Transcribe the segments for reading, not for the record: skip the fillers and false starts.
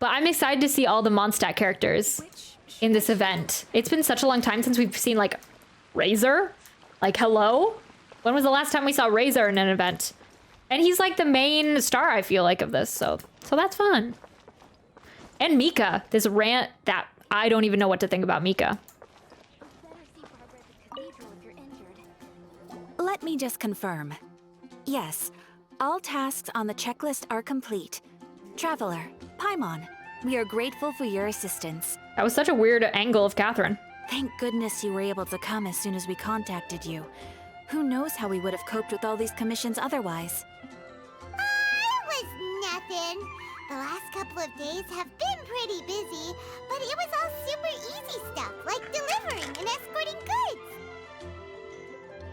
But I'm excited to see all the Mondstadt characters in this event. It's been such a long time since we've seen, like, Razor. Like, hello? When was the last time we saw Razor in an event? And he's, like, the main star, I feel like, of this. So that's fun. And Mika, this rant that I don't even know what to think about Mika. Let me just confirm. Yes, all tasks on the checklist are complete. Traveler, Paimon, we are grateful for your assistance. That was such a weird angle of Catherine. Thank goodness you were able to come as soon as we contacted you. Who knows how we would have coped with all these commissions otherwise? It was nothing. The last couple of days have been pretty busy, but it was all super easy stuff, like delivering and escorting goods.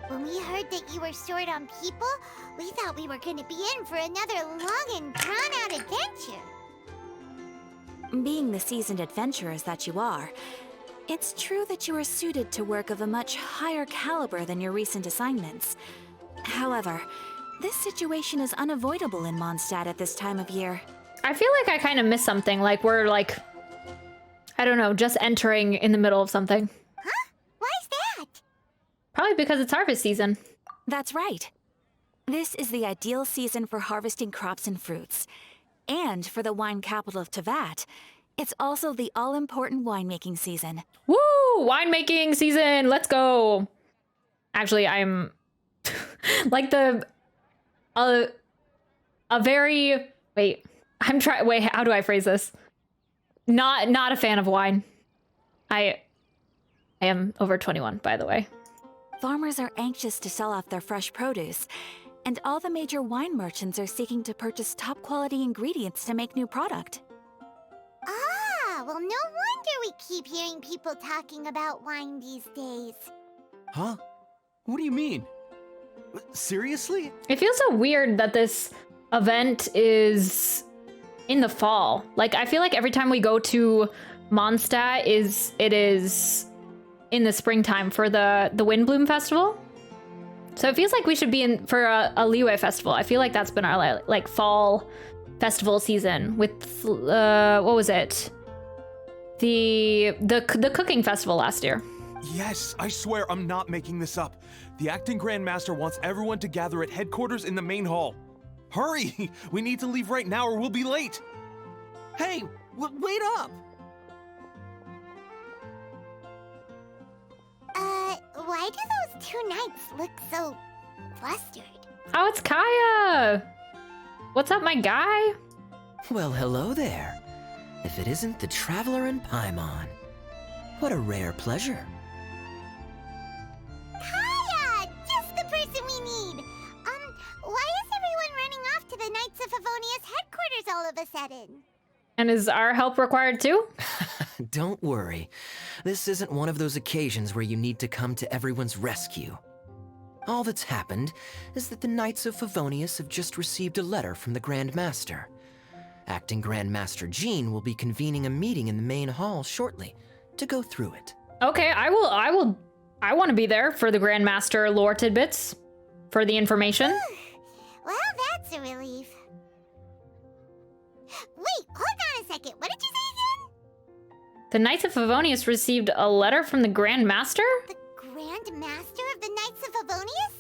When we heard that you were short on people, we thought we were going to be in for another long and drawn-out adventure. Being the seasoned adventurers that you are, it's true that you are suited to work of a much higher caliber than your recent assignments. However, this situation is unavoidable in Mondstadt at this time of year. I feel like I kind of missed something. Like, we're like, I don't know, just entering in the middle of something. Huh? Why's that? Probably because it's harvest season. That's right. This is the ideal season for harvesting crops and fruits. And for the wine capital of Teyvat, it's also the all-important winemaking season. Woo! Winemaking season! Let's go! Actually, I'm like a very... Wait, how do I phrase this? Not a fan of wine. I am over 21, by the way. Farmers are anxious to sell off their fresh produce, and all the major wine merchants are seeking to purchase top-quality ingredients to make new product. Ah, well, no wonder we keep hearing people talking about wine these days. Huh? What do you mean? Seriously? It feels so weird that this event is in the fall. Like, I feel like every time we go to Mondstadt it is in the springtime for the Windbloom Festival. So it feels like we should be in for a Liyue Festival. I feel like that's been our like fall festival season with what was it? The cooking festival last year. Yes, I swear I'm not making this up. The acting Grand Master wants everyone to gather at headquarters in the main hall. Hurry! We need to leave right now or we'll be late. Hey, wait up! Why do those two knights look so flustered? Oh, it's Kaya! What's up, my guy? Well, hello there. If it isn't the Traveler and Paimon. What a rare pleasure. Kaya! Just the person we need! Why is everyone running off to the Knights of Favonius headquarters all of a sudden? And is our help required too? Don't worry. This isn't one of those occasions where you need to come to everyone's rescue. All that's happened is that the Knights of Favonius have just received a letter from the Grand Master. Acting Grand Master Jean will be convening a meeting in the main hall shortly to go through it. Okay, I want to be there for the Grand Master lore tidbits, for the information. Well, that's a relief. Wait, hold on a second. What did you say again? The Knights of Favonius received a letter from the Grand Master? The Grand Master of the Knights of Favonius?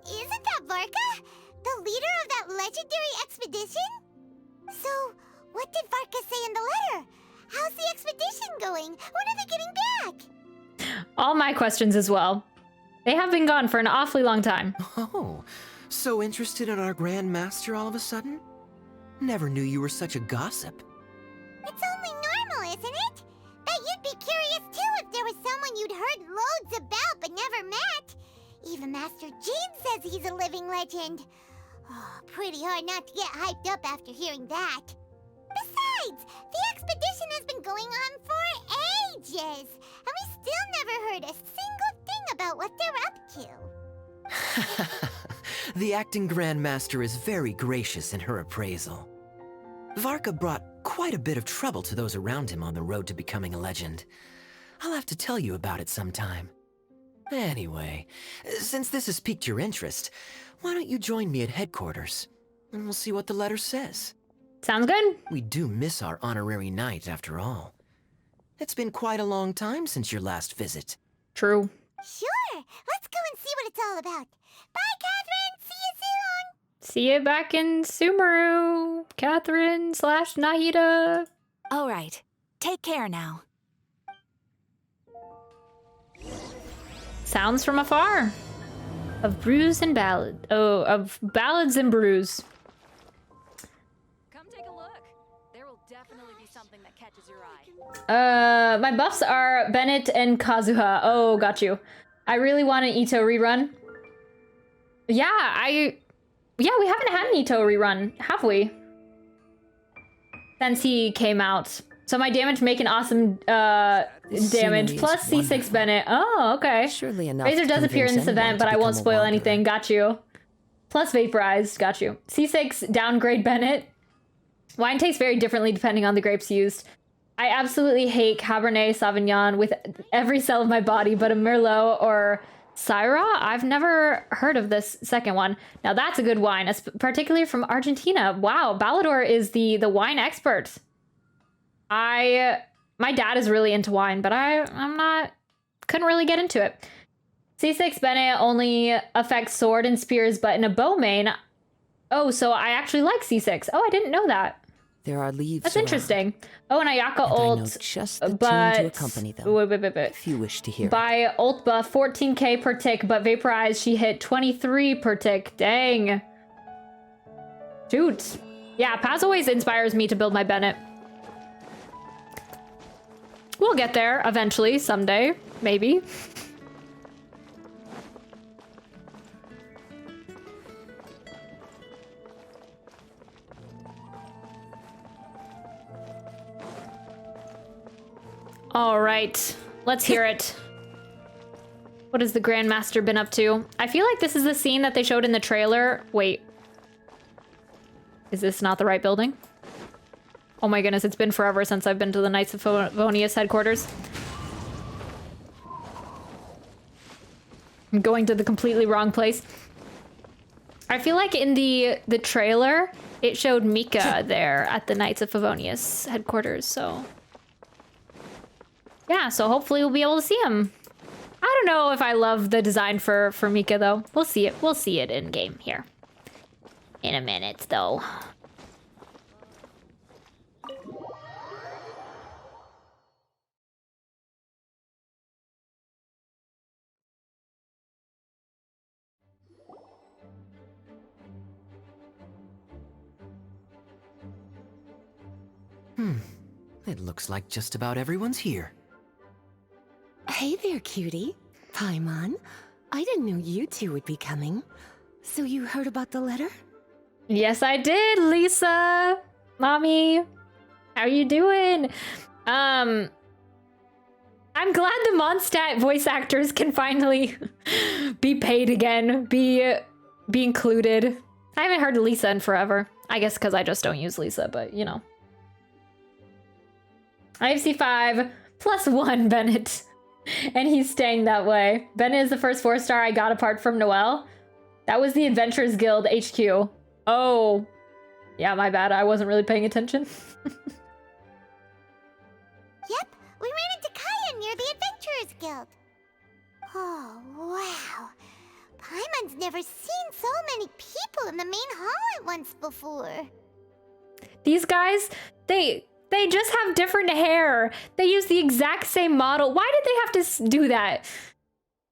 Isn't that Varka? The leader of that legendary expedition? So, what did Varka say in the letter? How's the expedition going? When are they getting back? All my questions as well. They have been gone for an awfully long time. Oh, so interested in our Grand Master all of a sudden? Never knew you were such a gossip. It's only normal, isn't it? Bet you'd be curious too if there was someone you'd heard loads about but never met. Even Master Jean says he's a living legend. Oh, pretty hard not to get hyped up after hearing that. Besides, the expedition has been going on for ages, and we still never heard a single thing about what they're up to. The acting Grand Master is very gracious in her appraisal. Varka brought quite a bit of trouble to those around him on the road to becoming a legend. I'll have to tell you about it sometime. Anyway, since this has piqued your interest, why don't you join me at headquarters, and we'll see what the letter says. Sounds good. We do miss our honorary knight, after all. It's been quite a long time since your last visit. True. Sure, let's go and see what it's all about. Bye, Catherine. See you soon. See you back in Sumeru, Catherine / Nahida. All right. Take care now. Sounds from afar. Of brews and ballad. Oh, of ballads and brews. Come take a look. There will definitely be something that catches your eye. My buffs are Bennett and Kazuha. Oh, got you. I really want an Ito rerun. Yeah, we haven't had an Ito rerun, have we? Since he came out. So my damage making awesome damage plus C6 Bennett. Oh, okay. Surely enough. Razor does appear in this event, but I won't spoil anything. Got you. Plus vaporized. Got you. C6 downgrade Bennett. Wine tastes very differently depending on the grapes used. I absolutely hate Cabernet Sauvignon with every cell of my body, but a Merlot or Syrah? I've never heard of this second one. Now that's a good wine, particularly from Argentina. Wow, Ballador is the wine expert. My dad is really into wine, but couldn't really get into it. C6 Bennett only affects sword and spears, but in a bow main. Oh, so I actually like C6. Oh, I didn't know that. There are leaves. That's around, interesting. Oh, and Ayaka and I know ult, just the tune but to accompany them. wait. If you wish to hear. By ult buff 14k per tick, but vaporized she hit 23 per tick. Dang. Shoot. Yeah, Paz always inspires me to build my Bennett. We'll get there eventually, someday, maybe. All right, let's hear it. What has the Grandmaster been up to? I feel like this is the scene that they showed in the trailer. Wait. Is this not the right building? Oh my goodness, it's been forever since I've been to the Knights of Favonius headquarters. I'm going to the completely wrong place. I feel like in the trailer, it showed Mika there at the Knights of Favonius headquarters, so... Yeah, so hopefully we'll be able to see him. I don't know if I love the design for Mika, though. We'll see it. We'll see it in-game here. In a minute, though. It looks like just about everyone's here. Hey there, cutie. Paimon. I didn't know you two would be coming. So you heard about the letter? Yes, I did, Lisa. Mommy, how you doing? I'm glad the Mondstadt voice actors can finally be paid again, be included. I haven't heard Lisa in forever. I guess because I just don't use Lisa, but you know. I have C5 +1 Bennett, and he's staying that way. Bennett is the first 4-star I got apart from Noelle. That was the Adventurers Guild HQ. Oh, yeah, my bad. I wasn't really paying attention. Yep, we ran into Kaya near the Adventurers Guild. Oh, wow. Paimon's never seen so many people in the main hall at once before. These guys, they just have different hair. They use the exact same model. Why did they have to do that?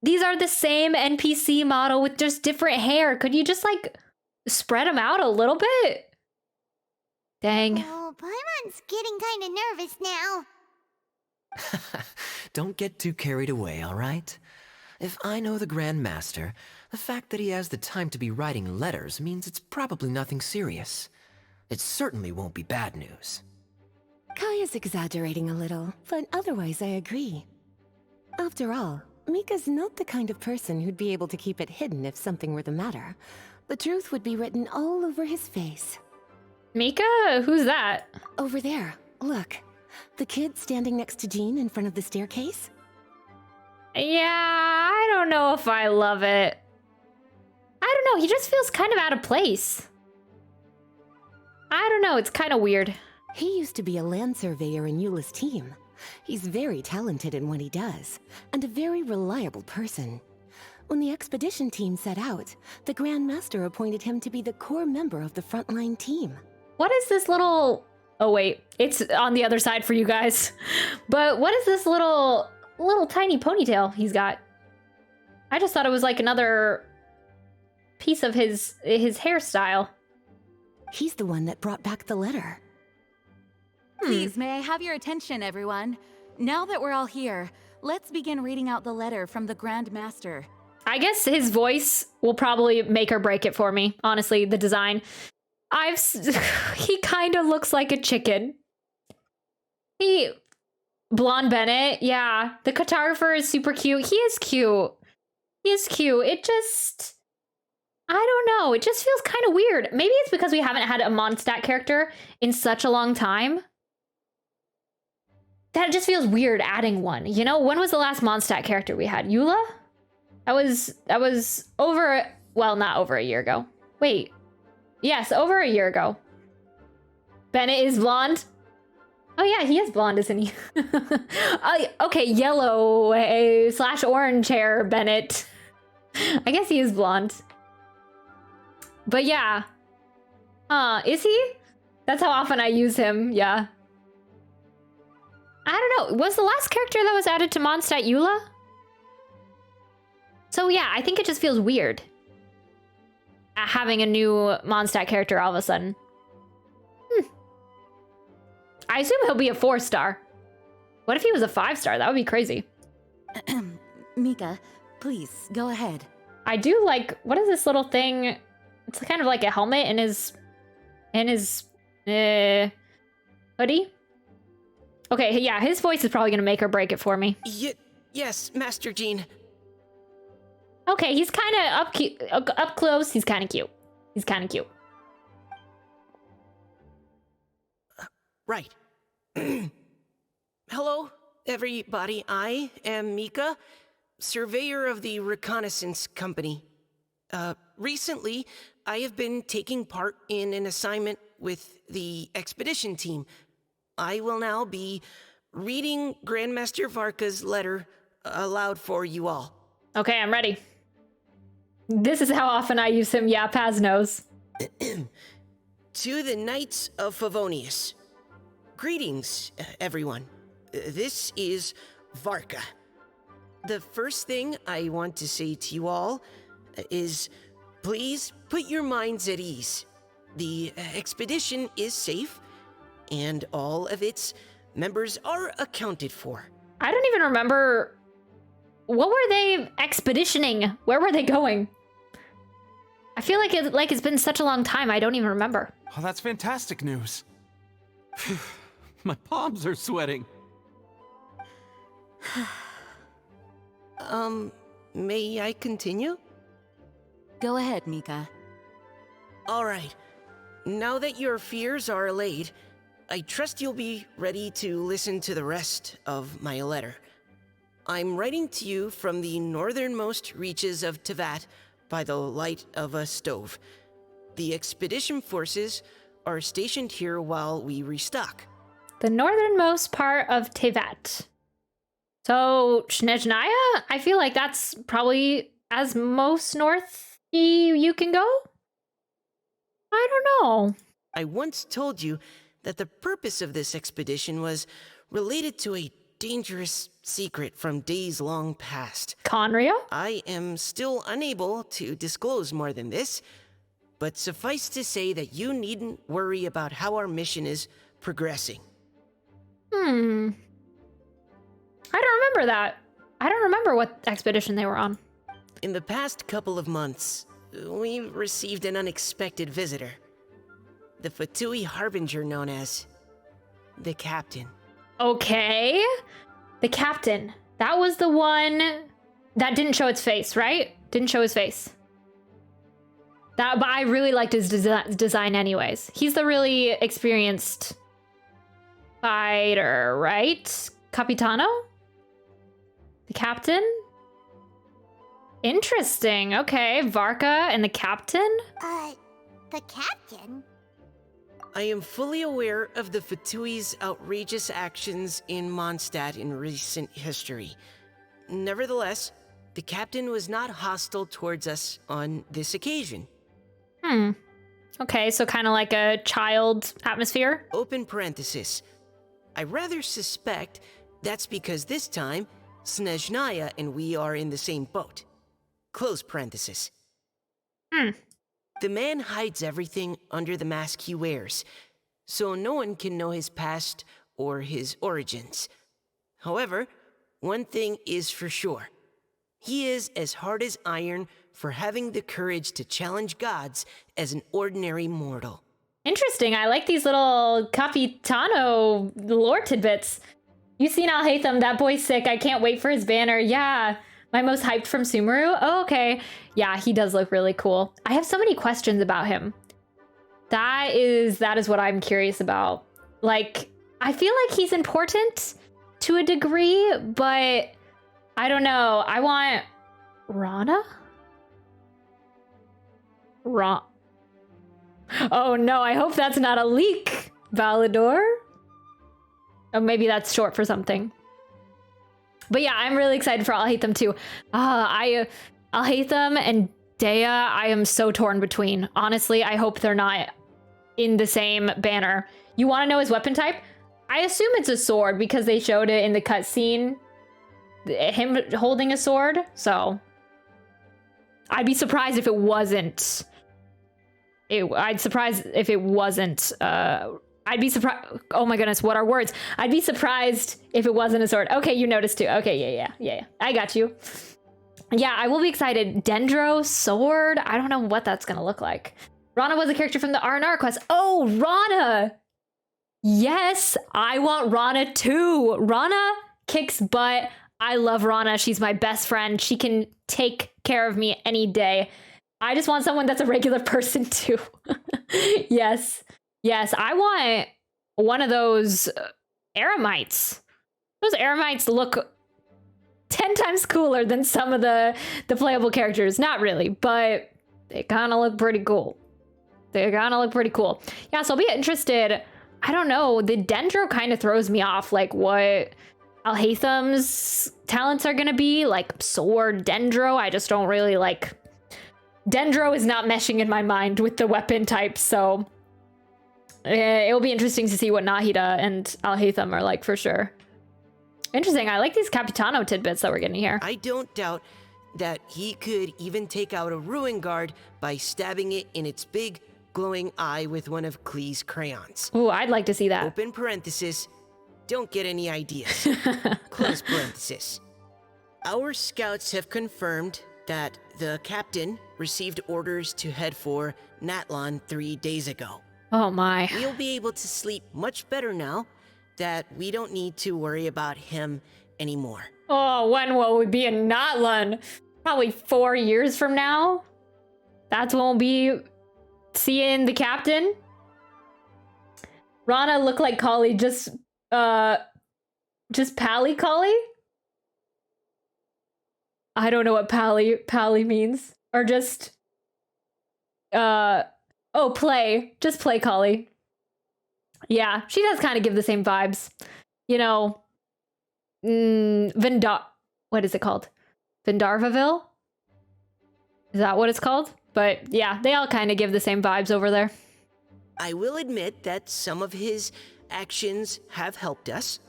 These are the same NPC model with just different hair. Could you just, like, spread them out a little bit? Dang. Oh, Paimon's getting kind of nervous now. Don't get too carried away, all right? If I know the Grand Master, the fact that he has the time to be writing letters means it's probably nothing serious. It certainly won't be bad news. Kaya's exaggerating a little, but otherwise I agree. After all, Mika's not the kind of person who'd be able to keep it hidden if something were the matter. The truth would be written all over his face. Mika? Who's that? Over there, look. The kid standing next to Jean in front of the staircase? Yeah, I don't know if I love it. I don't know, he just feels kind of out of place. I don't know, it's kind of weird. He used to be a land surveyor in Eula's team. He's very talented in what he does, and a very reliable person. When the expedition team set out, the Grand Master appointed him to be the core member of the frontline team. What is this little... Oh, wait. It's on the other side for you guys. But what is this little tiny ponytail he's got? I just thought it was like another piece of his hairstyle. He's the one that brought back the letter. Please, may I have your attention, everyone? Now that we're all here, let's begin reading out the letter from the Grand Master. I guess his voice will probably make or break it for me. Honestly, the design. He kind of looks like a chicken. Blonde Bennett, yeah. The cartographer is super cute. He is cute. It just... I don't know. It just feels kind of weird. Maybe it's because we haven't had a Mondstadt character in such a long time. That just feels weird adding one. You know, when was the last Mondstadt character we had? Eula? That was over... Well, not over a year ago. Wait. Yes, over a year ago. Bennett is blonde. Oh yeah, he is blonde, isn't he? Okay, yellow / orange hair Bennett. I guess he is blonde. But yeah. Is he? That's how often I use him, yeah. I don't know. Was the last character that was added to Mondstadt Eula? So yeah, I think it just feels weird. Having a new Mondstadt character all of a sudden. I assume he'll be a 4-star. What if he was a 5-star? That would be crazy. Mika, please, go ahead. I do like, what is this little thing? It's kind of like a helmet in his hoodie. Okay, yeah, his voice is probably gonna make or break it for me. Yes, Master Jean. Okay, he's kind of up close. He's kind of cute. Right. Hello, everybody. I am Mika, surveyor of the Reconnaissance Company. Recently, I have been taking part in an assignment with the expedition team. I will now be reading Grandmaster Varka's letter aloud for you all. Okay, I'm ready. This is how often I use him. Yeah, Paz knows. To the Knights of Favonius. Greetings, everyone. This is Varka. The first thing I want to say to you all is, please put your minds at ease. The expedition is safe, and all of its members are accounted for. I don't even remember. What were they expeditioning? Where were they going? I feel like it's been such a long time. I don't even remember. Oh, that's fantastic news. My palms are sweating. May I continue? Go ahead, Mika. All right. Now that your fears are allayed, I trust you'll be ready to listen to the rest of my letter. I'm writing to you from the northernmost reaches of Tevat by the light of a stove. The expedition forces are stationed here while we restock. The northernmost part of Tevat. So, Snezhnaya? I feel like that's probably as most north you can go? I don't know. I once told you that the purpose of this expedition was related to a dangerous secret from days long past. Conria? I am still unable to disclose more than this, but suffice to say that you needn't worry about how our mission is progressing. I don't remember that. I don't remember what expedition they were on. In the past couple of months, we received an unexpected visitor. The Fatui Harbinger known as the Captain. Okay. The Captain. That was the one that didn't show its face, right? Didn't show his face. But I really liked his design anyways. He's the really experienced fighter, right? Capitano? The Captain? Interesting. Okay, Varka and the Captain? The captain? I am fully aware of the Fatui's outrageous actions in Mondstadt in recent history. Nevertheless, the captain was not hostile towards us on this occasion. Okay, so kind of like a child atmosphere? Open parenthesis. I rather suspect that's because this time, Snezhnaya and we are in the same boat. Close parenthesis. The man hides everything under the mask he wears, so no one can know his past or his origins. However, one thing is for sure. He is as hard as iron for having the courage to challenge gods as an ordinary mortal. Interesting. I like these little Capitano lore tidbits. You seen Alhaitham? That boy's sick. I can't wait for his banner. Yeah. My most hyped from Sumeru? Oh, okay. Yeah, he does look really cool. I have so many questions about him. That is what I'm curious about. Like, I feel like he's important to a degree, but I don't know. I want Rana? Oh no, I hope that's not a leak, Valador. Oh, maybe that's short for something. But yeah, I'm really excited for Alhaitham too. Alhaitham and Dea, I am so torn between. Honestly, I hope they're not in the same banner. You want to know his weapon type? I assume it's a sword because they showed it in the cutscene. Him holding a sword, so I'd be surprised if it wasn't. I'd be surprised. Oh my goodness, what are words? I'd be surprised if it wasn't a sword. Okay, you noticed too. Okay, yeah. I got you. Yeah, I will be excited. Dendro, sword. I don't know what that's gonna look like. Rana was a character from the R&R quest. Oh, Rana! Yes, I want Rana too. Rana kicks butt. I love Rana. She's my best friend. She can take care of me any day. I just want someone that's a regular person too. Yes, I want one of those Aramites. Those Aramites look 10 times cooler than some of the playable characters. Not really, but they kind of look pretty cool. Yeah, so I'll be interested. I don't know. The Dendro kind of throws me off, like what Alhaitham's talents are going to be. Like sword, Dendro. I just don't really like... Dendro is not meshing in my mind with the weapon type, so it'll be interesting to see what Nahida and Alhaitham are like for sure. Interesting. I like these Capitano tidbits that we're getting here. I don't doubt that he could even take out a Ruin Guard by stabbing it in its big, glowing eye with one of Klee's crayons. Ooh, I'd like to see that. Open parenthesis. Don't get any ideas. Close parenthesis. Our scouts have confirmed that the captain received orders to head for Natlan 3 days ago. Oh my. We'll be able to sleep much better now that we don't need to worry about him anymore. Oh, when will we be in Natlan? Probably 4 years from now? That's when we'll be seeing the captain? Rana look like Kali, just Pally Kali? I don't know what Pally means. Or just play. Just play Kali. Yeah, she does kind of give the same vibes. You know, what is it called? Vendarvaville? Is that what it's called? But yeah, they all kind of give the same vibes over there. I will admit that some of his actions have helped us,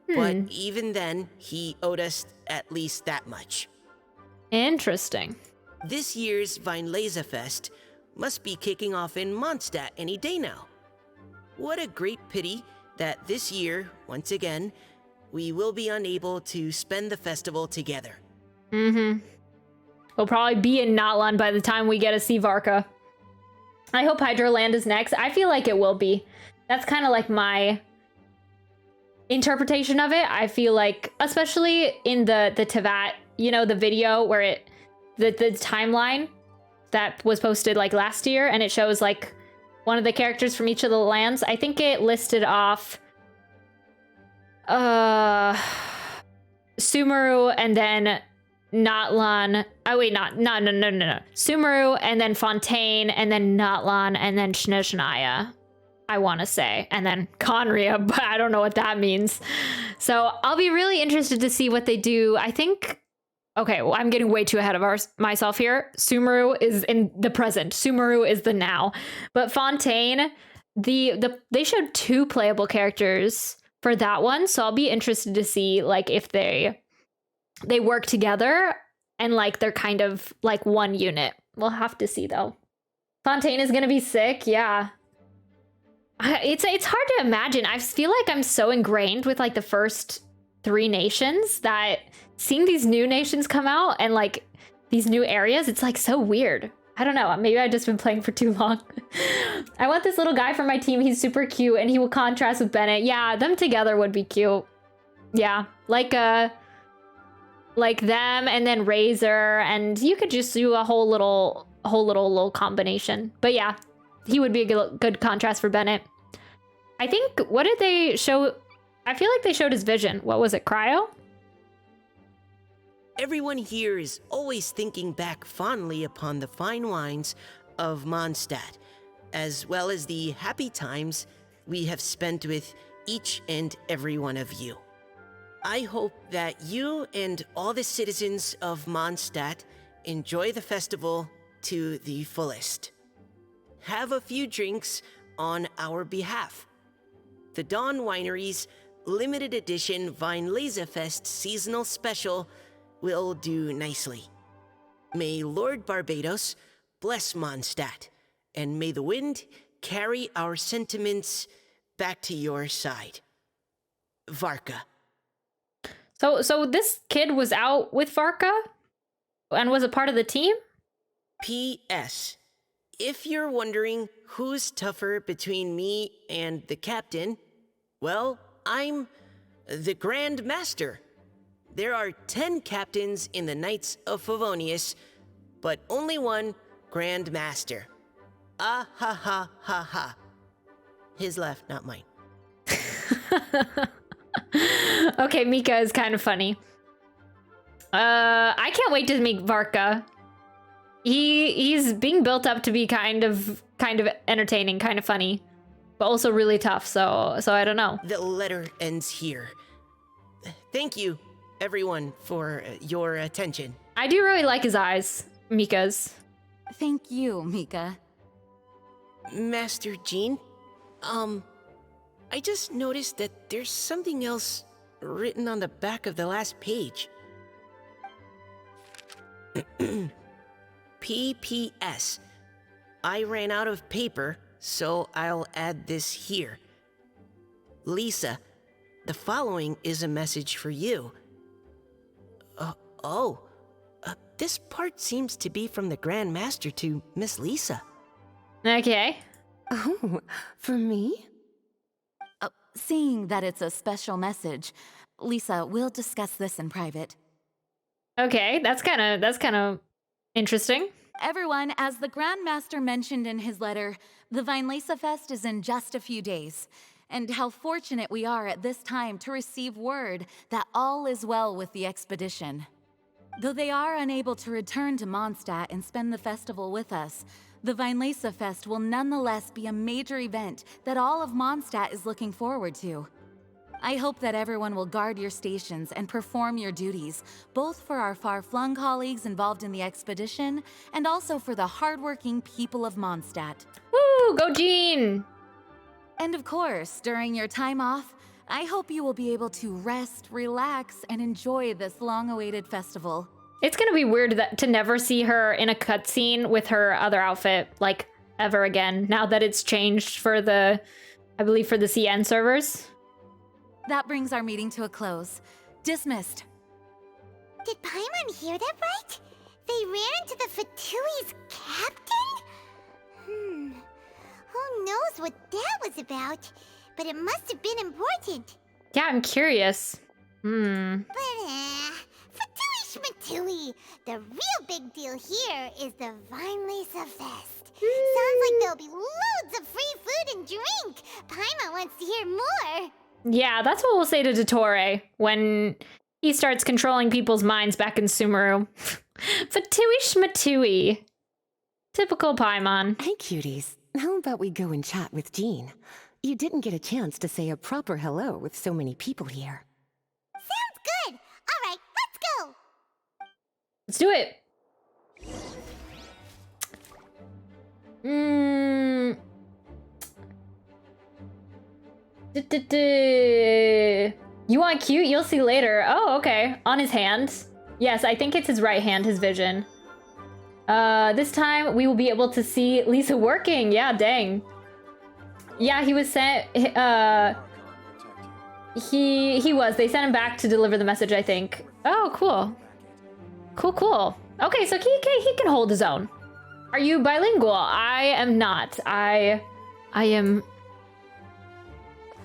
but even then, he owed us at least that much. Interesting. This year's Weinlesefest must be kicking off in Mondstadt any day now. What a great pity that this year, once again, we will be unable to spend the festival together. We'll probably be in Natlan by the time we get to see Varka. I hope Hydroland is next. I feel like it will be. That's kind of like my interpretation of it. I feel like, especially in the Tevat, you know, the video where the timeline that was posted like last year, and it shows like one of the characters from each of the lands. I think it listed off Sumeru and then Natlan. Oh wait, no. Sumeru and then Fontaine and then Natlan and then Snezhnaya. I want to say. And then Conria, but I don't know what that means. So I'll be really interested to see what they do. I think, okay, well, I'm getting way too ahead of myself here. Sumeru is in the present. Sumeru is the now. But Fontaine, they showed 2 playable characters for that one. So I'll be interested to see like if they work together and like they're kind of like one unit. We'll have to see though. Fontaine is going to be sick. Yeah. It's hard to imagine. I feel like I'm so ingrained with like the first 3 nations that seeing these new nations come out and like these new areas, it's like so weird. I don't know. Maybe I've just been playing for too long. I want this little guy for my team. He's super cute and he will contrast with Bennett. Yeah, them together would be cute. Yeah, like them and then Razor, and you could just do a whole little combination. But yeah, he would be a good contrast for Bennett. I think, what did they show? I feel like they showed his vision. What was it, Cryo? Everyone here is always thinking back fondly upon the fine wines of Mondstadt, as well as the happy times we have spent with each and every one of you. I hope that you and all the citizens of Mondstadt enjoy the festival to the fullest. Have a few drinks on our behalf. The Dawn Winery's limited edition Weinlesefest seasonal special will do nicely. May Lord Barbados bless Mondstadt, and may the wind carry our sentiments back to your side. Varka. So this kid was out with Varka and was a part of the team? P.S. If you're wondering who's tougher between me and the captain, well, I'm the Grand Master. There are 10 captains in the Knights of Favonius, but only one Grand Master. Ah ha ha ha ha. His laugh, not mine. Okay, Mika is kind of funny. I can't wait to meet Varka. He's being built up to be kind of entertaining, kind of funny, but also really tough. So I don't know. The letter ends here. Thank you, everyone, for your attention. I do really like his eyes, Mika's. Thank you, Mika. Master Jean, I just noticed that there's something else written on the back of the last page. P.P.S. I ran out of paper, so I'll add this here. Lisa, the following is a message for you. This part seems to be from the Grand Master to Miss Lisa. Okay. Oh, for me? Seeing that it's a special message, Lisa, we'll discuss this in private. Okay, that's kind of interesting. Everyone, as the Grand Master mentioned in his letter, the Weinlesefest is in just a few days. And how fortunate we are at this time to receive word that all is well with the expedition. Though they are unable to return to Mondstadt and spend the festival with us, the Weinlesefest will nonetheless be a major event that all of Mondstadt is looking forward to. I hope that everyone will guard your stations and perform your duties, both for our far-flung colleagues involved in the expedition, and also for the hardworking people of Mondstadt. Woo! Go Jean! And of course, during your time off, I hope you will be able to rest, relax, and enjoy this long-awaited festival. It's gonna be weird to never see her in a cutscene with her other outfit, like, ever again, now that it's changed for the, I believe, for the CN servers. That brings our meeting to a close. Dismissed. Did Paimon hear that right? They ran into the Fatui's captain? Who knows what that was about? But it must have been important. Yeah, I'm curious. But, Fatui Schmatui! The real big deal here is the Weinlesefest. Sounds like there'll be loads of free food and drink. Paimon wants to hear more. Yeah, that's what we'll say to Dottore when he starts controlling people's minds back in Sumeru. Fatui Schmatui. Typical Paimon. Hey, cuties. How about we go and chat with Jean? You didn't get a chance to say a proper hello with so many people here. Sounds good. All right, let's go. Let's do it. You want cute? You'll see later. Oh, okay. On his hand. Yes, I think it's his right hand, his vision. This time we will be able to see Lisa working. Yeah, dang. Yeah, he was sent. He was. They sent him back to deliver the message, I think. Oh, cool. Cool. Okay, so he can hold his own. Are you bilingual? I am not. I am.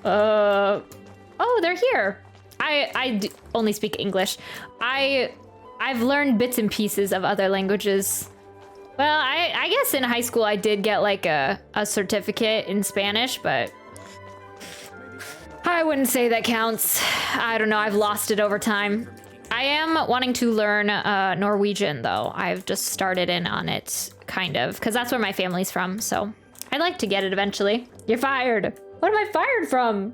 Oh, they're here. I only speak English. I've learned bits and pieces of other languages. Well, I guess in high school I did get like a certificate in Spanish, but I wouldn't say that counts. I don't know, I've lost it over time. I am wanting to learn Norwegian though. I've just started in on it, kind of, because that's where my family's from, so I'd like to get it eventually. You're fired. What am I fired from?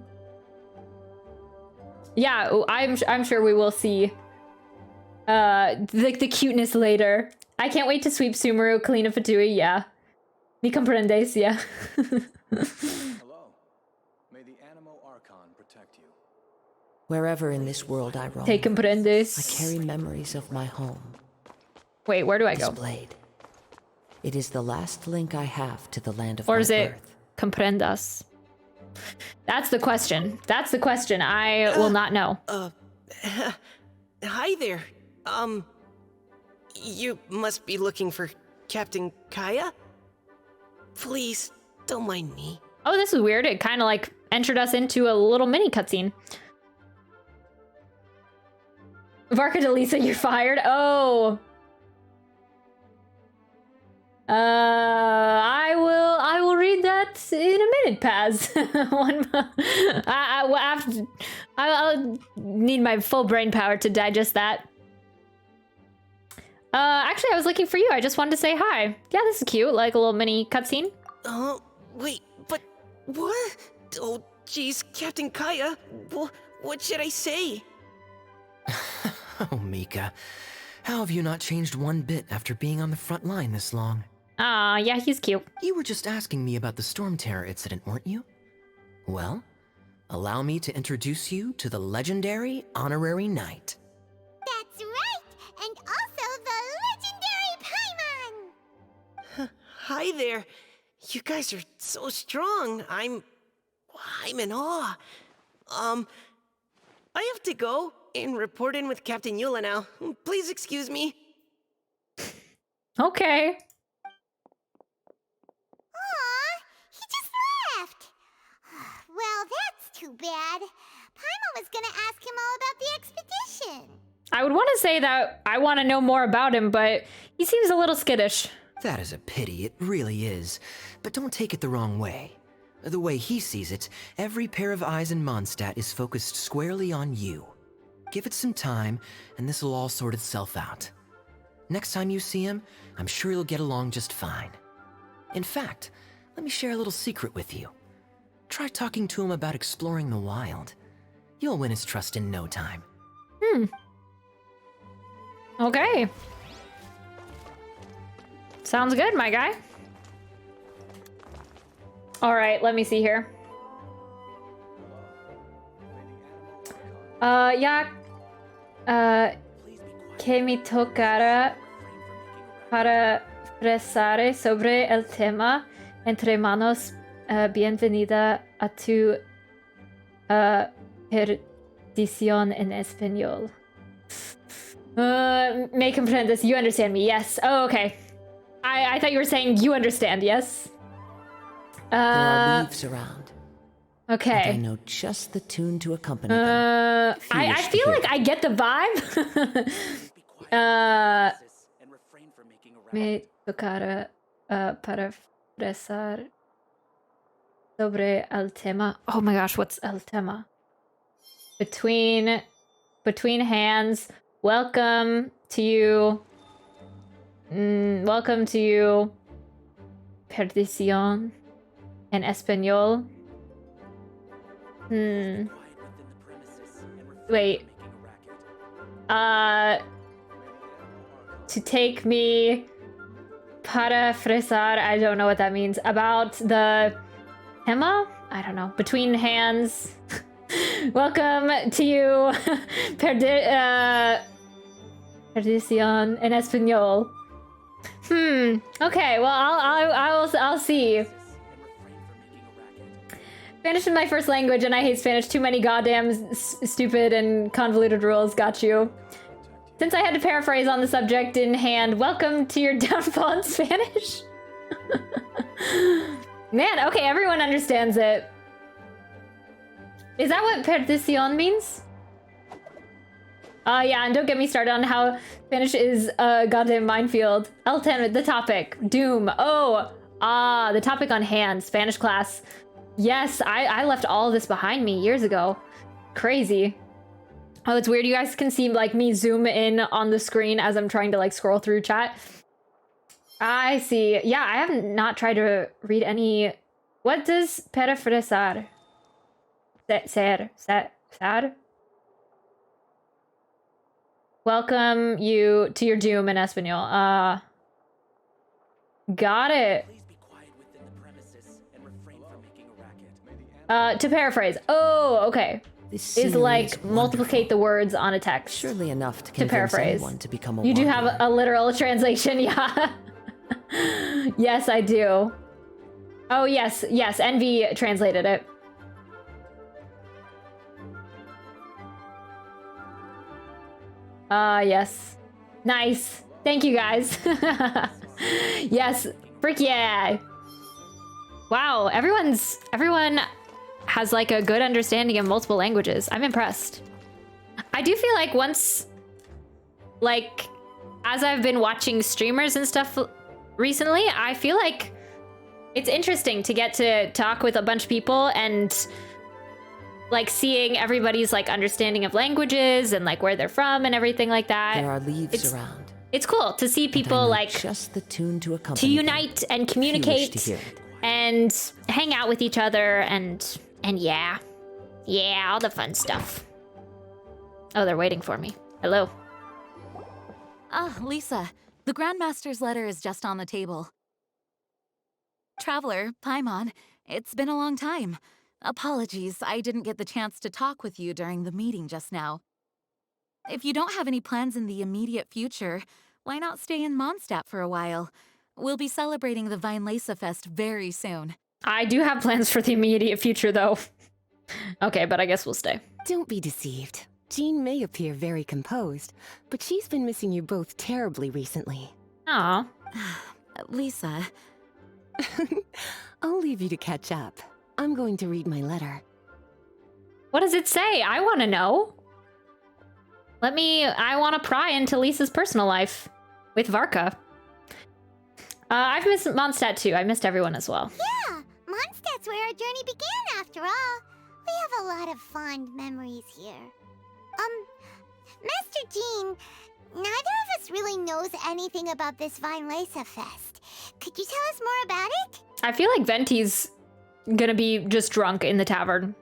Yeah, I'm sure we will see the cuteness later. I can't wait to sweep Sumeru, clean a Fatui, yeah. Mi comprendes, yeah. Hello. May the Animo Archon protect you. Wherever in this world I roam, Te comprendes. I carry memories of my home. Wait, where do I go? Displayed. It is the last link I have to the land of Or my is it birth. comprendas? That's the question. That's the question. I will not know. Hi there. You must be looking for Captain Kaya? Please, don't mind me. Oh, this is weird. It kind of like entered us into a little mini cutscene. Varka de Lisa, you're fired. Oh. I will read that in a minute, Paz. I'll need my full brain power to digest that. Actually, I was looking for you. I just wanted to say hi. Yeah, this is cute. Like a little mini cutscene. Wait, but what? Oh, jeez, Captain Kaya. What should I say? Oh, Mika. How have you not changed one bit after being on the front line this long? Yeah, he's cute. You were just asking me about the Storm Terror incident, weren't you? Well, allow me to introduce you to the legendary Honorary Knight. That's right, and also the legendary Paimon. Hi there. You guys are so strong. I'm in awe. I have to go and report in with Captain Eula now. Please excuse me. Okay. Aw, he just left. Well, that's too bad. Paimon was gonna ask him all about the expedition. I would want to say that I want to know more about him, but he seems a little skittish. That is a pity, it really is. But don't take it the wrong way. The way he sees it, every pair of eyes in Mondstadt is focused squarely on you. Give it some time, and this will all sort itself out. Next time you see him, I'm sure you'll get along just fine. In fact, let me share a little secret with you. Try talking to him about exploring the wild. You'll win his trust in no time. Okay. Sounds good, my guy. All right, let me see here. Que me tocara para expresar sobre el tema entre manos. Bienvenida a tu perdición en español. Me comprendes, you understand me, yes. Oh, okay. I thought you were saying you understand, yes? There are leaves around. Okay. And I know just the tune to accompany them. I feel like I get the vibe. Me tocara para expresar sobre el tema. Oh my gosh, what's el tema? Between hands. Welcome to you. Welcome to you. Perdición. En Espanol. Wait. To take me para fresar, I don't know what that means. About the Emma? I don't know. Between hands. Welcome to you, Perdición en Español. Okay, well, I'll see. Spanish is my first language, and I hate Spanish. Too many goddamn stupid and convoluted rules. Got you. Since I had to paraphrase on the subject in hand, welcome to your downfall in Spanish. Man, okay, everyone understands it. Is that what perdición means? Yeah, and don't get me started on how Spanish is a goddamn minefield. L10, the topic. Doom. Oh, the topic on hand. Spanish class. Yes, I left all of this behind me years ago. Crazy. Oh, it's weird. You guys can see like me zoom in on the screen as I'm trying to like scroll through chat. I see. Yeah, I have not tried to read any. What does perifresar ser? Welcome you to your doom in Espanol. Got it. To paraphrase. Oh, okay. Is like multiplicate the words on a text. Surely enough to to paraphrase. To become a you do wanderer. have a literal translation, yeah. Yes, I do. Oh, yes, Envy translated it. Yes. Nice. Thank you, guys. Yes, frick yeah. Wow, everyone has like a good understanding of multiple languages. I'm impressed. I do feel like once, like, as I've been watching streamers and stuff recently, I feel like it's interesting to get to talk with a bunch of people and like seeing everybody's like understanding of languages and like where they're from and everything like that. There are leaves around. It's cool to see people like just the tune to accompany to unite and communicate and hang out with each other and yeah, all the fun stuff. Oh, they're waiting for me. Hello. Lisa, the Grandmaster's letter is just on the table. Traveler, Paimon, it's been a long time. Apologies, I didn't get the chance to talk with you during the meeting just now. If you don't have any plans in the immediate future, why not stay in Mondstadt for a while? We'll be celebrating the Weinlesefest very soon. I do have plans for the immediate future, though. Okay, but I guess we'll stay. Don't be deceived. Jean may appear very composed, but she's been missing you both terribly recently. Aw. Lisa. I'll leave you to catch up. I'm going to read my letter. What does it say? I want to know. I want to pry into Lisa's personal life with Varka. I've missed Mondstadt too. I missed everyone as well. Yeah, Mondstadt's where our journey began after all. We have a lot of fond memories here. Master Jean, neither of us really knows anything about this Weinlesefest. Could you tell us more about it? I feel like Venti's gonna be just drunk in the tavern.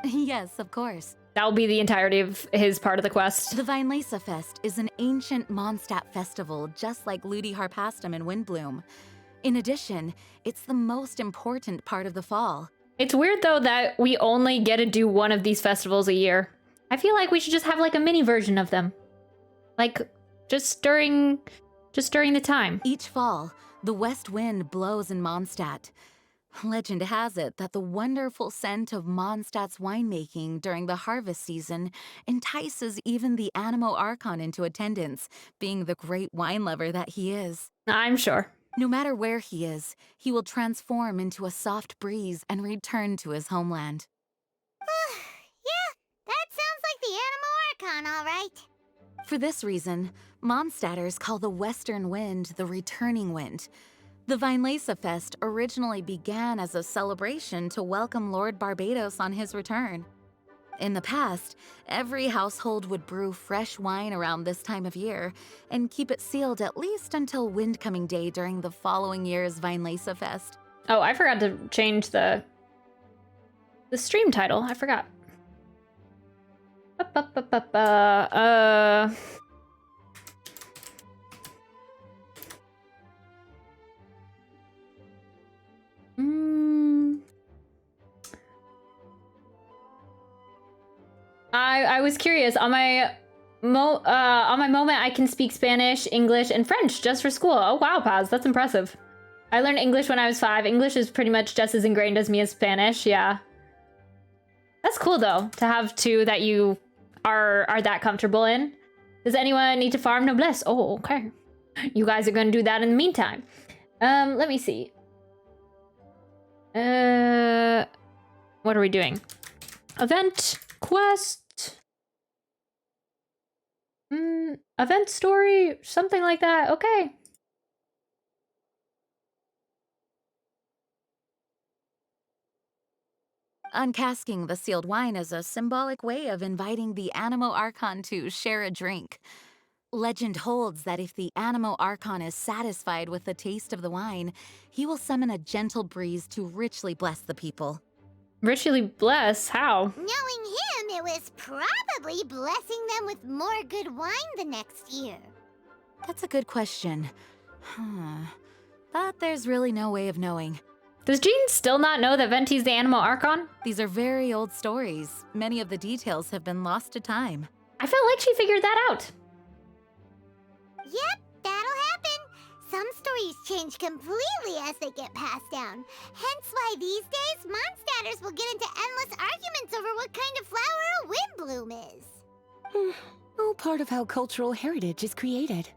Yes, of course. That'll be the entirety of his part of the quest. The Weinlesefest is an ancient Mondstadt festival, just like Ludi Harpastum and Windbloom. In addition, it's the most important part of the fall. It's weird, though, that we only get to do one of these festivals a year. I feel like we should just have, like, a mini version of them. Like, just during the time. Each fall, the west wind blows in Mondstadt. Legend has it that the wonderful scent of Mondstadt's winemaking during the harvest season entices even the Animo Archon into attendance, being the great wine lover that he is. I'm sure. No matter where he is, he will transform into a soft breeze and return to his homeland. Yeah, that sounds like the Animo Archon, all right. For this reason, Mondstadters call the western wind the returning wind. The Weinlesefest originally began as a celebration to welcome Lord Barbados on his return. In the past, every household would brew fresh wine around this time of year and keep it sealed at least until Windcoming Day during the following year's Weinlesefest. Oh, I forgot to change the stream title. I forgot. I was curious. On my moment, I can speak Spanish, English, and French just for school. Oh wow, Paz, that's impressive. I learned English when I was 5. English is pretty much just as ingrained as me as Spanish. Yeah, that's cool though to have 2 that you are that comfortable in. Does anyone need to farm noblesse? Oh, okay. You guys are gonna do that in the meantime. Let me see. What are we doing? Event quest. Event story, something like that. Okay. Uncasking the sealed wine is a symbolic way of inviting the Animo Archon to share a drink. Legend holds that if the Animo Archon is satisfied with the taste of the wine, he will summon a gentle breeze to richly bless the people. Richly bless? How? Knowing him, it was probably blessing them with more good wine the next year. That's a good question. But there's really no way of knowing. Does Jean still not know that Venti's the Animo Archon? These are very old stories. Many of the details have been lost to time. I felt like she figured that out. Yep, that'll happen. Some stories change completely as they get passed down. Hence why these days, Mondstadters will get into endless arguments over what kind of flower a windbloom is. All part of how cultural heritage is created.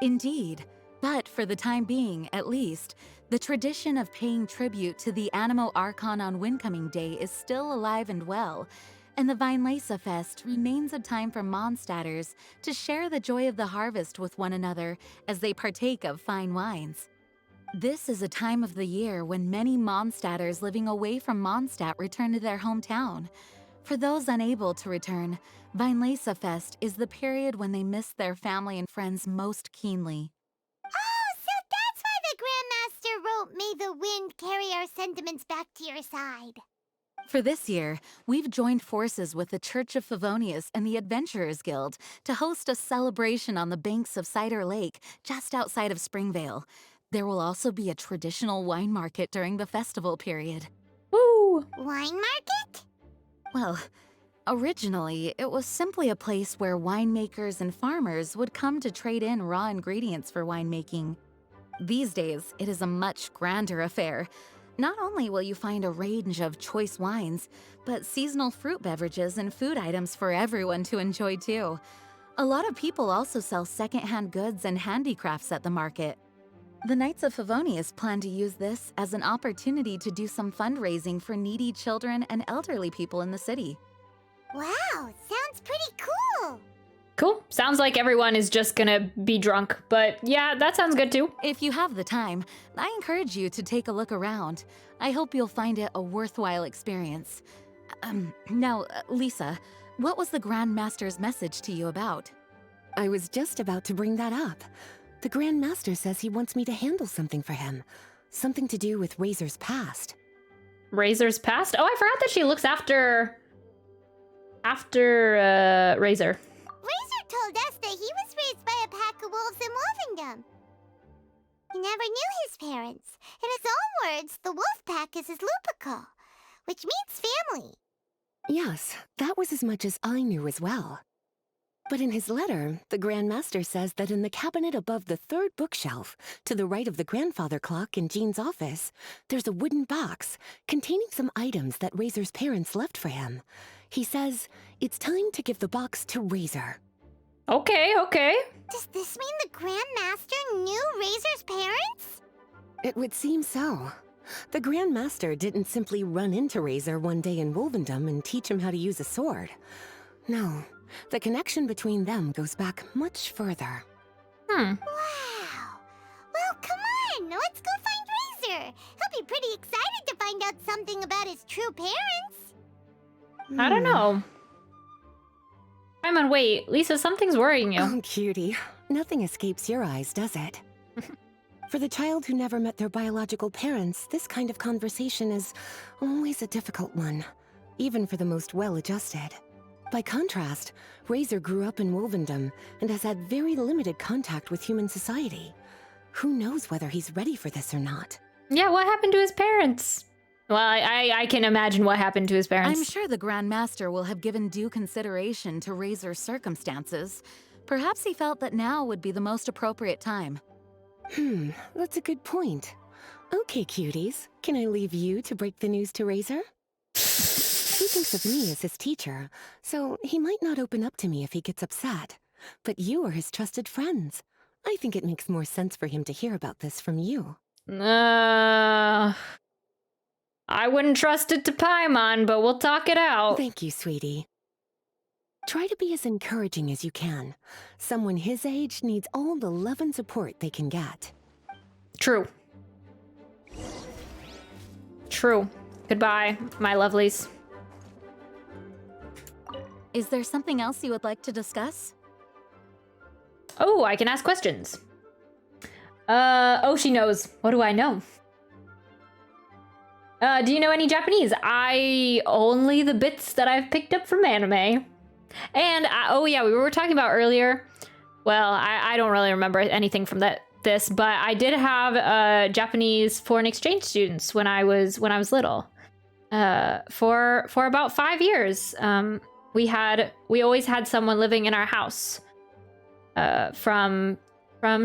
Indeed. But for the time being, at least, the tradition of paying tribute to the Animo Archon on Windcoming Day is still alive and well, and the Weinlesefest remains a time for Mondstadters to share the joy of the harvest with one another as they partake of fine wines. This is a time of the year when many Mondstadters living away from Mondstadt return to their hometown. For those unable to return, Weinlesefest is the period when they miss their family and friends most keenly. Oh, so that's why the Grandmaster wrote, "May the wind carry our sentiments back to your side." For this year, we've joined forces with the Church of Favonius and the Adventurers Guild to host a celebration on the banks of Cider Lake, just outside of Springvale. There will also be a traditional wine market during the festival period. Woo! Wine market? Well, originally, it was simply a place where winemakers and farmers would come to trade in raw ingredients for winemaking. These days, it is a much grander affair. Not only will you find a range of choice wines, but seasonal fruit beverages and food items for everyone to enjoy too. A lot of people also sell secondhand goods and handicrafts at the market. The Knights of Favonius plan to use this as an opportunity to do some fundraising for needy children and elderly people in the city. Wow, sounds pretty cool. Cool. Sounds like everyone is just gonna be drunk, but yeah, that sounds good too. If you have the time, I encourage you to take a look around. I hope you'll find it a worthwhile experience. Now, Lisa, what was the Grand Master's message to you about? I was just about to bring that up. The Grand Master says he wants me to handle something for him. Something to do with Razor's past. Razor's past? Oh, I forgot that she looks after Razor. Razor told us that he was raised by a pack of wolves in Wolvendom. He never knew his parents. In his own words, the wolf pack is his lupical, which means family. Yes, that was as much as I knew as well. But in his letter, the Grand Master says that in the cabinet above the third bookshelf, to the right of the grandfather clock in Jean's office, there's a wooden box containing some items that Razor's parents left for him. He says it's time to give the box to Razor. Okay. Does this mean the Grand Master knew Razor's parents? It would seem so. The Grand Master didn't simply run into Razor one day in Wolvendom and teach him how to use a sword. No, the connection between them goes back much further. Wow. Well, come on, let's go find Razor. He'll be pretty excited to find out something about his true parents. I don't know. Simon, wait. Lisa, something's worrying you. Oh, cutie. Nothing escapes your eyes, does it? For the child who never met their biological parents, this kind of conversation is always a difficult one, even for the most well-adjusted. By contrast, Razor grew up in Wolvendom and has had very limited contact with human society. Who knows whether he's ready for this or not? Yeah, what happened to his parents? Well, I can imagine what happened to his parents. I'm sure the Grand Master will have given due consideration to Razor's circumstances. Perhaps he felt that now would be the most appropriate time. That's a good point. Okay, cuties, can I leave you to break the news to Razor? He thinks of me as his teacher, so he might not open up to me if he gets upset. But you are his trusted friends. I think it makes more sense for him to hear about this from you. I wouldn't trust it to Paimon, but we'll talk it out. Thank you, sweetie. Try to be as encouraging as you can. Someone his age needs all the love and support they can get. True. True. Goodbye, my lovelies. Is there something else you would like to discuss? Oh, I can ask questions. Oh, she knows. What do I know? Do you know any Japanese? Only the bits that I've picked up from anime. And, oh yeah, we were talking about earlier. Well, I don't really remember anything from this, but I did have Japanese foreign exchange students when I was little. For about 5 years. We always had someone living in our house from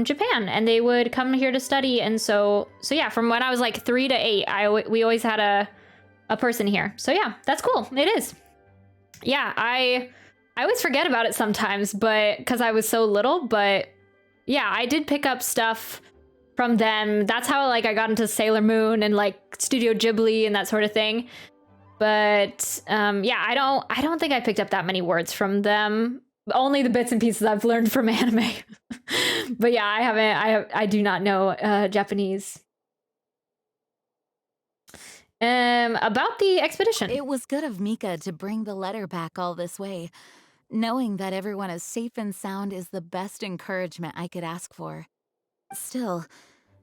Japan, and they would come here to study. And so yeah, from when I was like 3 to 8, we always had a person here. So yeah, that's cool. It is. Yeah, I always forget about it sometimes, but because I was so little. But yeah, I did pick up stuff from them. That's how like I got into Sailor Moon and like Studio Ghibli and that sort of thing. But yeah, I don't think I picked up that many words from them. Only the bits and pieces I've learned from anime. But yeah, I do not know Japanese. About the expedition. It was good of Mika to bring the letter back all this way. Knowing that everyone is safe and sound is the best encouragement I could ask for. Still,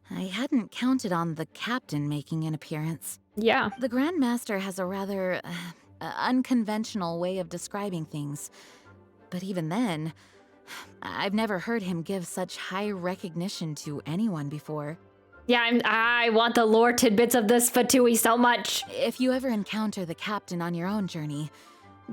I hadn't counted on the captain making an appearance. Yeah. The Grand Master has a rather unconventional way of describing things. But even then, I've never heard him give such high recognition to anyone before. Yeah, I want the lore tidbits of this Fatui so much. If you ever encounter the captain on your own journey,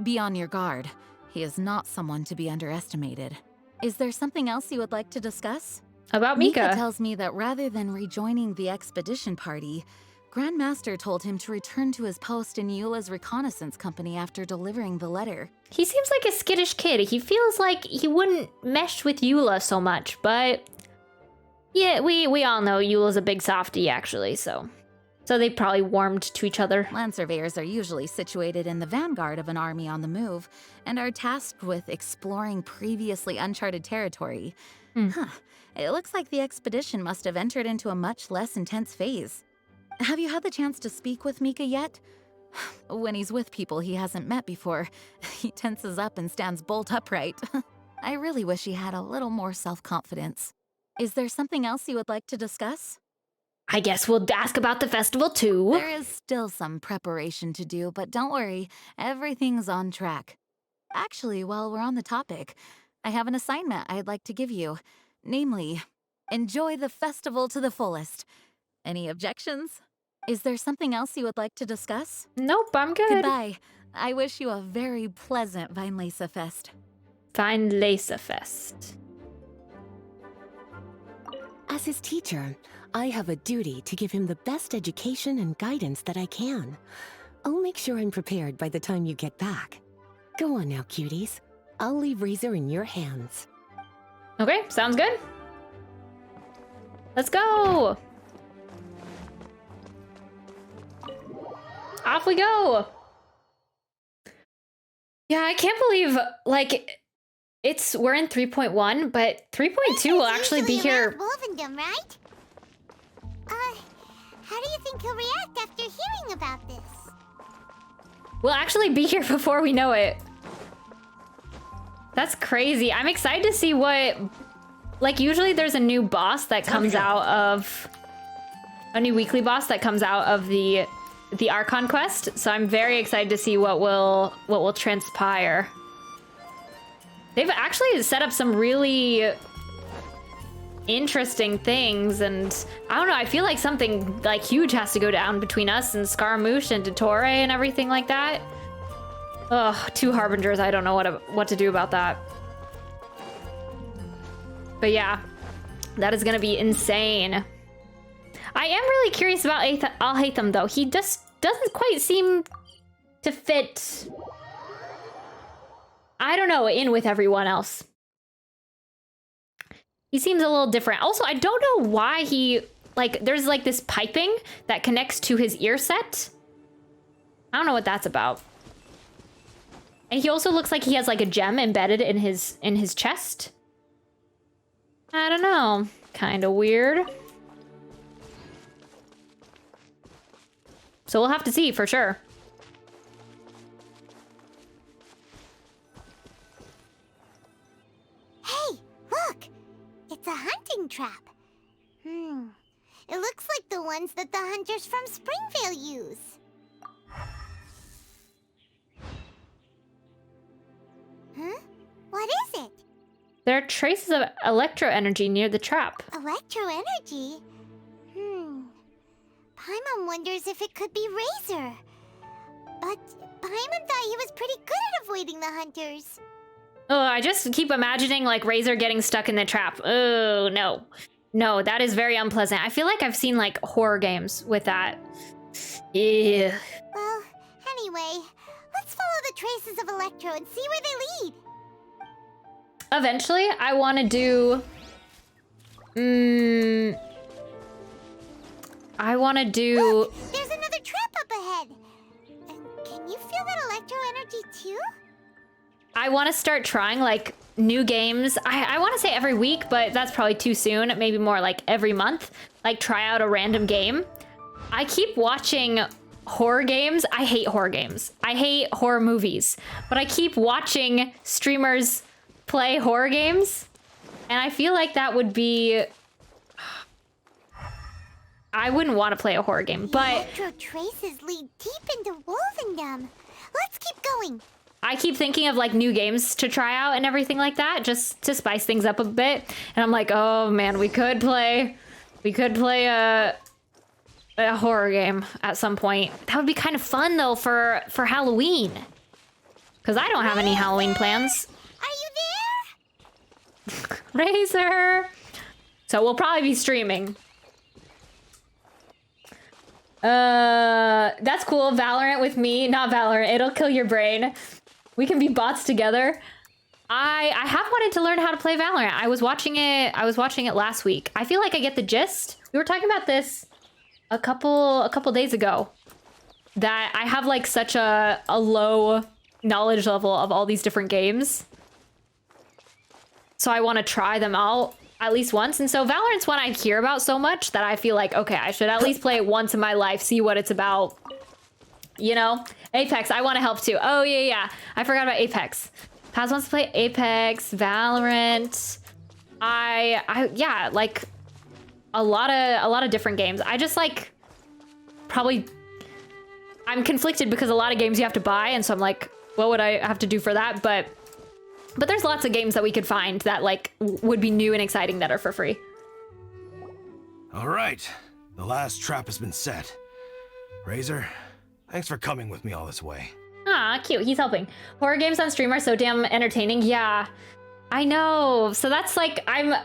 be on your guard. He is not someone to be underestimated. Is there something else you would like to discuss? About Mika. Mika tells me that rather than rejoining the expedition party, Grand Master told him to return to his post in Eula's reconnaissance company after delivering the letter. He seems like a skittish kid. He feels like he wouldn't mesh with Eula so much, but yeah, we all know Eula's a big softie actually, so they probably warmed to each other. Land surveyors are usually situated in the vanguard of an army on the move and are tasked with exploring previously uncharted territory. It looks like the expedition must have entered into a much less intense phase. Have you had the chance to speak with Mika yet? When he's with people he hasn't met before, he tenses up and stands bolt upright. I really wish he had a little more self-confidence. Is there something else you would like to discuss? I guess we'll ask about the festival too. There is still some preparation to do, but don't worry, everything's on track. Actually, while we're on the topic, I have an assignment I'd like to give you. Namely, enjoy the festival to the fullest. Any objections? Is there something else you would like to discuss? Nope, I'm good. Goodbye. I wish you a very pleasant Weinlesefest. Weinlesefest. As his teacher, I have a duty to give him the best education and guidance that I can. I'll make sure I'm prepared by the time you get back. Go on now, cuties. I'll leave Razor in your hands. Okay, sounds good. Let's go! Off we go! Yeah, I can't believe, like, we're in 3.1, but 3.2 will actually be here. Wolvendom, right? How do you think he'll react after hearing about this? We'll actually be here before we know it. That's crazy. I'm excited to see what like usually there's a new boss that comes out of a new weekly boss that comes out of the Archon quest. So I'm very excited to see what will transpire. They've actually set up some really interesting things, and I don't know, I feel like something like huge has to go down between us and Scaramouche and Dottore and everything like that. Ugh, 2 Harbingers, I don't know what to do about that. But yeah, that is gonna be insane. I am really curious about Alhaitham though. He just doesn't quite seem to fit, I don't know, in with everyone else. He seems a little different. Also, I don't know why he, like, there's like this piping that connects to his ear set. I don't know what that's about. And he also looks like he has like a gem embedded in his chest. I don't know. Kind of weird. So we'll have to see for sure. Hey, look! It's a hunting trap. It looks like the ones that the hunters from Springvale use. Huh? What is it? There are traces of electro energy near the trap. Electro energy? Paimon wonders if it could be Razor. But Paimon thought he was pretty good at avoiding the hunters. Oh, I just keep imagining like Razor getting stuck in the trap. Oh, no. No, that is very unpleasant. I feel like I've seen like horror games with that. Yeah. Well, anyway, let's follow the traces of Electro and see where they lead. Eventually, I want to do... I want to do... Look, there's another trap up ahead. And can you feel that electro energy too? I want to start trying like new games. I want to say every week, but that's probably too soon. Maybe more like every month. Like try out a random game. I keep watching horror games. I hate horror games. I hate horror movies. But I keep watching streamers play horror games. And I feel like that would be... I wouldn't want to play a horror game, but... Electro traces lead deep into Wolvendom. Let's keep going. I keep thinking of like new games to try out and everything like that, just to spice things up a bit. And I'm like, oh man, we could play a horror game at some point. That would be kind of fun though for Halloween. Because I don't have any Halloween plans. Are you there? Razor! So we'll probably be streaming. That's cool. Valorant with me, not Valorant. It'll kill your brain. We can be bots together. I have wanted to learn how to play Valorant. I was watching it last week. I feel like I get the gist. We were talking about this a couple days ago. That I have like such a low knowledge level of all these different games. So I want to try them out at least once. And so Valorant's one I hear about so much that I feel like, okay, I should at least play it once in my life, see what it's about. You know? Apex, I want to help too. Oh, yeah. I forgot about Apex. Paz wants to play Apex, Valorant. Yeah, like a lot of different games. I just like probably I'm conflicted because a lot of games you have to buy, and so I'm like, what would I have to do for that? But there's lots of games that we could find that like would be new and exciting that are for free. All right, the last trap has been set. Razor, thanks for coming with me all this way. Ah, cute. He's helping. Horror games on stream are so damn entertaining. Yeah, I know. So that's like, I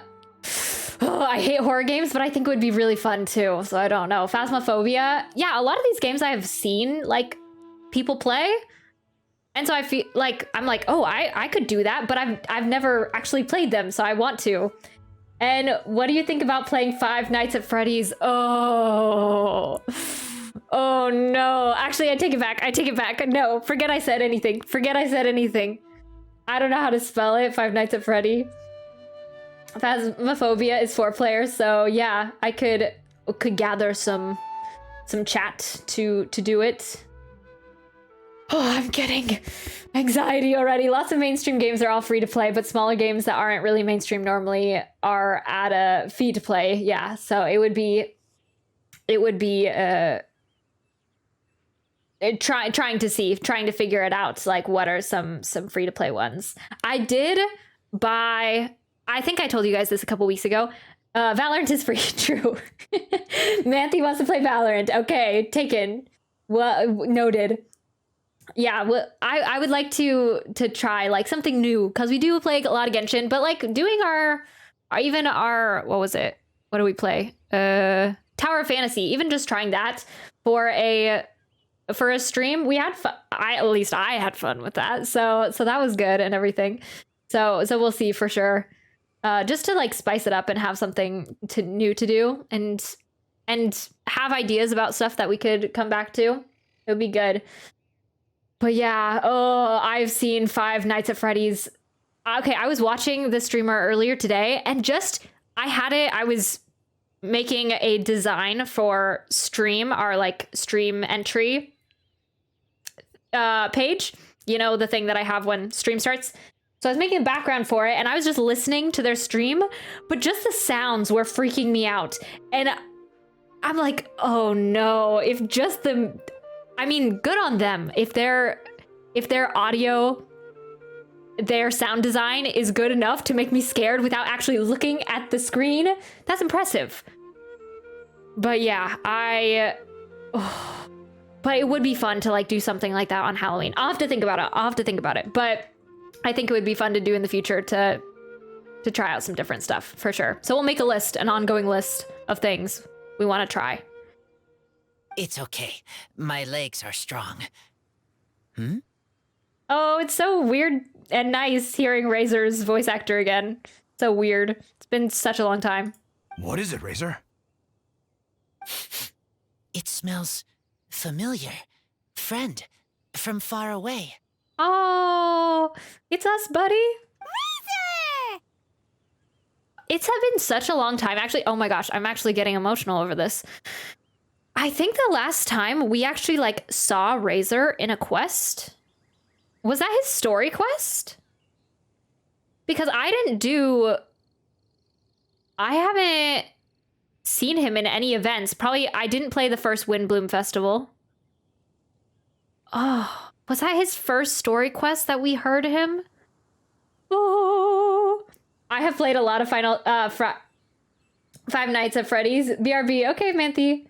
hate horror games, but I think it would be really fun too. So I don't know. Phasmophobia. Yeah, a lot of these games I have seen like people play. And so I feel like, I'm like, oh, I could do that, but I've never actually played them, so I want to. And what do you think about playing Five Nights at Freddy's? Oh no. Actually, I take it back. No, forget I said anything. I don't know how to spell it, Five Nights at Freddy. Phasmophobia is 4 players, so yeah, I could gather some chat to do it. Oh, I'm getting anxiety already. Lots of mainstream games are all free to play, but smaller games that aren't really mainstream normally are at a fee to play. Yeah, so it would be trying to figure it out. Like, what are some free to play ones? I did buy. I think I told you guys this a couple weeks ago. Valorant is free. True. Manthe wants to play Valorant. Okay, taken. Well, noted. Yeah, well, I would like to try like something new, because we do play a lot of Genshin, but like doing our what was it? What do we play? Tower of Fantasy. Even just trying that for a stream, we had fun. At least I had fun with that. So that was good and everything. So we'll see for sure. Just to like spice it up and have something new to do and have ideas about stuff that we could come back to. It would be good. But yeah, I've seen Five Nights at Freddy's. Okay, I was watching the streamer earlier today, and I was making a design for our like stream entry page. You know, the thing that I have when stream starts. So I was making a background for it, and I was just listening to their stream, but just the sounds were freaking me out. And I'm like, oh no, good on them. If their audio, their sound design is good enough to make me scared without actually looking at the screen, that's impressive. But yeah, but it would be fun to like do something like that on Halloween. I'll have to think about it. But I think it would be fun to do in the future to try out some different stuff for sure. So we'll make an ongoing list of things we want to try. It's okay. My legs are strong. Oh, it's so weird and nice hearing Razor's voice actor again. So weird. It's been such a long time. What is it, Razor? It smells familiar. Friend, from far away. Oh, it's us, buddy. Razor! It's been such a long time. Actually, oh my gosh, I'm actually getting emotional over this. I think the last time we actually like saw Razor in a quest, was that his story quest? Because I haven't seen him in any events. Probably I didn't play the first Windbloom Festival. Oh, was that his first story quest that we heard him? Oh, I have played a lot of Five Nights at Freddy's. BRB, okay, Manthe.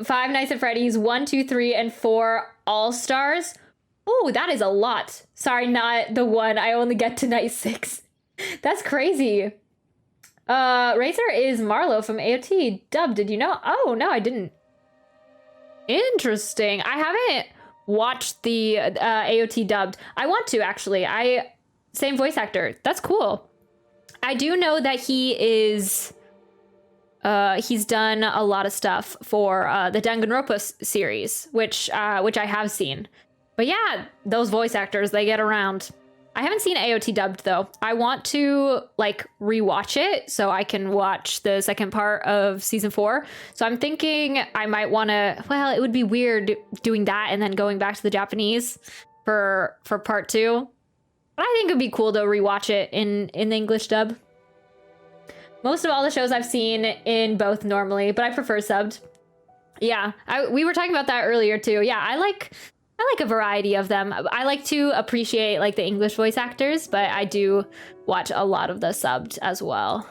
Five Nights at Freddy's 1, 2, 3, and 4 All-Stars. Oh, that is a lot. Sorry, not the one. I only get to night 6. That's crazy. Razor is Marlo from AOT Dub. Did you know? Oh, no, I didn't. Interesting. I haven't watched the AOT dubbed. I want to, actually. Same voice actor. That's cool. I do know that he is... he's done a lot of stuff for the Danganronpa series, which I have seen. But yeah, those voice actors, they get around. I haven't seen AOT dubbed though. I want to like rewatch it so I can watch the second part of season 4. So I'm thinking I might want to. Well, it would be weird doing that and then going back to the Japanese for part 2. But I think it'd be cool to rewatch it in the English dub. Most of all the shows I've seen in both normally, but I prefer subbed. Yeah, we were talking about that earlier too. Yeah, I like a variety of them. I like to appreciate like the English voice actors, but I do watch a lot of the subbed as well.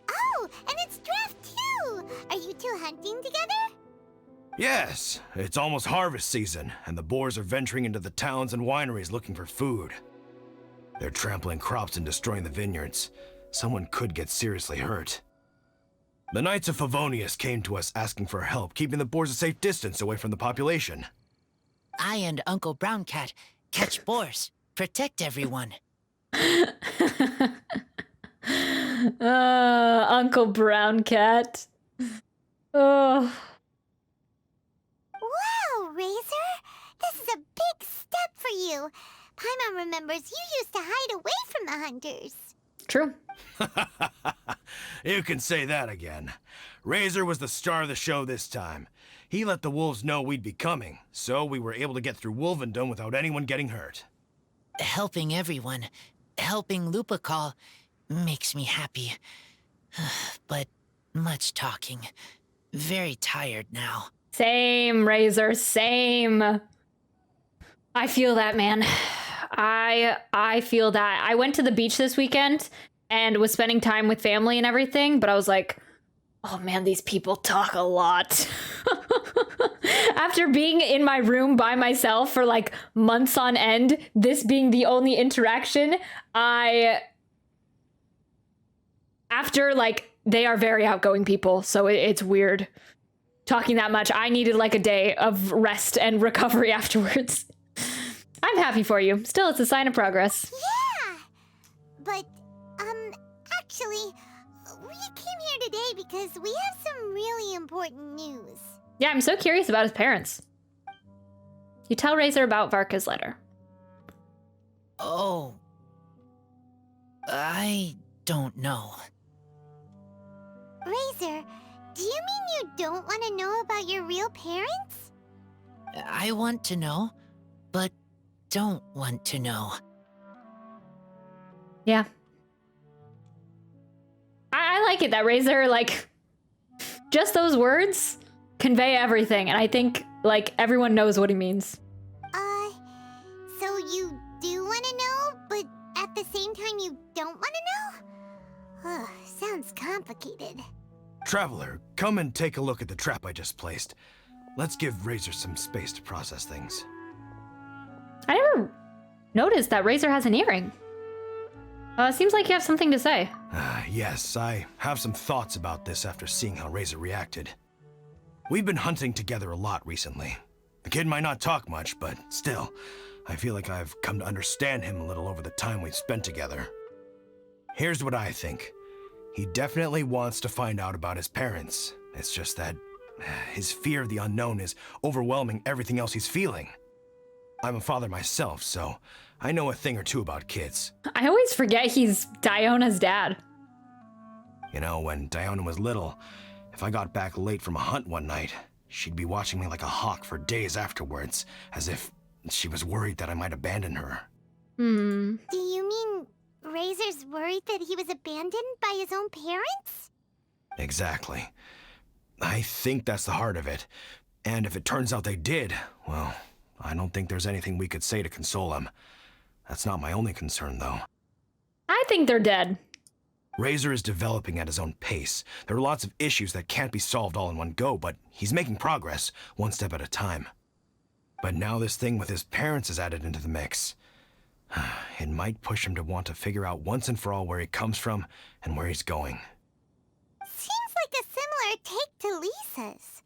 Oh, and it's draft 2! Are you two hunting together? Yes, it's almost harvest season, and the boars are venturing into the towns and wineries looking for food. They're trampling crops and destroying the vineyards. Someone could get seriously hurt. The Knights of Favonius came to us asking for help, keeping the boars a safe distance away from the population. I and Uncle Brown Cat catch boars, protect everyone. Uncle Brown Cat. Oh. Wow, Razor! This is a big step for you. Paimon remembers you used to hide away from the hunters. True. You can say that again. Razor was the star of the show this time. He let the wolves know we'd be coming, so we were able to get through Wolvendom without anyone getting hurt. Helping everyone, helping Lupercal, makes me happy. But much talking. Very tired now. Same, Razor, same. I feel that, man. I feel that. I went to the beach this weekend and was spending time with family and everything, but I was like, oh man, these people talk a lot. After being in my room by myself for like months on end, this being the only interaction, they are very outgoing people, so it's weird talking that much. I needed like a day of rest and recovery afterwards. I'm happy for you. Still, it's a sign of progress. Yeah! But, actually, we came here today because we have some really important news. Yeah, I'm so curious about his parents. You tell Razor about Varka's letter. Oh. I don't know. Razor, do you mean you don't want to know about your real parents? I want to know, but don't want to know. Yeah. I like it that Razor, like, just those words convey everything, and I think, like, everyone knows what he means. So you do want to know, but at the same time you don't want to know? Ugh, sounds complicated. Traveler, come and take a look at the trap I just placed. Let's give Razor some space to process things. I never noticed that Razor has an earring. Seems like you have something to say. Yes, I have some thoughts about this after seeing how Razor reacted. We've been hunting together a lot recently. The kid might not talk much, but still, I feel like I've come to understand him a little over the time we've spent together. Here's what I think. He definitely wants to find out about his parents. It's just that his fear of the unknown is overwhelming everything else he's feeling. I'm a father myself, so I know a thing or two about kids. I always forget he's Diona's dad. You know, when Diona was little, if I got back late from a hunt one night, she'd be watching me like a hawk for days afterwards, as if she was worried that I might abandon her. Do you mean Razor's worried that he was abandoned by his own parents? Exactly. I think that's the heart of it. And if it turns out they did, well, I don't think there's anything we could say to console him. That's not my only concern, though. I think they're dead. Razor is developing at his own pace. There are lots of issues that can't be solved all in one go, but he's making progress, one step at a time. But now this thing with his parents is added into the mix. It might push him to want to figure out once and for all where he comes from and where he's going. Seems like a similar take to Lisa's.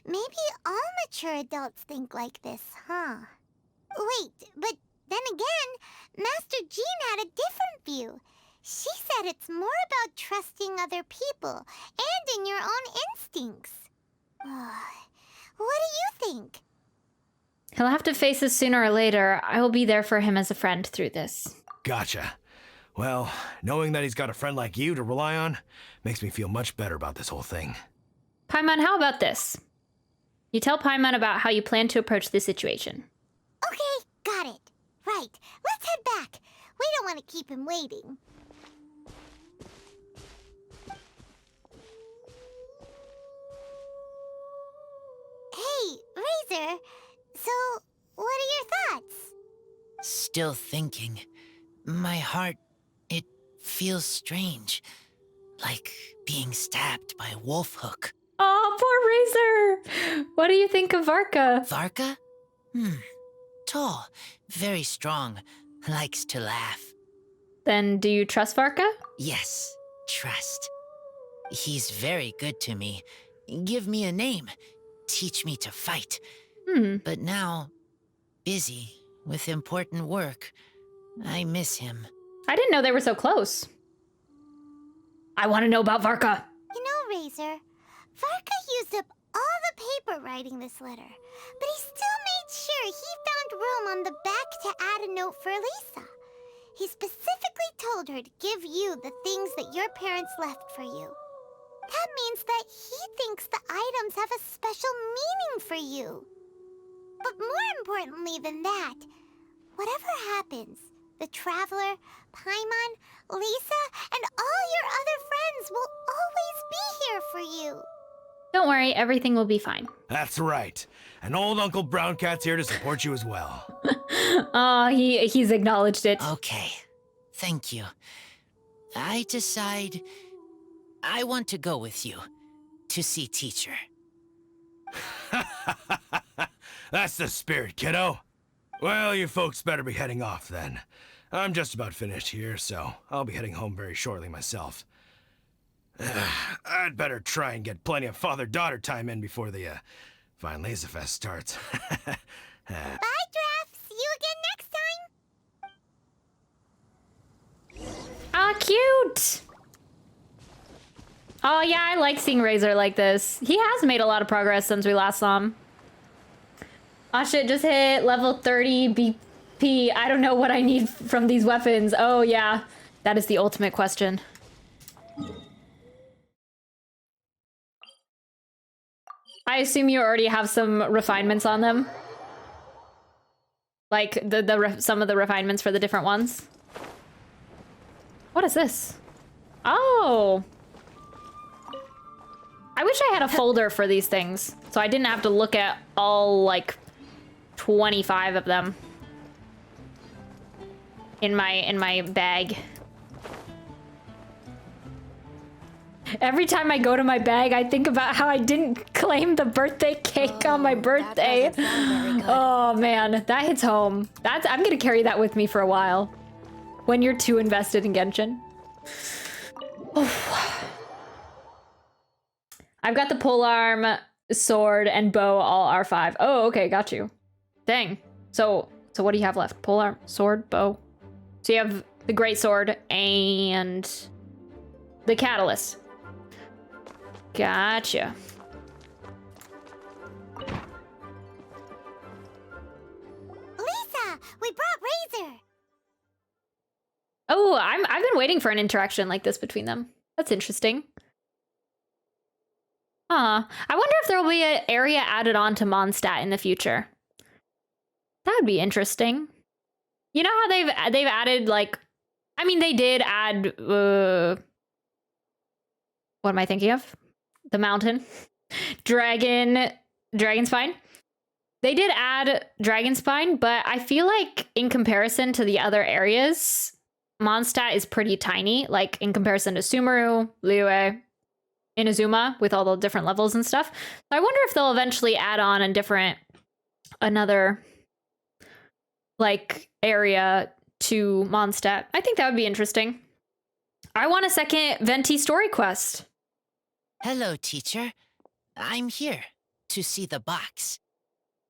Maybe all mature adults think like this, huh? Wait, but then again, Master Jean had a different view. She said it's more about trusting other people and in your own instincts. What do you think? He'll have to face this sooner or later. I will be there for him as a friend through this. Gotcha. Well, knowing that he's got a friend like you to rely on makes me feel much better about this whole thing. Paimon, how about this? You tell Paimon about how you plan to approach this situation. Okay, got it. Right, let's head back. We don't want to keep him waiting. Hey, Razor. So, what are your thoughts? Still thinking. My heart, it feels strange. Like being stabbed by a wolf hook. Oh, poor Razor! What do you think of Varka? Varka? Tall, very strong, likes to laugh. Then do you trust Varka? Yes, trust. He's very good to me. Give me a name. Teach me to fight. But now, busy with important work. I miss him. I didn't know they were so close. I want to know about Varka. You know, Razor, Varka used up all the paper writing this letter, but he still made sure he found room on the back to add a note for Lisa. He specifically told her to give you the things that your parents left for you. That means that he thinks the items have a special meaning for you. But more importantly than that, whatever happens, the Traveler, Paimon, Lisa, and all your other friends will always be here for you. Don't worry, everything will be fine. That's right. And old Uncle Brown Cat's here to support you as well. Oh, he's acknowledged it. Okay, thank you. I decide I want to go with you to see teacher. That's the spirit, kiddo. Well, you folks better be heading off then. I'm just about finished here, so I'll be heading home very shortly myself. I'd better try and get plenty of father-daughter time in before the Weinlesefest starts. Bye, Draft. See you again next time. Ah, cute! Oh yeah, I like seeing Razor like this. He has made a lot of progress since we last saw him. Oh shit, just hit level 30 BP. I don't know what I need from these weapons. Oh yeah, that is the ultimate question. I assume you already have some refinements on them. Like some of the refinements for the different ones. What is this? Oh. I wish I had a folder for these things, so I didn't have to look at all, like, 25 of them in my bag. Every time I go to my bag, I think about how I didn't claim the birthday cake on my birthday. Oh man, that hits home. I'm gonna carry that with me for a while. When you're too invested in Genshin. I've got the polearm, sword, and bow all R5. Oh, okay, got you. Dang. So what do you have left? Polearm, sword, bow. So you have the great sword and the catalyst. Gotcha. Lisa, we brought Razor. Oh, I've been waiting for an interaction like this between them. That's interesting. Huh. I wonder if there will be an area added on to Mondstadt in the future. That would be interesting. You know how they've added, like, I mean, they did add what am I thinking of? The mountain. Dragonspine. They did add Dragonspine, but I feel like in comparison to the other areas, Mondstadt is pretty tiny, like in comparison to Sumeru, Liyue, Inazuma, with all the different levels and stuff. So I wonder if they'll eventually add on another like area to Mondstadt. I think that would be interesting. I want a second Venti story quest. Hello, teacher. I'm here to see the box.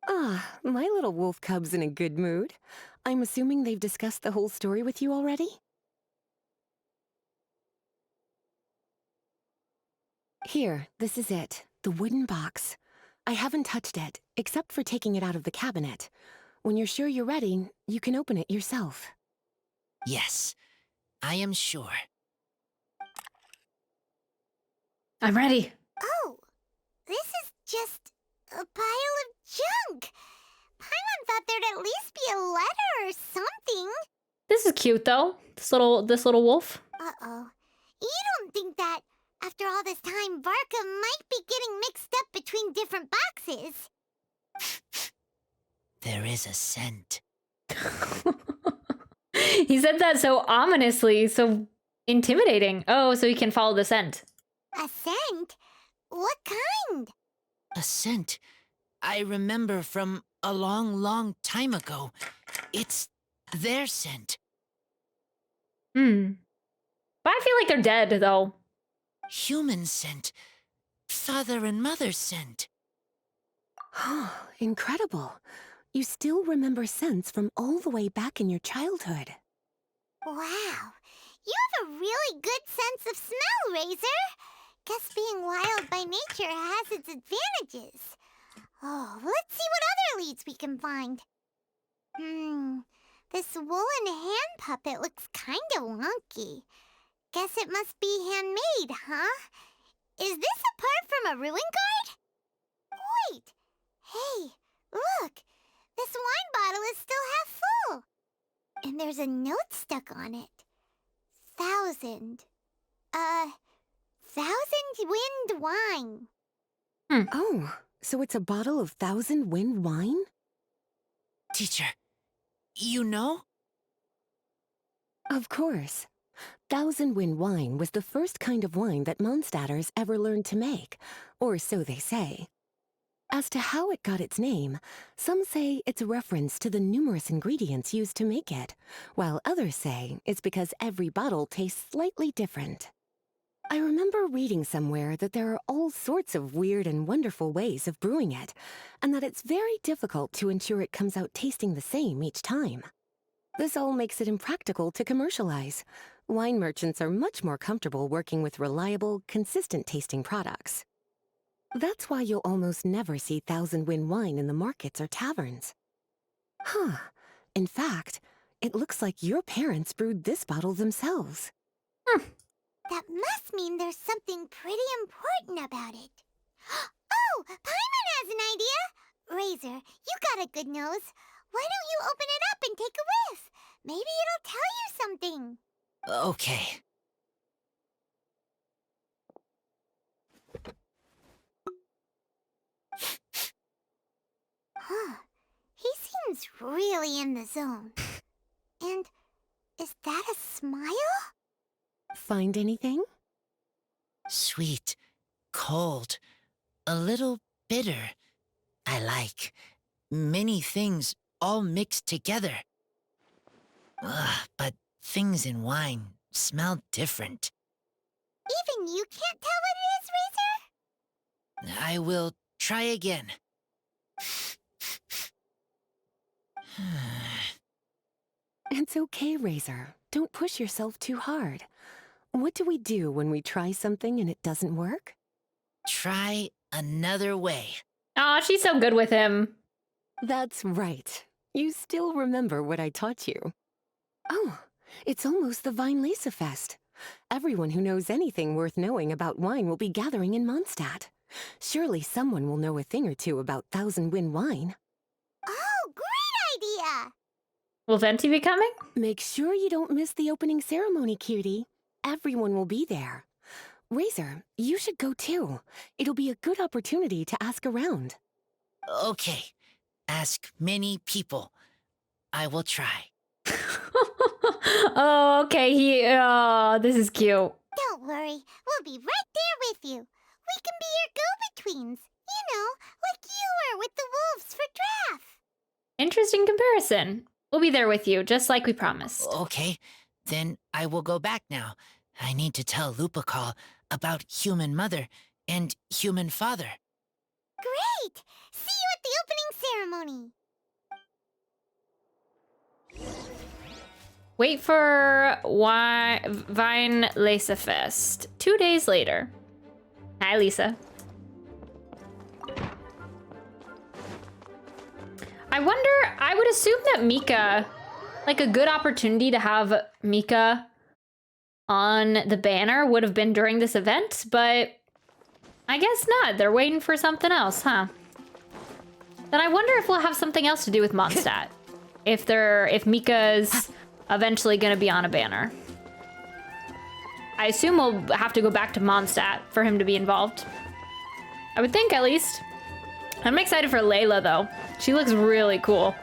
Ah, my little wolf cub's in a good mood. I'm assuming they've discussed the whole story with you already? Here, this is it. The wooden box. I haven't touched it, except for taking it out of the cabinet. When you're sure you're ready, you can open it yourself. Yes, I am sure. I'm ready. Oh, this is just a pile of junk. Paimon thought there'd at least be a letter or something. This is cute though. This little wolf. Uh-oh. You don't think that after all this time, Varka might be getting mixed up between different boxes? There is a scent. He said that so ominously, so intimidating. Oh, so he can follow the scent. A scent? What kind? A scent I remember from a long, long time ago. It's their scent. But I feel like they're dead, though. Human scent. Father and mother scent. Incredible. You still remember scents from all the way back in your childhood. Wow. You have a really good sense of smell, Razor. Guess being wild by nature has its advantages. Oh, let's see what other leads we can find. This woolen hand puppet looks kind of wonky. Guess it must be handmade, huh? Is this a part from a ruin guard? Wait. Hey, look. This wine bottle is still half full. And there's a note stuck on it. 1,000. 1,000 wind wine. Oh, so it's a bottle of 1,000 wind wine? Teacher, you know? Of course. 1,000 wind wine was the first kind of wine that Mondstadters ever learned to make, or so they say. As to how it got its name, some say it's a reference to the numerous ingredients used to make it, while others say it's because every bottle tastes slightly different. I remember reading somewhere that there are all sorts of weird and wonderful ways of brewing it, and that it's very difficult to ensure it comes out tasting the same each time. This all makes it impractical to commercialize. Wine merchants are much more comfortable working with reliable, consistent-tasting products. That's why you'll almost never see 1,000 wind wine in the markets or taverns. Huh. In fact, it looks like your parents brewed this bottle themselves. That must mean there's something pretty important about it. Oh, Paimon has an idea! Razor, you got a good nose. Why don't you open it up and take a whiff? Maybe it'll tell you something. Okay. Huh. He seems really in the zone. And is that a smile? Find anything? Sweet, cold, a little bitter. I like many things all mixed together. But things in wine smell different. Even you can't tell what it is, Razor? I will try again. It's okay, Razor. Don't push yourself too hard. What do we do when we try something and it doesn't work? Try another way. Aw, she's so good with him. That's right. You still remember what I taught you. Oh, it's almost the Weinlesefest. Everyone who knows anything worth knowing about wine will be gathering in Mondstadt. Surely someone will know a thing or two about 1,000 wind wine. Oh, great idea! Will Venti be coming? Make sure you don't miss the opening ceremony, cutie. Everyone will be there. Razor, you should go too. It'll be a good opportunity to ask around. Okay. Ask many people. I will try. Oh, okay. This is cute. Don't worry, we'll be right there with you. We can be your go-betweens. You know, like you were with the wolves for draft. Interesting comparison. We'll be there with you, just like we promised. Okay. Then I will go back now. I need to tell Lupacol about Human Mother and Human Father. Great! See you at the opening ceremony. Wait for Weinlesefest. 2 days later. Hi, Lisa. I wonder, I would assume that Mika, like a good opportunity to have Mika on the banner would have been during this event, but I guess not. They're waiting for something else, huh? Then I wonder if we'll have something else to do with Mondstadt. if Mika's eventually gonna be on a banner. I assume we'll have to go back to Mondstadt for him to be involved. I would think, at least. I'm excited for Layla, though. She looks really cool.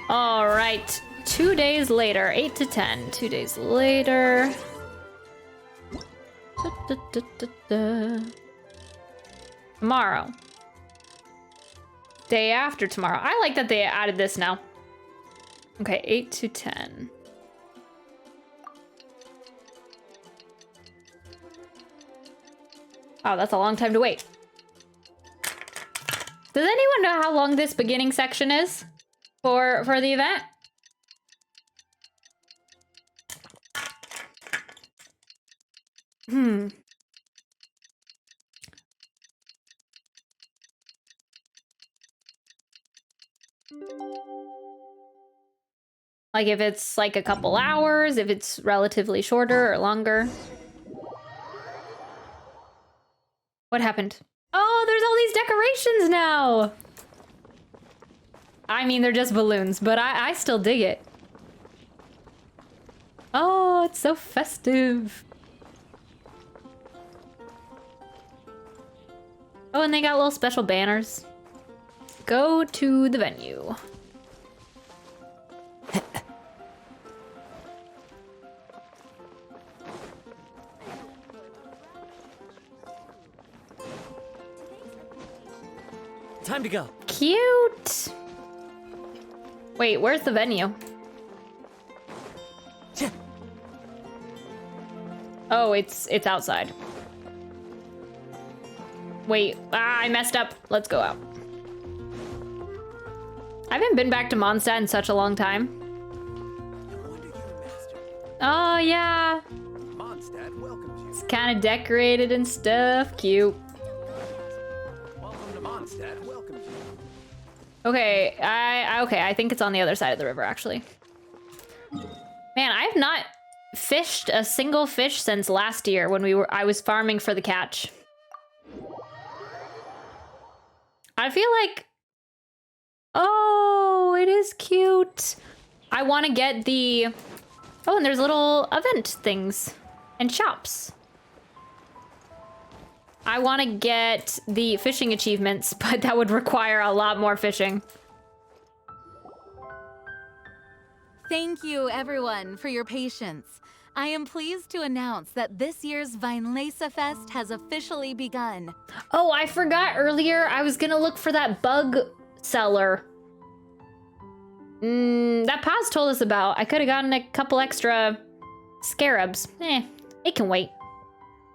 All right, 2 days later, 8 to 10. 2 days later. Tomorrow. Day after tomorrow. I like that they added this now. Okay, 8 to 10. Wow, that's a long time to wait. Does anyone know how long this beginning section is for the event? Like if it's like a couple hours, if it's relatively shorter or longer. What happened? Oh, there's all these decorations now. I mean, they're just balloons, but I still dig it. Oh, it's so festive. Oh, and they got little special banners. Go to the venue. Time to go. Cute. Wait, where's the venue? Oh, it's outside. Wait, I messed up. Let's go out. I haven't been back to Mondstadt in such a long time. Oh, yeah. Mondstadt welcomes you. It's kind of decorated and stuff. Cute. Welcome to Mondstadt welcomes you. Okay, I think it's on the other side of the river, actually. Man, I have not fished a single fish since last year when I was farming for the catch. I feel like, oh, it is cute. I want to get the, oh, and there's little event things and shops. I want to get the fishing achievements, but that would require a lot more fishing. Thank you, everyone, for your patience. I am pleased to announce that this year's Weinlesefest has officially begun. Oh, I forgot earlier. I was gonna look for that bug seller. That Paz told us about. I could have gotten a couple extra scarabs. It can wait.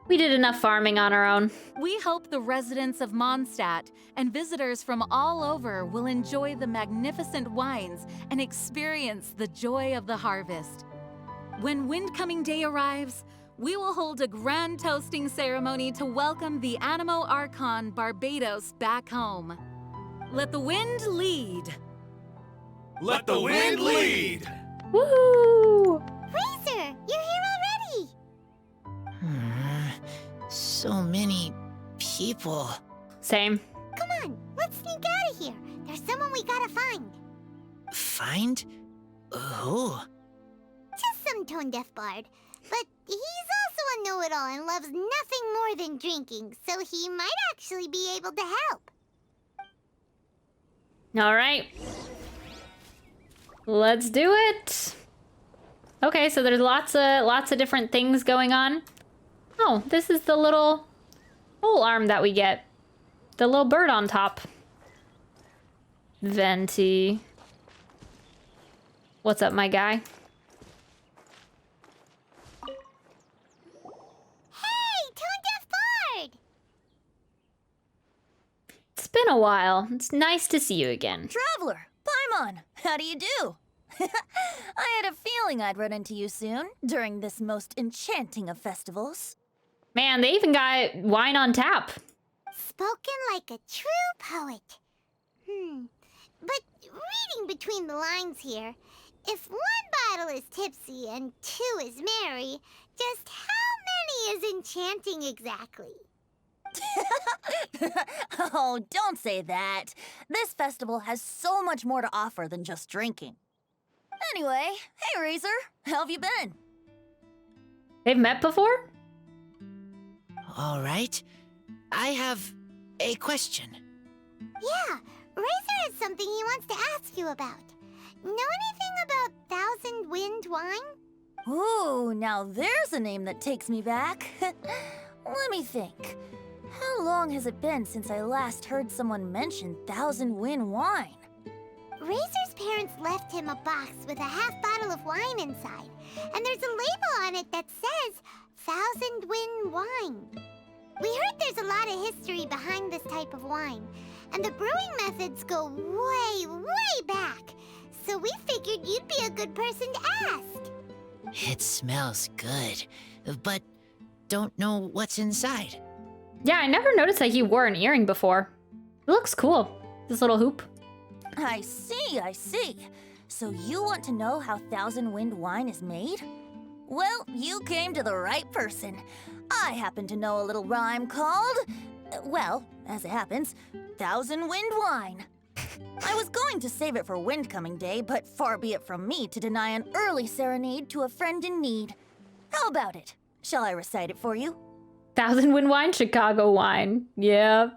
We did enough farming on our own. We hope the residents of Mondstadt and visitors from all over will enjoy the magnificent wines and experience the joy of the harvest. When Windcoming Day arrives, we will hold a grand toasting ceremony to welcome the Animo Archon Barbados back home. Let the wind lead. Let the wind lead! Woohoo! Razor, you're here already! So many people. Same. Come on, let's sneak out of here. There's someone we gotta find. Find? Who? Just some tone-deaf bard. But he's also a know-it-all and loves nothing more than drinking, so he might actually be able to help. All right. Let's do it. Okay, so there's lots of different things going on. Oh, this is the little pole arm that we get. The little bird on top. Venti. What's up, my guy? Hey, tone-deaf bard! It's been a while. It's nice to see you again. Traveler, Paimon, how do you do? I had a feeling I'd run into you soon, during this most enchanting of festivals. Man, they even got wine on tap. Spoken like a true poet. But reading between the lines here, if one bottle is tipsy and two is merry, just how many is enchanting exactly? Oh, don't say that. This festival has so much more to offer than just drinking. Anyway, hey Razor, how have you been? They've met before? All right. I have a question. Yeah, Razor has something he wants to ask you about. Know anything about Thousand Wind wine? Ooh, now there's a name that takes me back. Let me think. How long has it been since I last heard someone mention Thousand Wind wine? Razor's parents left him a box with a half bottle of wine inside, and there's a label on it that says Thousand Wind wine. We heard there's a lot of history behind this type of wine, and the brewing methods go way, way back. So we figured you'd be a good person to ask. It smells good, but don't know what's inside. Yeah, I never noticed that he wore an earring before. It looks cool. This little hoop. I see, I see. So you want to know how Thousand Wind wine is made? Well, you came to the right person. I happen to know a little rhyme called, well, as it happens, Thousand Wind wine. I was going to save it for Windcoming Day, but far be it from me to deny an early serenade to a friend in need. How about it? Shall I recite it for you? Thousand Wind wine, Chicago wine. Yeah.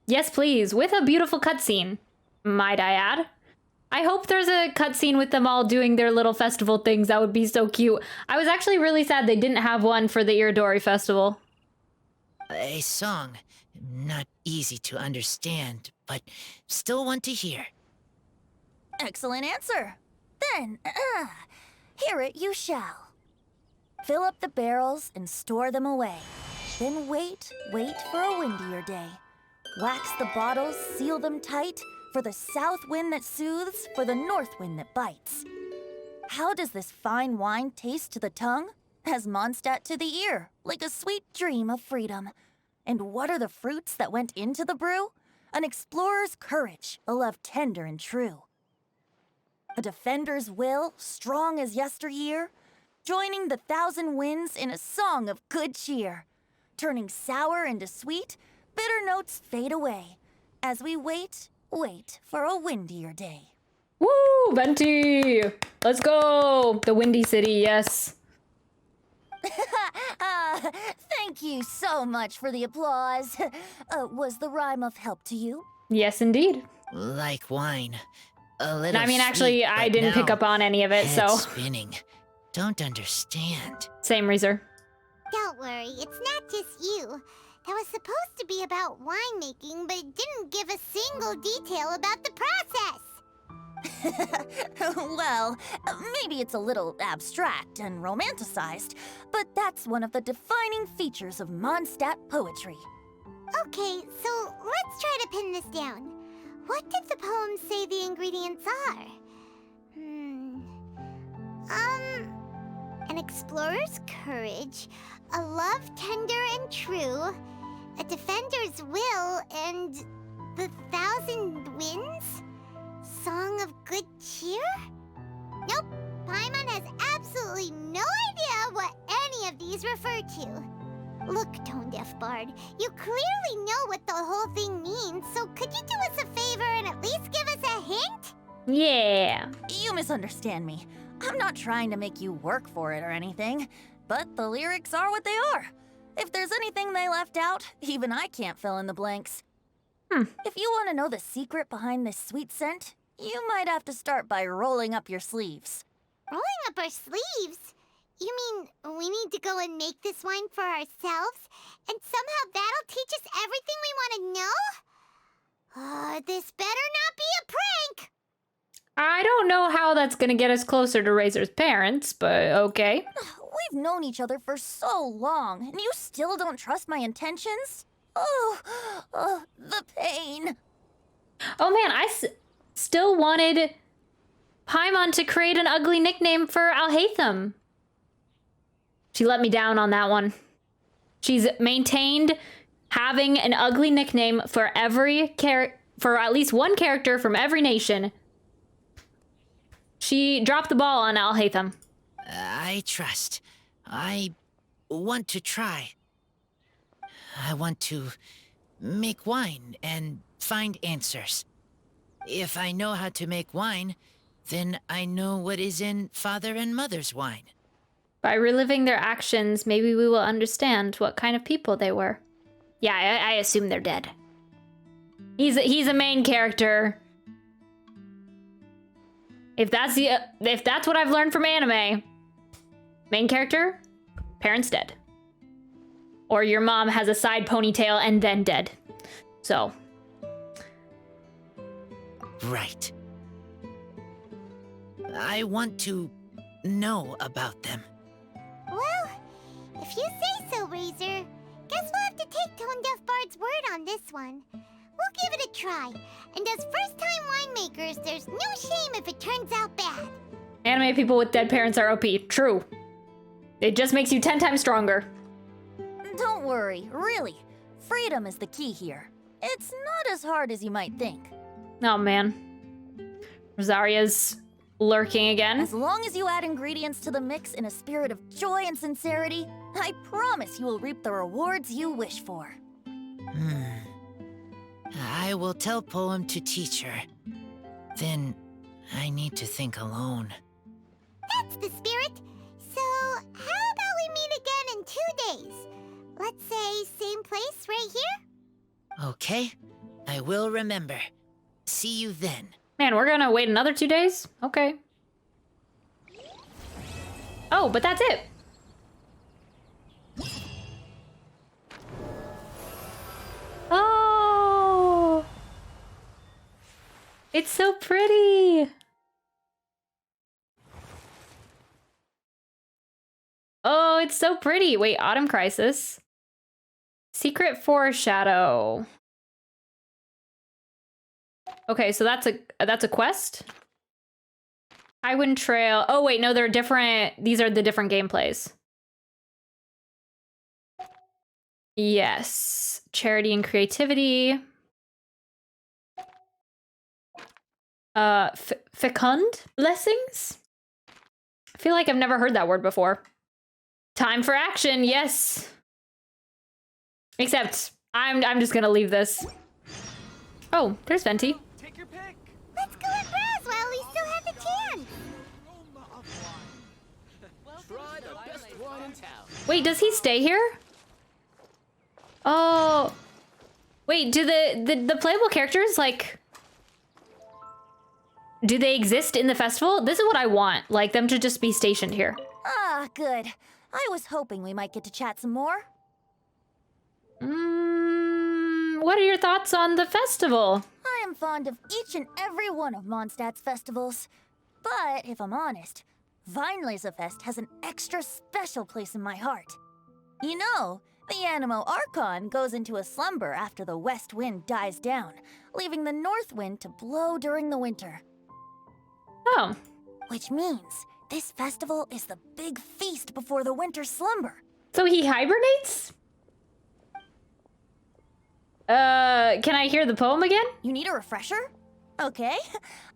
Yes, please, with a beautiful cutscene, might I add. I hope there's a cutscene with them all doing their little festival things. That would be so cute. I was actually really sad they didn't have one for the Iridori festival. A song. Not easy to understand, but still one to hear. Excellent answer. Then, hear it you shall. Fill up the barrels and store them away. Then wait for a windier day. Wax the bottles, seal them tight, for the south wind that soothes, for the north wind that bites. How does this fine wine taste to the tongue? As Mondstadt to the ear, like a sweet dream of freedom. And what are the fruits that went into the brew? An explorer's courage, a love tender and true. A defender's will, strong as yesteryear, joining the thousand winds in a song of good cheer. Turning sour into sweet, bitter notes fade away, as we wait for a windier day. Woo, Venti! Let's go! The Windy City, yes. Thank you so much for the applause. Was the rhyme of help to you? Yes, indeed. Like wine. A little I mean, actually, sweet, I but didn't now pick up on any of it, head so. spinning. Don't understand. Same, Reezer. Don't worry, it's not just you. That was supposed to be about winemaking, but it didn't give a single detail about the process. Well, maybe it's a little abstract and romanticized, but that's one of the defining features of Mondstadt poetry. Okay, so let's try to pin this down. What did the poem say the ingredients are? An explorer's courage, a love tender and true, a defender's will, and the thousand winds? Song of good cheer? Nope, Paimon has absolutely no idea what any of these refer to. Look, Tone-Deaf Bard, you clearly know what the whole thing means, so could you do us a favor and at least give us a hint? Yeah. You misunderstand me. I'm not trying to make you work for it or anything, but the lyrics are what they are. If there's anything they left out, even I can't fill in the blanks. If you want to know the secret behind this sweet scent, you might have to start by rolling up your sleeves. Rolling up our sleeves? You mean we need to go and make this wine for ourselves, and somehow that'll teach us everything we want to know? This better not be a prank! I don't know how that's gonna get us closer to Razor's parents, but okay. We've known each other for so long, and you still don't trust my intentions? Oh, the pain. Oh man, I still wanted Paimon to create an ugly nickname for Alhaitham. She let me down on that one. She's maintained having an ugly nickname for every for at least one character from every nation. She dropped the ball on Alhaitham. I trust. I want to try. I want to make wine and find answers. If I know how to make wine, then I know what is in father and mother's wine. By reliving their actions, maybe we will understand what kind of people they were. Yeah, I assume they're dead. He's a main character. If that's what I've learned from anime, main character, parents dead. Or your mom has a side ponytail and then dead. So. Right. I want to know about them. Well, if you say so, Razor, guess we'll have to take Tone-Deaf Bard's word on this one. We'll give it a try, and as first-time winemakers, there's no shame if it turns out bad. Anime people with dead parents are OP. True. It just makes you 10 times stronger. Don't worry, really. Freedom is the key here. It's not as hard as you might think. Oh man. Rosaria's lurking again. As long as you add ingredients to the mix in a spirit of joy and sincerity, I promise you will reap the rewards you wish for. I will tell Poem to teach her. Then I need to think alone. That's the spirit. So, how about we meet again in 2 days? Let's say same place right here? Okay, I will remember. See you then. Man, we're gonna wait another 2 days? Okay. Oh, but that's it. Oh! It's so pretty! Oh, it's so pretty. Wait, Autumn Crisis. Secret Foreshadow. Okay, so that's a quest. Highwind Trail. Oh wait, no, they're different. These are the different gameplays. Yes. Charity and Creativity. Fecund Blessings? I feel like I've never heard that word before. Time for action, yes. Except, I'm just gonna leave this. Oh, there's Venti. Take your pick. Let's go and browse while we still have the chance. Try the best wine in town. Wait, does he stay here? Oh. Wait, do the playable characters, like... Do they exist in the festival? This is what I want, like them to just be stationed here. Ah, good. I was hoping we might get to chat some more. What are your thoughts on the festival? I am fond of each and every one of Mondstadt's festivals. But if I'm honest, Weinlesefest has an extra special place in my heart. You know, the Animo Archon goes into a slumber after the west wind dies down, leaving the north wind to blow during the winter. Oh. Which means this festival is the big feast before the winter slumber. So he hibernates? Can I hear the poem again? You need a refresher? Okay,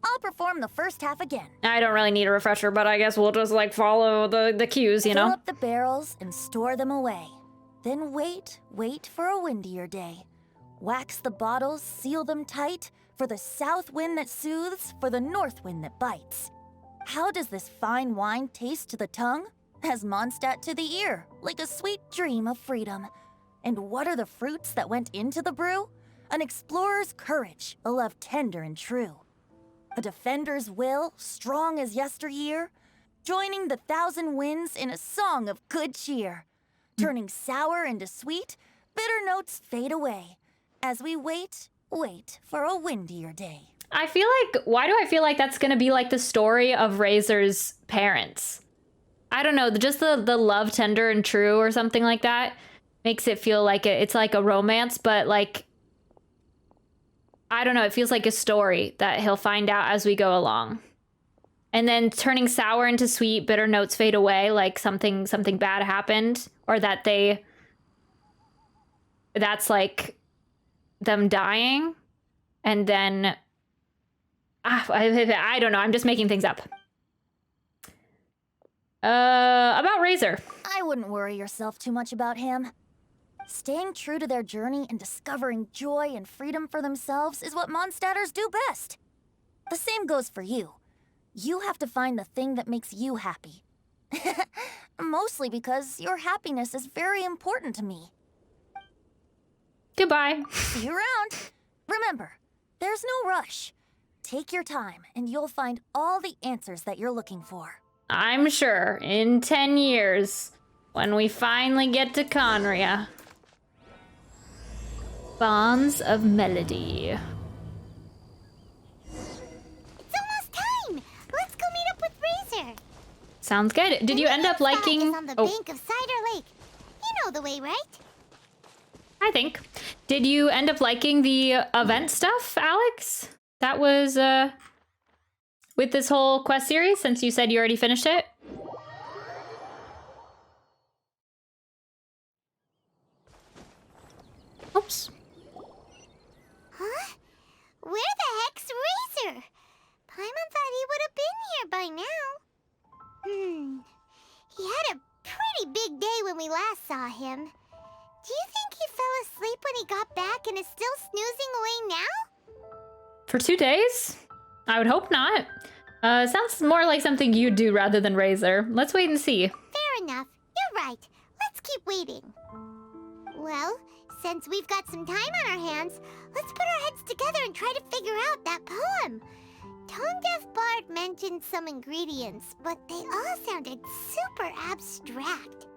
I'll perform the first half again. I don't really need a refresher, but I guess we'll just like follow the cues, you know? Fill up the barrels and store them away. Then wait for a windier day. Wax the bottles, seal them tight, for the south wind that soothes, for the north wind that bites. How does this fine wine taste to the tongue? As Mondstadt to the ear, like a sweet dream of freedom. And what are the fruits that went into the brew? An explorer's courage, a love tender and true. A defender's will, strong as yesteryear, joining the 1,000 winds in a song of good cheer. Turning sour into sweet, bitter notes fade away. As we wait for a windier day. I feel like, why do I feel like that's gonna be like the story of Razor's parents? I don't know, just the love tender and true or something like that makes it feel like it's like a romance, but like, I don't know, it feels like a story that he'll find out as we go along. And then turning sour into sweet, bitter notes fade away, like something bad happened, or that's like them dying, and then I don't know, I'm just making things up. About Razor. I wouldn't worry yourself too much about him. Staying true to their journey and discovering joy and freedom for themselves is what Mondstadters do best. The same goes for you. You have to find the thing that makes you happy. Mostly because your happiness is very important to me. Goodbye. See you around. Remember, there's no rush. Take your time and you'll find all the answers that you're looking for. I'm sure in 10 years, when we finally get to Conria. Bonds of Melody. It's almost time. Let's go meet up with Razor. Sounds good. Did you end up liking... Is on the bank of Cider Lake. You know the way, right? I think. Did you end up liking the event stuff, Alex? That was, with this whole quest series, since you said you already finished it? Oops. Huh? Where the heck's Razor? Paimon's saw him. Do you think he fell asleep when he got back and is still snoozing away now? For 2 days? I would hope not. Sounds more like something you'd do rather than Razor. Let's wait and see. Fair enough. You're right. Let's keep waiting. Well, since we've got some time on our hands, let's put our heads together and try to figure out that poem. Tone Deaf Bard mentioned some ingredients, but they all sounded super abstract.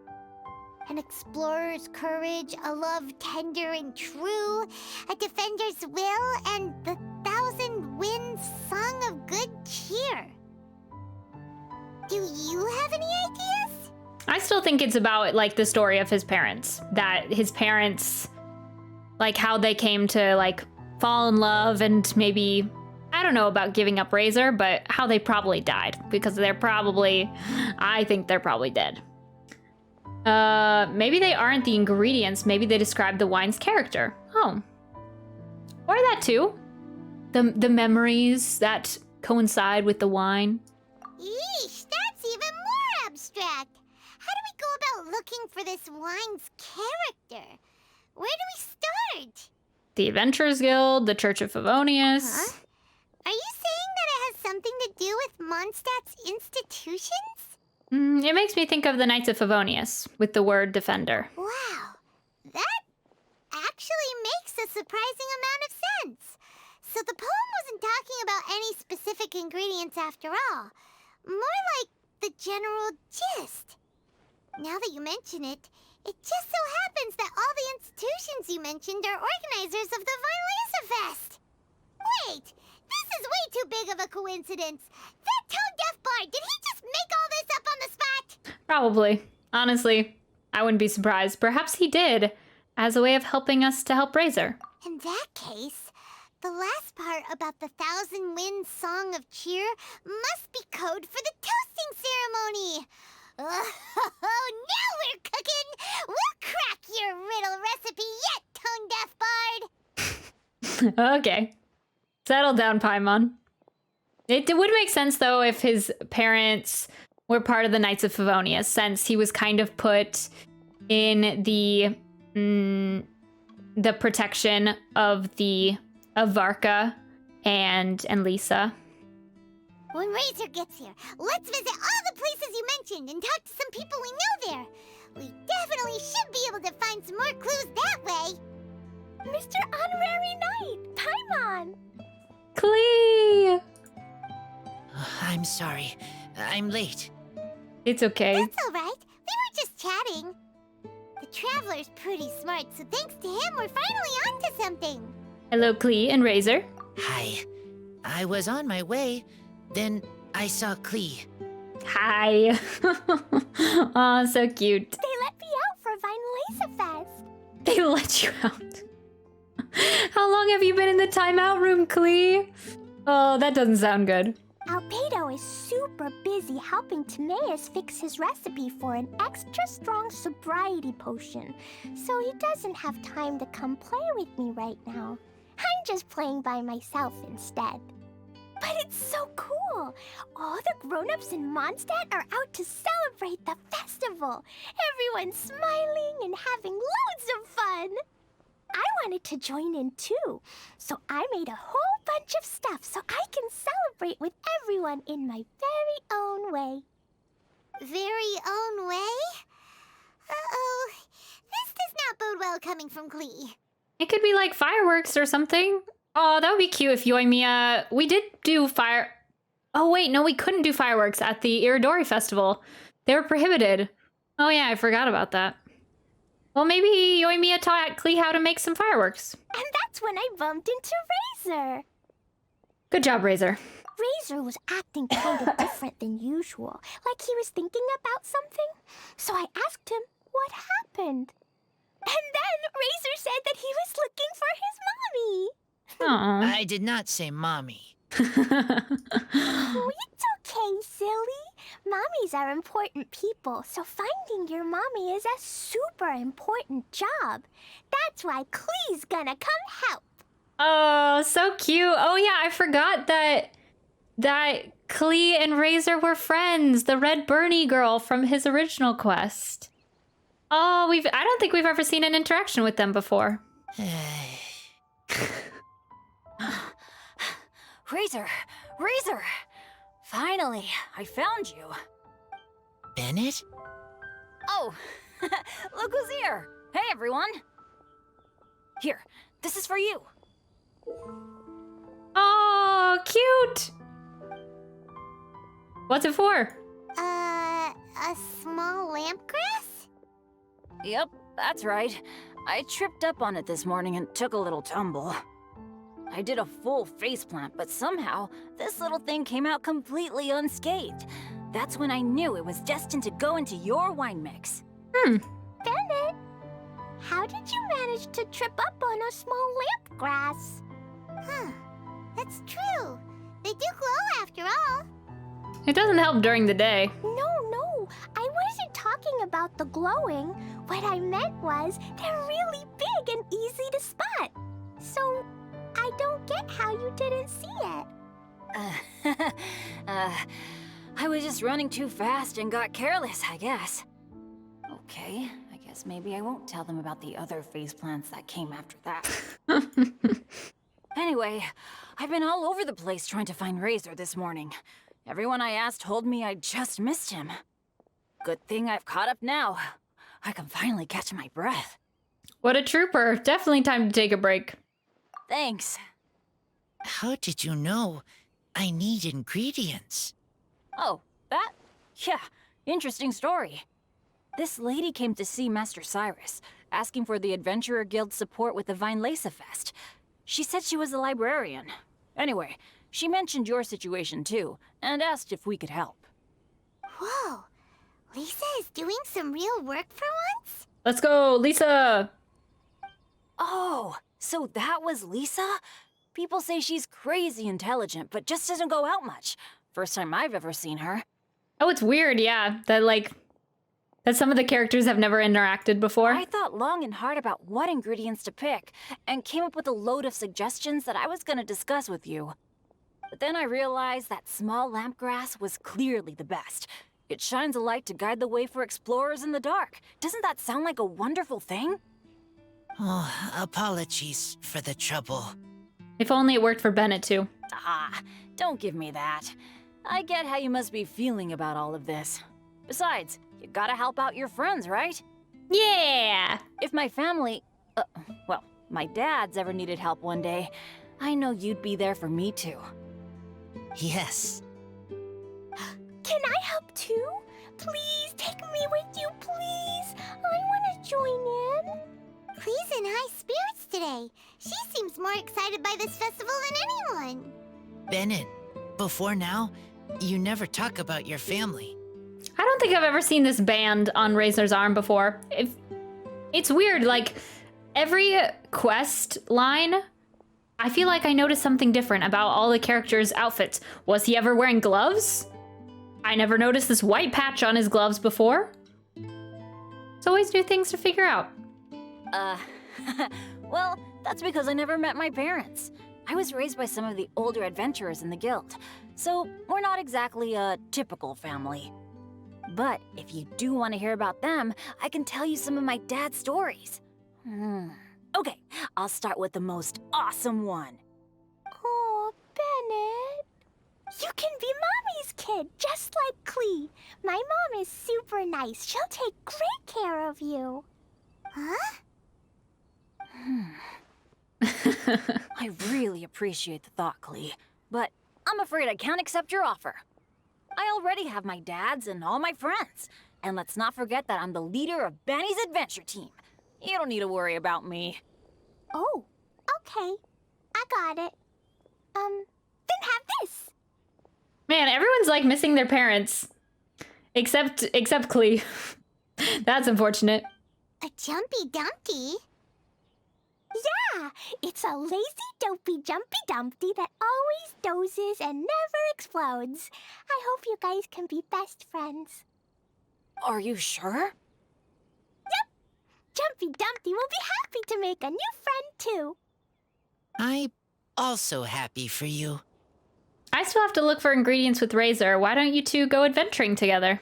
An explorer's courage, a love tender and true, a defender's will, and the thousand winds song of good cheer. Do you have any ideas? I still think it's about, like, the story of his parents. That his parents, like, how they came to, like, fall in love and maybe, I don't know about giving up Razor, but how they probably died. Because I think they're probably dead. Maybe they aren't the ingredients. Maybe they describe the wine's character. Oh. Or that too. The memories that coincide with the wine. Yeesh, that's even more abstract. How do we go about looking for this wine's character? Where do we start? The Adventurers Guild, the Church of Favonius. Huh? Are you saying that it has something to do with Mondstadt's institutions? It makes me think of the Knights of Favonius, with the word defender. Wow, that actually makes a surprising amount of sense. So the poem wasn't talking about any specific ingredients after all. More like the general gist. Now that you mention it, it just so happens that all the institutions you mentioned are organizers of the Weinlesefest. Wait, this is way too big of a coincidence. That Tone Deaf Bard, did he just make all this up on the spot? Probably. Honestly, I wouldn't be surprised. Perhaps he did, as a way of helping us to help Razor. In that case, the last part about the Thousand Winds Song of Cheer must be code for the toasting ceremony. Oh, now we're cooking! We'll crack your riddle recipe yet, Tone Deaf Bard! Okay. Settle down, Paimon. It would make sense, though, if his parents were part of the Knights of Favonius, since he was kind of put in the protection of Varka and Lisa. When Razor gets here, let's visit all the places you mentioned and talk to some people we know there. We definitely should be able to find some more clues that way. Mr. Honorary Knight, Paimon! Klee! I'm sorry. I'm late. It's okay. That's all right. We were just chatting. The Traveler's pretty smart, so thanks to him, we're finally onto something. Hello, Klee and Razor. Hi. I was on my way. Then I saw Klee. Hi. Aw, so cute. They let me out for Weinlesefest. They let you out. How long have you been in the timeout room, Klee? Oh, that doesn't sound good. Albedo is super busy helping Timaeus fix his recipe for an extra strong sobriety potion, so he doesn't have time to come play with me right now. I'm just playing by myself instead. But it's so cool! All the grown-ups in Mondstadt are out to celebrate the festival. Everyone's smiling and having loads of fun. I wanted to join in too, so I made a whole bunch of stuff so I can celebrate with everyone in my very own way. Very own way? Uh-oh. This does not bode well coming from Klee. It could be like fireworks or something. Oh, that would be cute if Yoimiya... We did do fire... Oh, wait, no, we couldn't do fireworks at the Iridori Festival. They were prohibited. Oh, yeah, I forgot about that. Well, maybe Yoimiya taught Klee how to make some fireworks. And that's when I bumped into Razor. Good job, Razor. Razor was acting kind of different than usual, like he was thinking about something. So I asked him what happened. And then Razor said that he was looking for his mommy. Aww. I did not say mommy. Oh, it's okay, silly. Mommies are important people, so finding your mommy is a super important job. That's why Klee's gonna come help. Oh, so cute. Oh, yeah, I forgot that Klee and Razor were friends. The Red Bernie girl from his original quest. Oh, I don't think we've ever seen an interaction with them before. Razor! Razor! Finally, I found you. Bennett? Oh, look who's here! Hey, everyone! Here, this is for you. Oh, cute! What's it for? A small lampgrass? Yep, that's right. I tripped up on it this morning and took a little tumble. I did a full faceplant, but somehow, this little thing came out completely unscathed. That's when I knew it was destined to go into your wine mix. Bennett, how did you manage to trip up on a small lampgrass? Huh, that's true. They do glow after all. It doesn't help during the day. No, I wasn't talking about the glowing. What I meant was they're really big and easy to spot. So, I don't get how you didn't see it. I was just running too fast and got careless, I guess. Okay, I guess maybe I won't tell them about the other faceplants that came after that. Anyway, I've been all over the place trying to find Razor this morning. Everyone I asked told me I just missed him. Good thing I've caught up now. I can finally catch my breath. What a trooper. Definitely time to take a break. Thanks. How did you know I need ingredients? Oh, that? Yeah, interesting story. This lady came to see Master Cyrus, asking for the Adventurer Guild's support with the Weinlesefest. She said she was a librarian. Anyway, she mentioned your situation too, and asked if we could help. Whoa, Lisa is doing some real work for once? Let's go, Lisa! Oh, so that was Lisa? People say she's crazy intelligent, but just doesn't go out much. First time I've ever seen her. Oh, it's weird, yeah, that some of the characters have never interacted before. I thought long and hard about what ingredients to pick, and came up with a load of suggestions that I was gonna discuss with you. But then I realized that small lampgrass was clearly the best. It shines a light to guide the way for explorers in the dark. Doesn't that sound like a wonderful thing? Oh, apologies for the trouble. If only it worked for Bennett too. Ah, don't give me that. I get how you must be feeling about all of this. Besides, you gotta help out your friends, right? Yeah! If my family, well, my dad's ever needed help one day, I know you'd be there for me too. Yes. Can I help too? Please take me with you, please. I want to join in. Clee's in high spirits today. She seems more excited by this festival than anyone. Bennett, before now, you never talk about your family. I don't think I've ever seen this band on Razor's arm before. It's weird, like, every quest line, I feel like I noticed something different about all the characters' outfits. Was he ever wearing gloves? I never noticed this white patch on his gloves before. It's always new things to figure out. Well, that's because I never met my parents. I was raised by some of the older adventurers in the guild, so we're not exactly a typical family. But if you do want to hear about them, I can tell you some of my dad's stories. Okay, I'll start with the most awesome one. Oh, Bennett. You can be Mommy's kid, just like Clee. My mom is super nice. She'll take great care of you. Huh? I really appreciate the thought, Clee, but I'm afraid I can't accept your offer. I already have my dad's and all my friends. And let's not forget that I'm the leader of Benny's adventure team. You don't need to worry about me. Oh, okay. I got it. Then have this. Man, everyone's like missing their parents. Except Clee. That's unfortunate. A Jumpy Dumpty? Yeah, it's a lazy, dopey Jumpy Dumpty that always dozes and never explodes. I hope you guys can be best friends. Are you sure? Yep. Jumpy Dumpty will be happy to make a new friend, too. I'm also happy for you. I still have to look for ingredients with Razor. Why don't you two go adventuring together?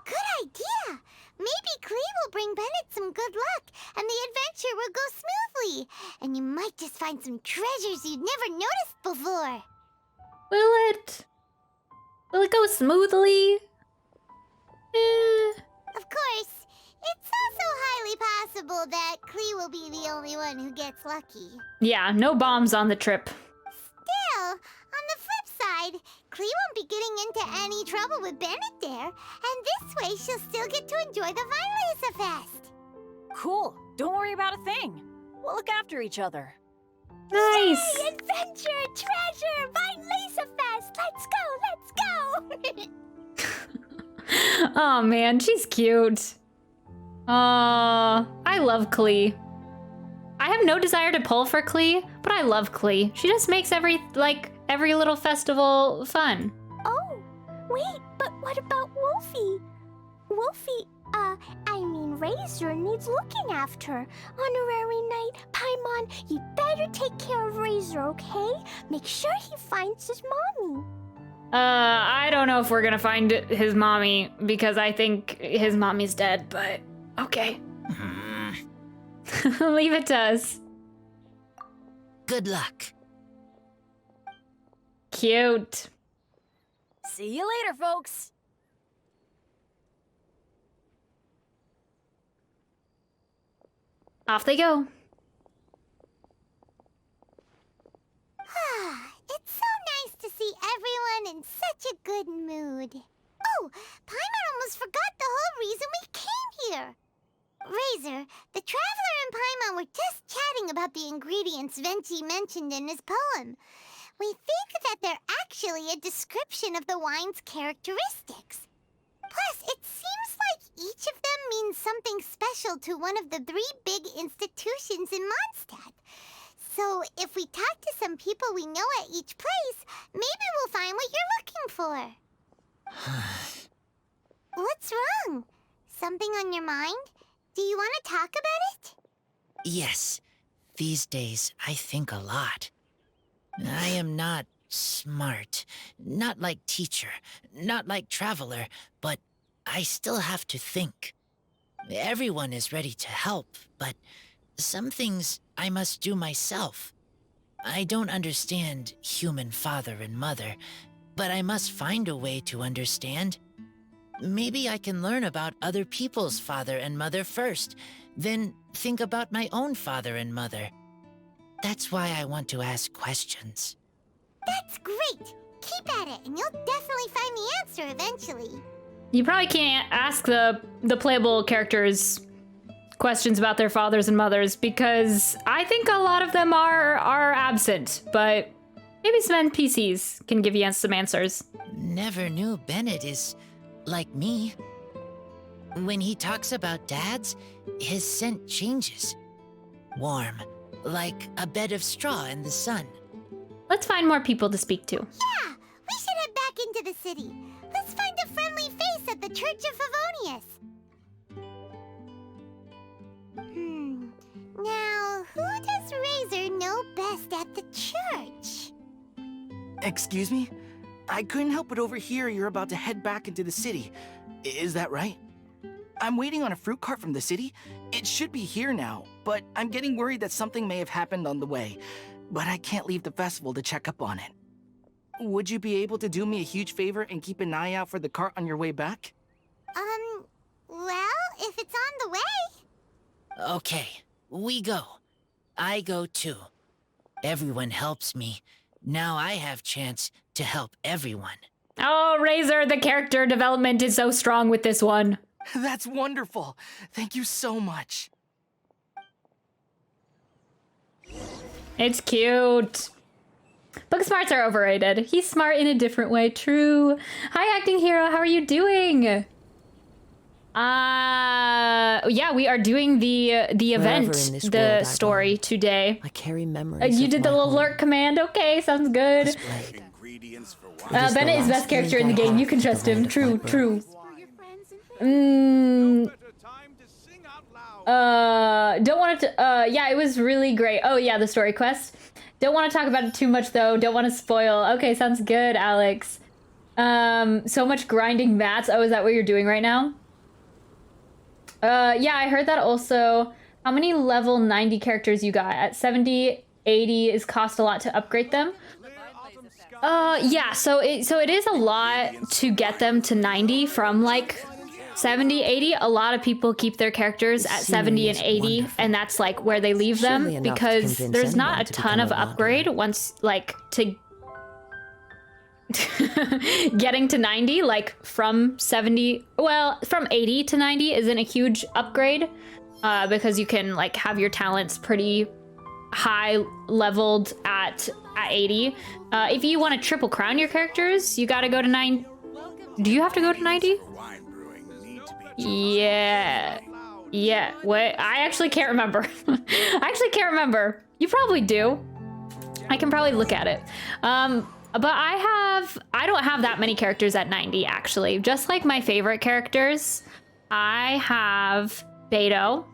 Good idea. Maybe Klee will bring Bennett some good luck, and the adventure will go smoothly. And you might just find some treasures you'd never noticed before. Will it? Will it go smoothly? Of course, it's also highly possible that Klee will be the only one who gets lucky. Yeah, no bombs on the trip. Still, on the flip side, Klee won't be getting into any trouble with Bennett there, and this way she'll still get to enjoy the Weinlesefest. Cool. Don't worry about a thing. We'll look after each other. Nice! Yay, adventure, treasure, Weinlesefest! Let's go, let's go! Oh man, she's cute. I love Klee. I have no desire to pull for Klee, but I love Klee. She just makes every little festival fun. Oh, wait, but what about Wolfie? Wolfie, Razor needs looking after. Honorary Knight, Paimon, you'd better take care of Razor, okay? Make sure he finds his mommy. I don't know if we're gonna find his mommy, because I think his mommy's dead, but okay. Leave it to us. Good luck. Cute. See you later, folks. Off they go. It's so nice to see everyone in such a good mood. Oh, Paimon almost forgot the whole reason we came here. Razor, the Traveler and Paimon were just chatting about the ingredients Venti mentioned in his poem. We think that they're actually a description of the wine's characteristics. Plus, it seems like each of them means something special to one of the 3 big institutions in Mondstadt. So, if we talk to some people we know at each place, maybe we'll find what you're looking for. What's wrong? Something on your mind? Do you want to talk about it? Yes. These days, I think a lot. I am not smart. Not like teacher. Not like traveler. But I still have to think. Everyone is ready to help, but some things I must do myself. I don't understand human father and mother, but I must find a way to understand. Maybe I can learn about other people's father and mother first, then think about my own father and mother. That's why I want to ask questions. That's great! Keep at it, and you'll definitely find the answer eventually. You probably can't ask the playable characters questions about their fathers and mothers, because I think a lot of them are absent, but maybe some NPCs can give you some answers. Never knew Bennett is like me. When he talks about dads, his scent changes. Warm, like a bed of straw in the sun. Let's find more people to speak to. Yeah, we should head back into the city. Let's find a friendly face at the Church of Favonius. Now, who does Razor know best at the church? Excuse me? I couldn't help but overhear you're about to head back into the city. Is that right? I'm waiting on a fruit cart from the city. It should be here now, but I'm getting worried that something may have happened on the way. But I can't leave the festival to check up on it. Would you be able to do me a huge favor and keep an eye out for the cart on your way back? Well, if it's on the way. Okay, we go. I go too. Everyone helps me. Now I have chance to help everyone. Oh, Razor, the character development is so strong with this one. That's wonderful. Thank you so much. It's cute. Book smarts are overrated. He's smart in a different way. True. Hi, acting hero. How are you doing? Yeah, we are doing the event, the story today. I carry memories. You did the little lurk command. Okay, sounds good. Bennett is best character in the game. You can trust him. True, true. Don't want to. Yeah, it was really great. Oh yeah, the story quest. Don't want to talk about it too much though. Don't want to spoil. Okay, sounds good, Alex. So much grinding mats. Oh, is that what you're doing right now? Yeah, I heard that also. How many level 90 characters you got? At 70, 80 is cost a lot to upgrade them. Yeah, so it is a lot to get them to 90 from like 70, 80. A lot of people keep their characters at 70 and 80, and that's like where they leave them because there's not a ton of upgrade once like to getting to 90, like from 70, well, from 80 to 90 isn't a huge upgrade because you can like have your talents pretty high leveled at 80. If you want to triple crown your characters, you got to go to 9. Do you have to go to 90? Yeah. Wait, I actually can't remember. You probably do. I can probably look at it. But I don't have that many characters at 90 actually. Just like my favorite characters, I have Beto,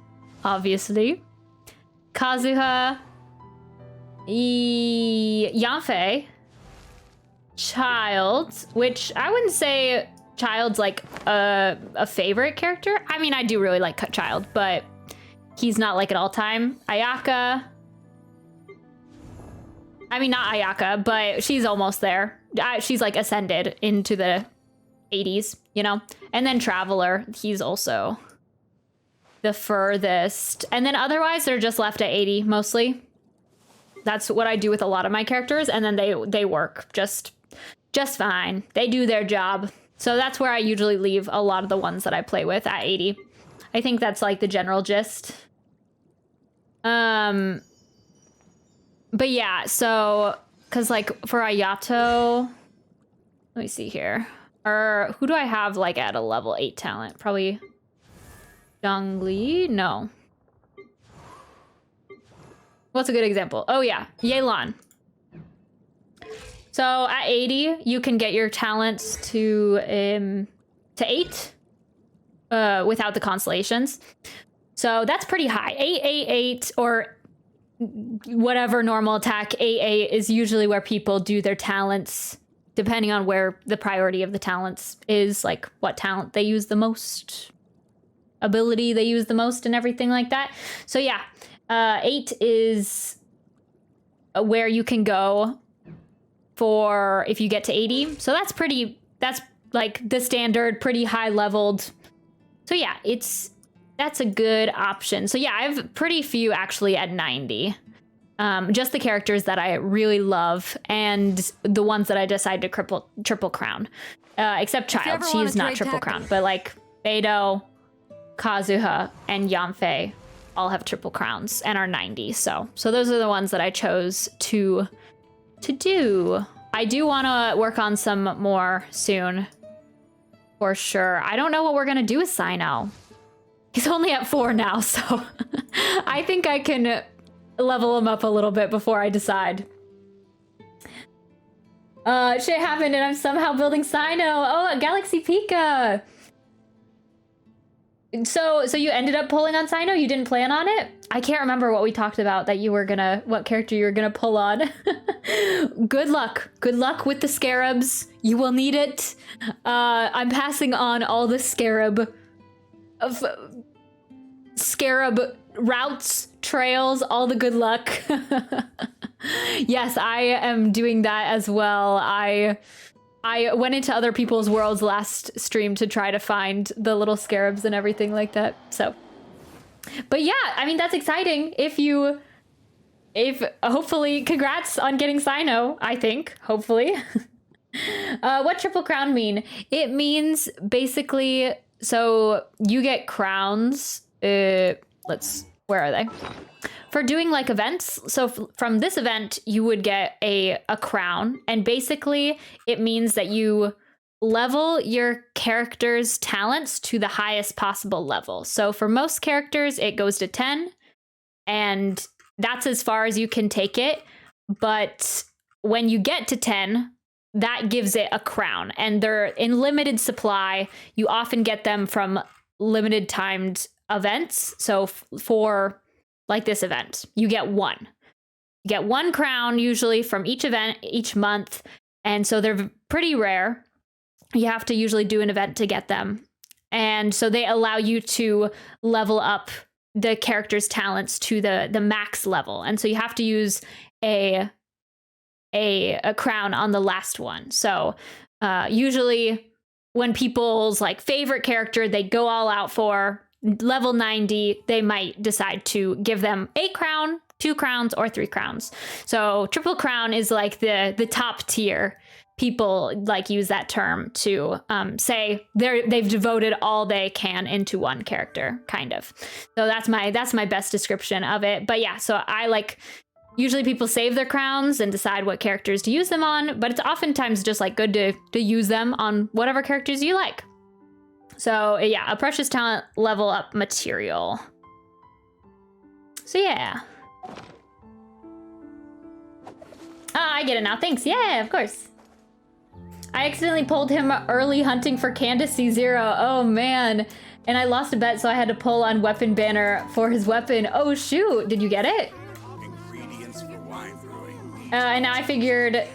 obviously, Kazuha, Yanfei, Child, which I wouldn't say Child's like a favorite character. I mean, I do really like Child, but he's not like an all-time. Ayaka. I mean, not Ayaka, but she's almost there. She's like ascended into the 80s, you know? And then Traveler, he's also the furthest. And then otherwise, they're just left at 80 mostly. That's what I do with a lot of my characters, and then they work just fine. They do their job. So that's where I usually leave a lot of the ones that I play with at 80. I think that's like the general gist. But yeah, so because like for Ayato, let me see here. Or who do I have like at a level 8 talent? Probably Zhongli? No. What's a good example? Oh yeah, Yelan. So at 80, you can get your talents to 8 without the constellations. So that's pretty high. 888 or whatever normal attack. 88 is usually where people do their talents, depending on where the priority of the talents is, like what talent they use the most, ability they use the most, and everything like that. So yeah, 8 is where you can go for if you get to 80. So that's like the standard, pretty high leveled. So yeah, that's a good option. So yeah, I have pretty few actually at 90. Just the characters that I really love and the ones that I decide to triple crown. Except Child, she's not triple crown, but like Beto, Kazuha, and Yanfei all have triple crowns and are 90. So those are the ones that I chose to do. I do want to work on some more soon, for sure. I don't know what we're gonna do with Sino. He's only at 4 now, so I think I can level him up a little bit before I decide. Shit happened and I'm somehow building Sino. Oh, a Galaxy Pika. So you ended up pulling on Sino? You didn't plan on it? I can't remember what we talked about that what character you were gonna pull on. Good luck. Good luck with the scarabs. You will need it. I'm passing on all the scarab routes, trails, all the good luck. Yes, I am doing that as well. I went into other people's worlds last stream to try to find the little scarabs and everything like that. So, but yeah, I mean, that's exciting. If hopefully, congrats on getting Sino, I think, hopefully. What triple crown mean? It means basically, so you get crowns. Where are they? For doing like events. So from this event, you would get a crown. And basically it means that you level your character's talents to the highest possible level. So for most characters, it goes to 10. And that's as far as you can take it. But when you get to 10, that gives it a crown. And they're in limited supply. You often get them from limited timed events. So for like this event, you get one. You get one crown usually from each event each month. And so they're pretty rare. You have to usually do an event to get them. And so they allow you to level up the character's talents to the max level. And so you have to use a crown on the last one. So usually when people's like favorite character they go all out for level 90, they might decide to give them a crown, 2 crowns, or 3 crowns. So triple crown is like the top tier. People like use that term to say they've devoted all they can into one character, kind of. So that's my best description of it. But yeah, so I like usually people save their crowns and decide what characters to use them on, but it's oftentimes just like good to use them on whatever characters you like. So yeah, a precious talent level up material. So yeah. I get it now. Thanks. Yeah, of course. I accidentally pulled him early hunting for Candace C0. Oh man. And I lost a bet, so I had to pull on weapon banner for his weapon. Oh shoot, did you get it? And now I figured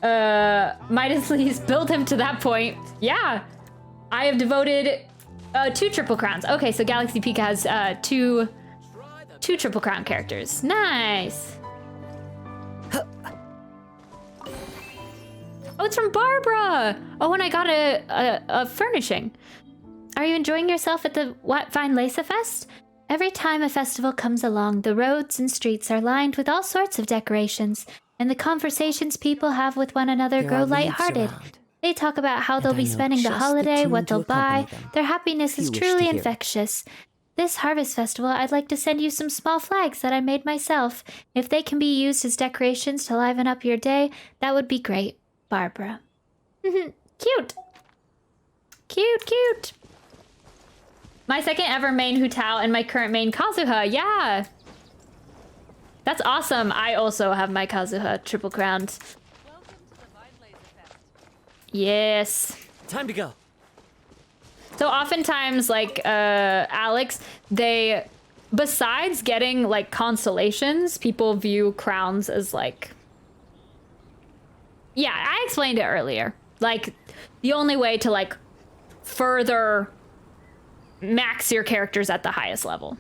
Midas Lee's built him to that point. Yeah, I have devoted 2 triple crowns. Okay, so Galaxy Pika has two triple crown characters. Nice. Oh, it's from Barbara. Oh, and I got a furnishing. Are you enjoying yourself at the Weinlesefest? Every time a festival comes along, the roads and streets are lined with all sorts of decorations, and the conversations people have with one another grow lighthearted. They talk about how they'll be spending the holiday, what they'll buy. Their happiness is truly infectious. This harvest festival, I'd like to send you some small flags that I made myself. If they can be used as decorations to liven up your day, that would be great. Barbara. Cute. Cute, cute. My second ever main Hu Tao and my current main Kazuha. Yeah. That's awesome. I also have my Kazuha triple crowned. Yes. Time to go. So oftentimes, like, Alex, they, besides getting, like, constellations, people view crowns as, like... Yeah, I explained it earlier. Like, the only way to, like, further max your characters at the highest level.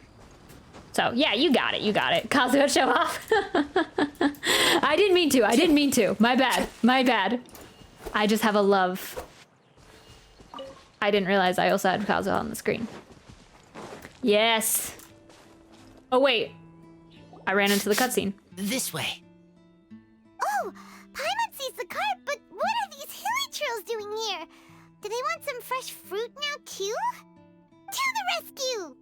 So, yeah, you got it, Kazuha, show off. I didn't mean to. My bad. I just have a love. I didn't realize I also had Kazuha on the screen. Yes. Oh, wait. I ran into the cutscene. This way. Oh, Paimon sees the cart, but what are these hilly trails doing here? Do they want some fresh fruit now, too? To the rescue!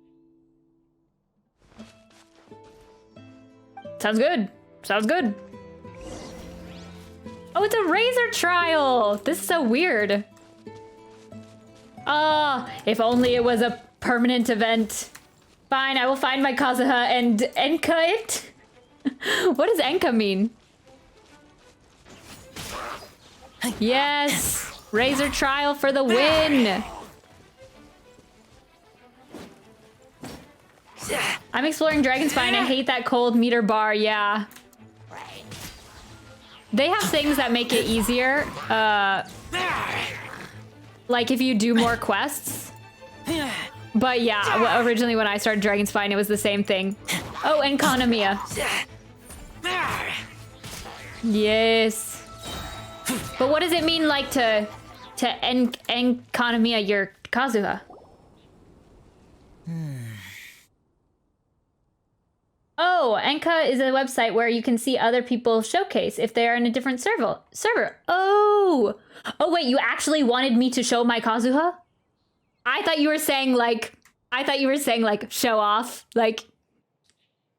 Sounds good. Oh, it's a razor trial. This is so weird. Oh, if only it was a permanent event. Fine, I will find my Kazuha and Enka it. What does Enka mean? Yes, razor trial for the win. I'm exploring Dragonspine. I hate that cold meter bar. Yeah. They have things that make it easier. Like if you do more quests. But yeah, originally when I started Dragonspine, it was the same thing. Oh, and Kanamiya. Yes. But what does it mean, like, to Kanamiya your Kazuha? Oh, Enka is a website where you can see other people showcase if they are in a different server. Oh, wait, you actually wanted me to show my Kazuha? I thought you were saying like show off, like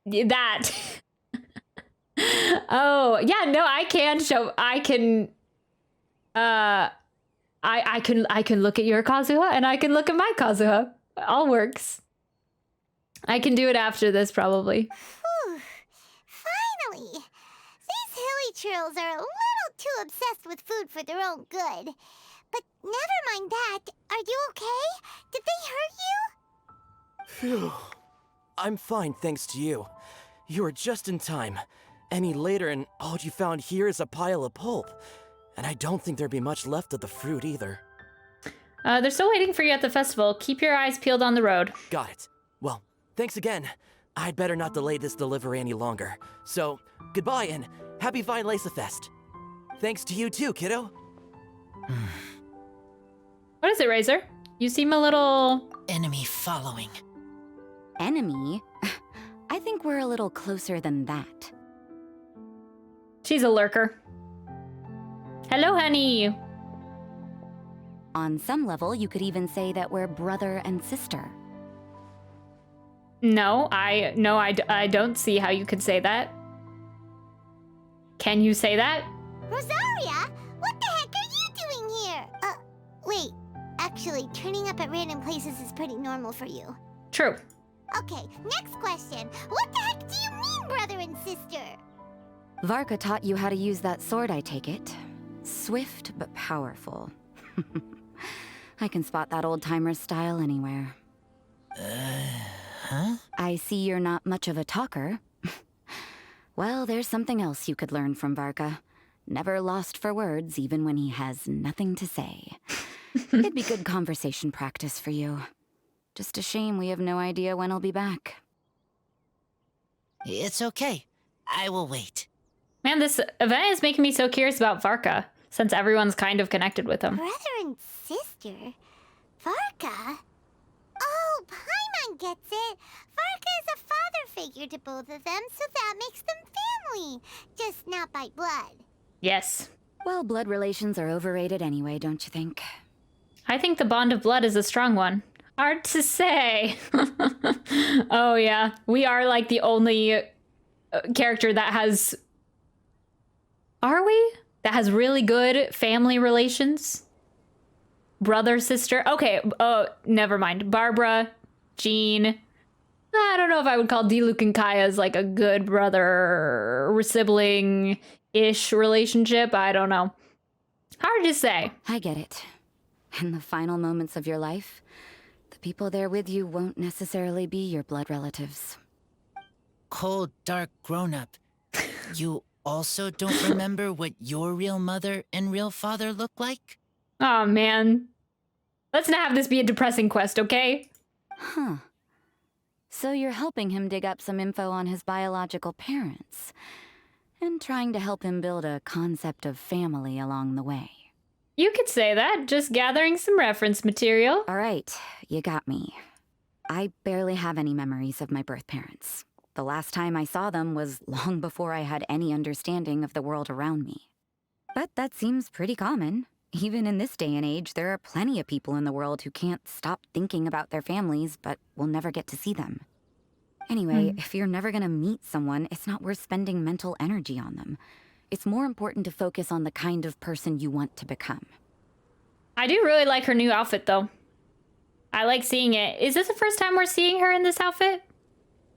that. Oh, yeah, no, I can look at your Kazuha and I can look at my Kazuha. All works. I can do it after this, probably. Whew. Finally! These hilly trails are a little too obsessed with food for their own good. But never mind that. Are you okay? Did they hurt you? Phew. I'm fine, thanks to you. You were just in time. Any later and all you found here is a pile of pulp. And I don't think there'd be much left of the fruit either. They're still waiting for you at the festival. Keep your eyes peeled on the road. Got it. Well, thanks again. I'd better not delay this delivery any longer. So, goodbye and happy Weinlesefest. Thanks to you too, kiddo. What is it, Razor? You seem a little... Enemy following. Enemy? I think we're a little closer than that. She's a lurker. Hello, honey. On some level, you could even say that we're brother and sister. No, I don't see how you could say that. Can you say that? Rosaria, what the heck are you doing here? Wait. Actually, turning up at random places is pretty normal for you. True. Okay, next question. What the heck do you mean, brother and sister? Varka taught you how to use that sword, I take it. Swift but powerful. I can spot that old-timer's style anywhere. Huh? I see you're not much of a talker. Well, there's something else you could learn from Varka. Never lost for words, even when he has nothing to say. It'd be good conversation practice for you. Just a shame we have no idea when he'll be back. It's okay. I will wait. Man, this event is making me so curious about Varka, since everyone's kind of connected with him. Brother and sister? Varka? Oh, Paimon gets it. Varka is a father figure to both of them, so that makes them family. Just not by blood. Yes. Well, blood relations are overrated anyway, don't you think? I think the bond of blood is a strong one. Hard to say. Oh, yeah. We are like the only character that has... Are we? That has really good family relations? Brother, sister? Okay, oh, never mind. Barbara, Jean. I don't know if I would call Diluc and Kaya as like a good brother sibling-ish relationship. I don't know. Hard to say. I get it. In the final moments of your life, the people there with you won't necessarily be your blood relatives. Cold, dark grown-up. You also don't remember what your real mother and real father look like? Oh, man. Let's not have this be a depressing quest, okay? Huh. So you're helping him dig up some info on his biological parents, and trying to help him build a concept of family along the way. You could say that, just gathering some reference material. All right, you got me. I barely have any memories of my birth parents. The last time I saw them was long before I had any understanding of the world around me. But that seems pretty common. Even in this day and age, there are plenty of people in the world who can't stop thinking about their families, but will never get to see them. Anyway, if you're never gonna meet someone, it's not worth spending mental energy on them. It's more important to focus on the kind of person you want to become. I do really like her new outfit, though. I like seeing it. Is this the first time we're seeing her in this outfit?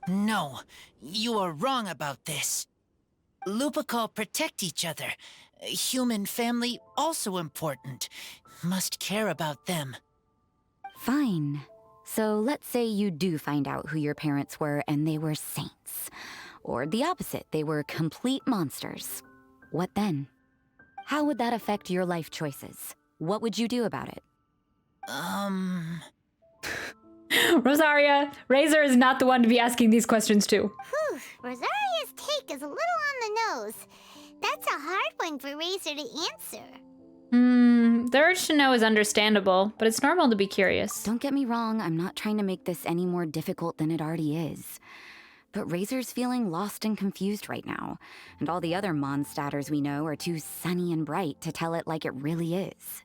No, you are wrong about this. Lupical protect each other. Human family also important. Must care about them. Fine. So let's say you do find out who your parents were and they were saints. Or the opposite, they were complete monsters. What then? How would that affect your life choices? What would you do about it? Rosaria, Razor is not the one to be asking these questions to. Whew, Rosaria's take is a little on the nose. That's a hard one for Razor to answer. The urge to know is understandable, but it's normal to be curious. Don't get me wrong, I'm not trying to make this any more difficult than it already is. But Razor's feeling lost and confused right now, and all the other Mondstadters we know are too sunny and bright to tell it like it really is.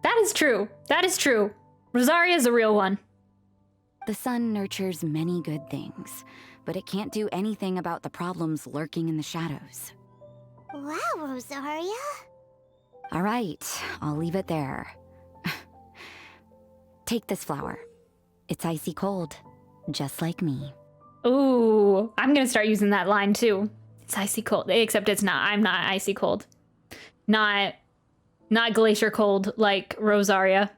That is true. That is true. Rosaria's a real one. The sun nurtures many good things, but it can't do anything about the problems lurking in the shadows. Wow, Rosaria. All right, I'll leave it there. Take this flower. It's icy cold, just like me. Ooh, I'm gonna start using that line too. It's icy cold, except it's not. I'm not icy cold. Not glacier cold like Rosaria.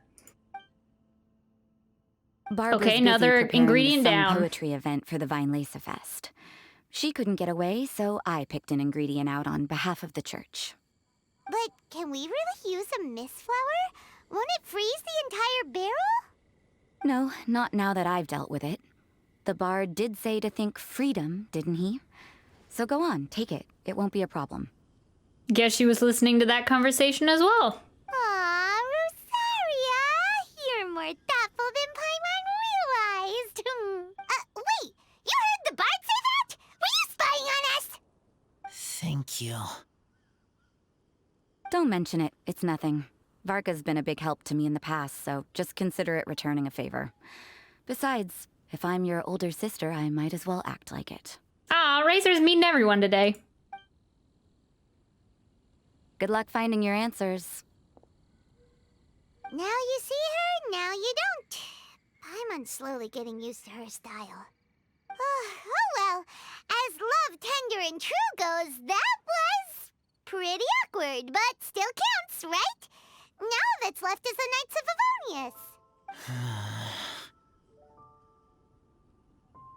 Barbara's okay, another busy preparing ingredient the down. poetry event for the Weinlesefest. She couldn't get away, so I picked an ingredient out on behalf of the church. But can we really use a mist flower? Won't it freeze the entire barrel? No, not now that I've dealt with it. The bard did say to think freedom, didn't he? So go on, take it. It won't be a problem. Guess she was listening to that conversation as well. Aw, Rosaria, you're more thoughtful than Paimon realized. Wait, you heard the bard say that? Were you spying on us? Thank you. Don't mention it. It's nothing. Varka's been a big help to me in the past, so just consider it returning a favor. Besides, if I'm your older sister, I might as well act like it. Aw, Razor's meeting everyone today. Good luck finding your answers. Now you see her, now you don't. Paimon's slowly getting used to her style. Oh well, as love, tender, and true goes, that was pretty awkward, but still counts, right? Now that's left is the Knights of Favonius.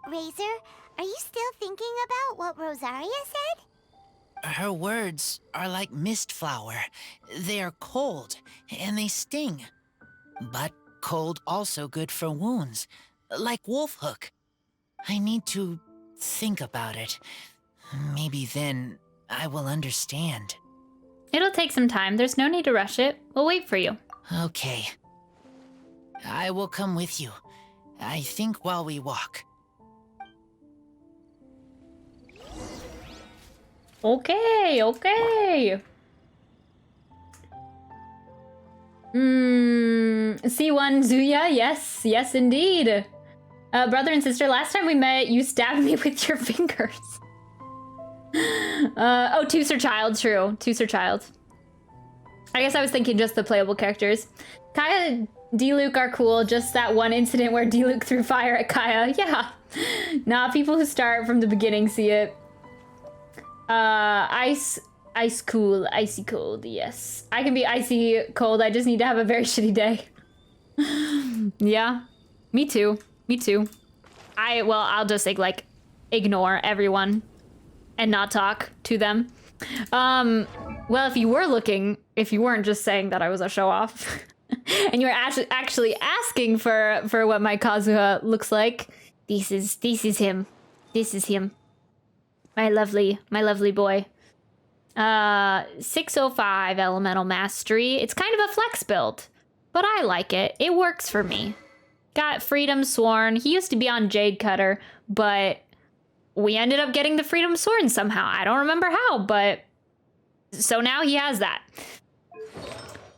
Razor, are you still thinking about what Rosaria said? Her words are like mist flower. They are cold, and they sting. But cold also good for wounds, like Wolfhook. I need to think about it. Maybe then I will understand. It'll take some time. There's no need to rush it. We'll wait for you. Okay. I will come with you. I think while we walk. Okay. C1 Zuya, yes indeed. Brother and sister, last time we met, you stabbed me with your fingers. Oh, Tooser Child, true. Tooser Child. I guess I was thinking just the playable characters. Kaya, D-Luke are cool, just that one incident where D-Luke threw fire at Kaya. Yeah. Nah, people who start from the beginning see it. Icy cold, yes. I can be icy cold, I just need to have a very shitty day. Yeah, me too. I'll just like ignore everyone and not talk to them. Well, if you weren't just saying that I was a show off and you're actually asking for what my Kazuha looks like, this is him. My lovely boy. 605 Elemental Mastery. It's kind of a flex build, but I like it. It works for me. Got Freedom Sworn. He used to be on Jade Cutter, but we ended up getting the Freedom Sworn somehow. I don't remember how, but so now he has that.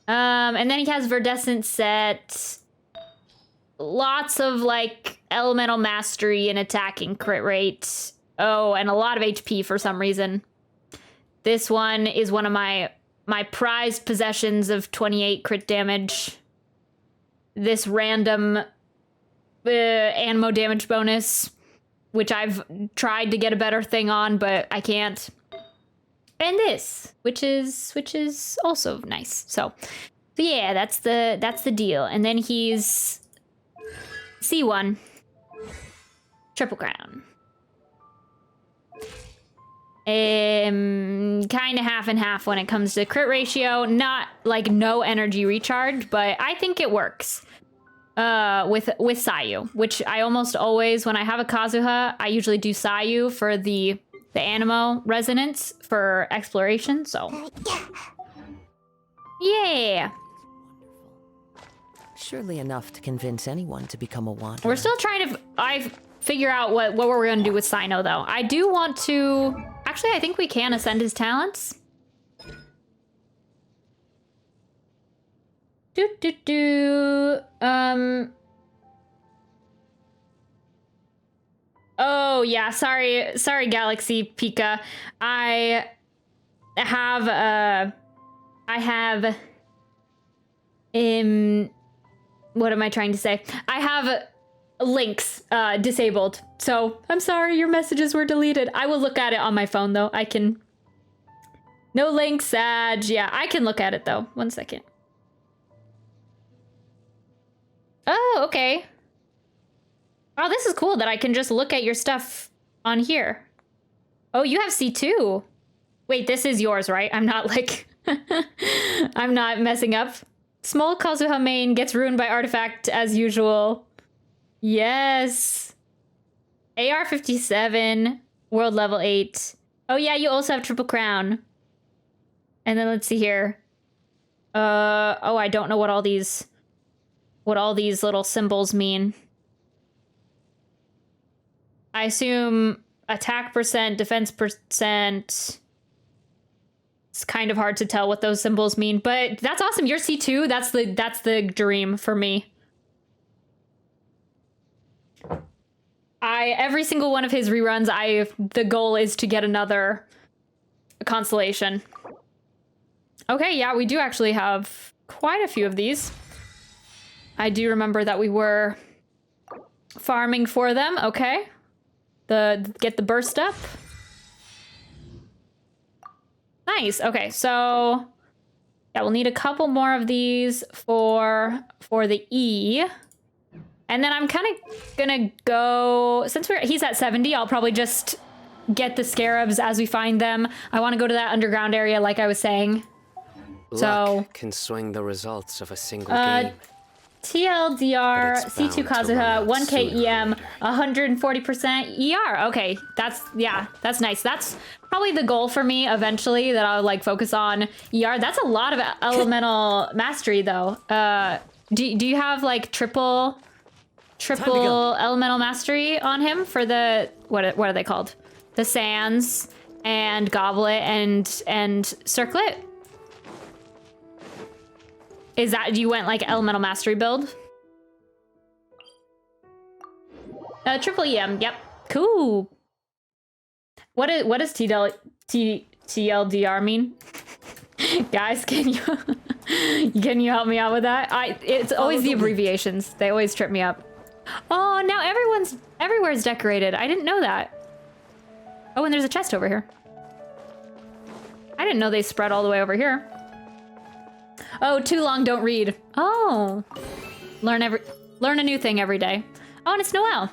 And then he has Verdescent Set. Lots of like Elemental Mastery and attacking crit rate. Oh, and a lot of HP for some reason. This one is one of my prized possessions of 28 crit damage. This random Anemo damage bonus, which I've tried to get a better thing on, but I can't. And this, which is also nice. So yeah, that's the deal. And then he's C1 Triple Crown. Kind of half and half when it comes to crit ratio. Not like no energy recharge, but I think it works. With Sayu, which I almost always, when I have a Kazuha, I usually do Sayu for the Anemo resonance for exploration, so. Yeah. Surely enough to convince anyone to become a wanderer. We're still trying to figure out what we're gonna do with Sino, though. I do want to, actually, I think we can ascend his talents. Oh yeah, sorry Galaxy Pika. I have what am I trying to say? I have links disabled. So I'm sorry your messages were deleted. I will look at it on my phone though. I can. No links, Sag. Yeah, I can look at it though. 1 second. Oh, okay. Oh, this is cool that I can just look at your stuff on here. Oh, you have C2. Wait, this is yours, right? I'm not like, I'm not messing up. Small Kazuha main gets ruined by artifact as usual. Yes. AR-57, world level 8. Oh yeah, you also have triple crown. And then let's see here. Oh, I don't know what all these little symbols mean. I assume attack percent, defense percent. It's kind of hard to tell what those symbols mean, but that's awesome. You're C2. That's the dream for me. Every single one of his reruns, the goal is to get another constellation. Okay, yeah, we do actually have quite a few of these. I do remember that we were farming for them. Okay. Get the burst up. Nice. Okay, so yeah, we'll need a couple more of these for the E. And then I'm kind of gonna go, since he's at 70, I'll probably just get the scarabs as we find them. I want to go to that underground area like I was saying. Luck can swing the results of a single game. TLDR, C2 Kazuha, 1k EM, 140% ER. Okay, that's nice. That's probably the goal for me eventually, that I'll like focus on ER. That's a lot of elemental mastery though. Do you have like triple elemental mastery on him for the what are they called? The sands and goblet and circlet? Is that, you went like elemental mastery build? Triple EM, yep. Cool. What does TLDR mean? Guys, can you help me out with that? It's always the abbreviations. They always trip me up. Oh, now everywhere's decorated. I didn't know that. Oh, and there's a chest over here. I didn't know they spread all the way over here. Oh, too long, don't read. Oh. Learn a new thing every day. Oh, and it's Noelle.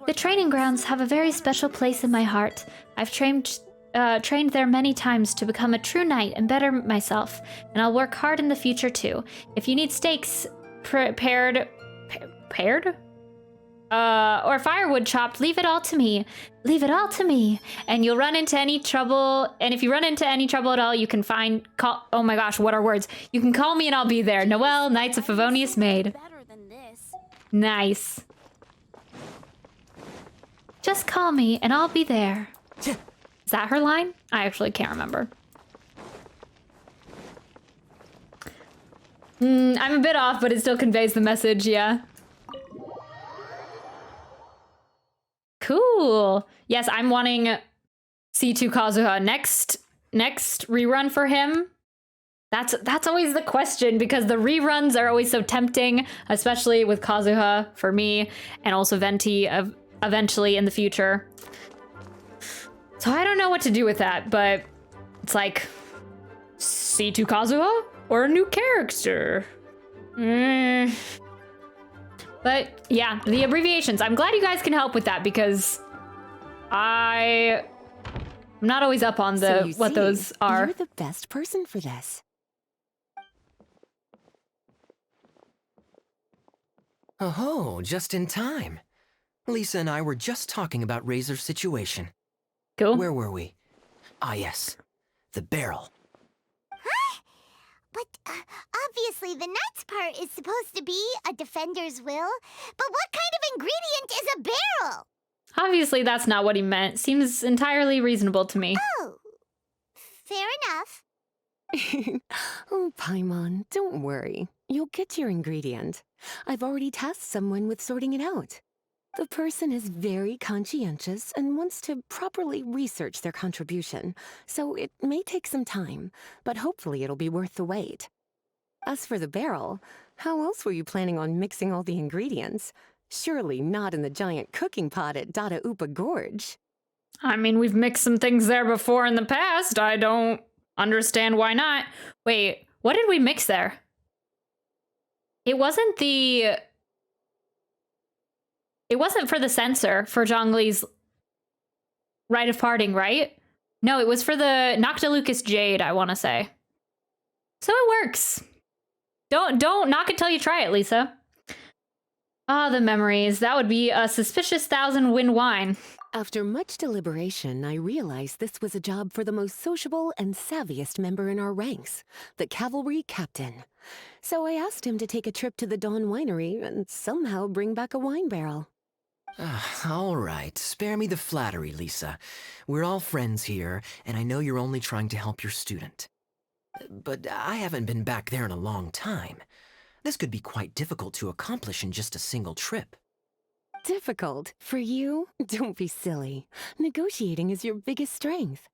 The training grounds have a very special place in my heart. I've trained there many times to become a true knight and better myself, and I'll work hard in the future too. If you need stakes prepared or firewood chopped, leave it all to me. Leave it all to me. And you'll run into any trouble. And if you run into any trouble at all, you can oh my gosh, what are words? You can call me and I'll be there. Noelle, Knights of Favonius Maid. Nice. Just call me and I'll be there. Is that her line? I actually can't remember. I'm a bit off, but it still conveys the message, yeah. Cool. Yes, I'm wanting C2 Kazuha next rerun for him. That's always the question, because the reruns are always so tempting, especially with Kazuha for me, and also Venti eventually in the future. So I don't know what to do with that, but it's like C2 Kazuha or a new character. But yeah, the abbreviations. I'm glad you guys can help with that, because I'm not always up on what those are. You're the best person for this. Oh, just in time. Lisa and I were just talking about Razor's situation. Cool. Where were we? Ah, yes. The barrel. Huh? But obviously the knight's part is supposed to be a defender's will. But what kind of ingredient is a barrel? Obviously that's not what he meant. Seems entirely reasonable to me. Oh, fair enough. Oh, Paimon, don't worry. You'll get your ingredient. I've already tasked someone with sorting it out. The person is very conscientious and wants to properly research their contribution, so it may take some time, but hopefully it'll be worth the wait. As for the barrel, how else were you planning on mixing all the ingredients? Surely not in the giant cooking pot at Dada Upa Gorge. I mean, we've mixed some things there before in the past. I don't understand why not. Wait, what did we mix there? It wasn't for the censor for Zhongli's Rite of Parting, right? No, it was for the Noctilucous Jade, I want to say. So it works. Don't knock it till you try it, Lisa. Ah, the memories. That would be a suspicious 1,000 wine. After much deliberation, I realized this was a job for the most sociable and savviest member in our ranks, the cavalry captain. So I asked him to take a trip to the Dawn Winery and somehow bring back a wine barrel. All right, spare me the flattery, Lisa. We're all friends here, and I know you're only trying to help your student. But I haven't been back there in a long time. This could be quite difficult to accomplish in just a single trip. Difficult? For you? Don't be silly. Negotiating is your biggest strength.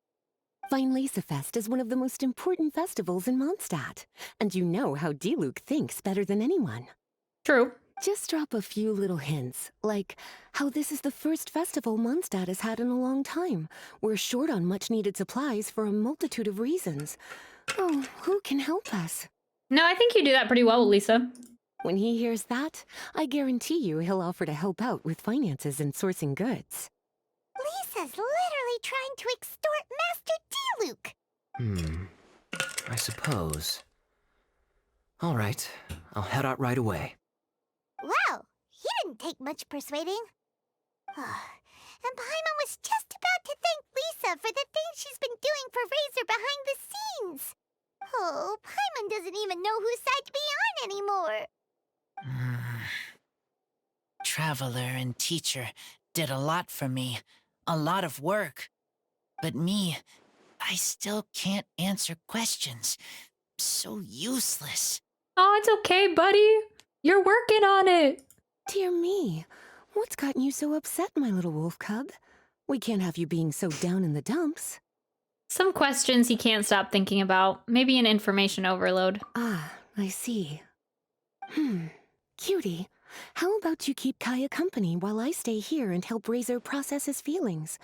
Weinlesefest is one of the most important festivals in Mondstadt, and you know how Diluc thinks better than anyone. True. Just drop a few little hints, like how this is the first festival Mondstadt has had in a long time. We're short on much-needed supplies for a multitude of reasons. Oh, who can help us? No, I think you do that pretty well, Lisa. When he hears that, I guarantee you he'll offer to help out with finances and sourcing goods. Lisa's literally trying to extort Master Diluc. I suppose. All right, I'll head out right away. Wow, he didn't take much persuading. And Paimon was just about to thank Lisa for the things she's been doing for Razor behind the scenes. Oh, Paimon doesn't even know whose side to be on anymore. Traveler and teacher did a lot for me, a lot of work. But me, I still can't answer questions. So useless. Oh, it's okay, buddy. You're working on it. Dear me, what's gotten you so upset, my little wolf cub? We can't have you being so down in the dumps. Some questions he can't stop thinking about. Maybe an information overload. Ah, I see. Cutie, how about you keep Kaya company while I stay here and help Razor process his feelings?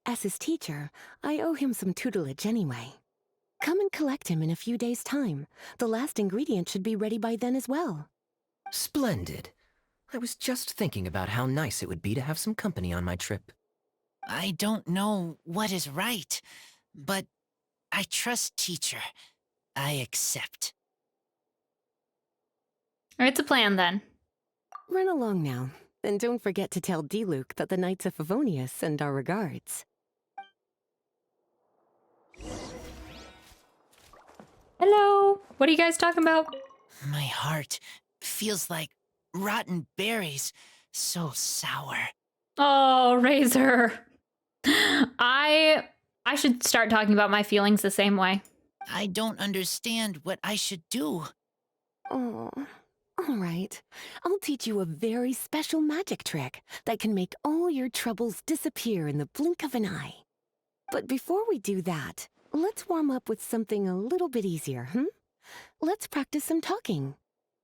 As his teacher, I owe him some tutelage anyway. Come and collect him in a few days' time. The last ingredient should be ready by then as well. Splendid. I was just thinking about how nice it would be to have some company on my trip. I don't know what is right, but I trust teacher. I accept. It's a plan then. Run along now, and don't forget to tell Diluc that the Knights of Favonius send our regards. Hello. What are you guys talking about? My heart feels like rotten berries, so sour. Oh, Razor. I should start talking about my feelings the same way. I don't understand what I should do. Oh, all right. I'll teach you a very special magic trick that can make all your troubles disappear in the blink of an eye. But before we do that, let's warm up with something a little bit easier, Let's practice some talking.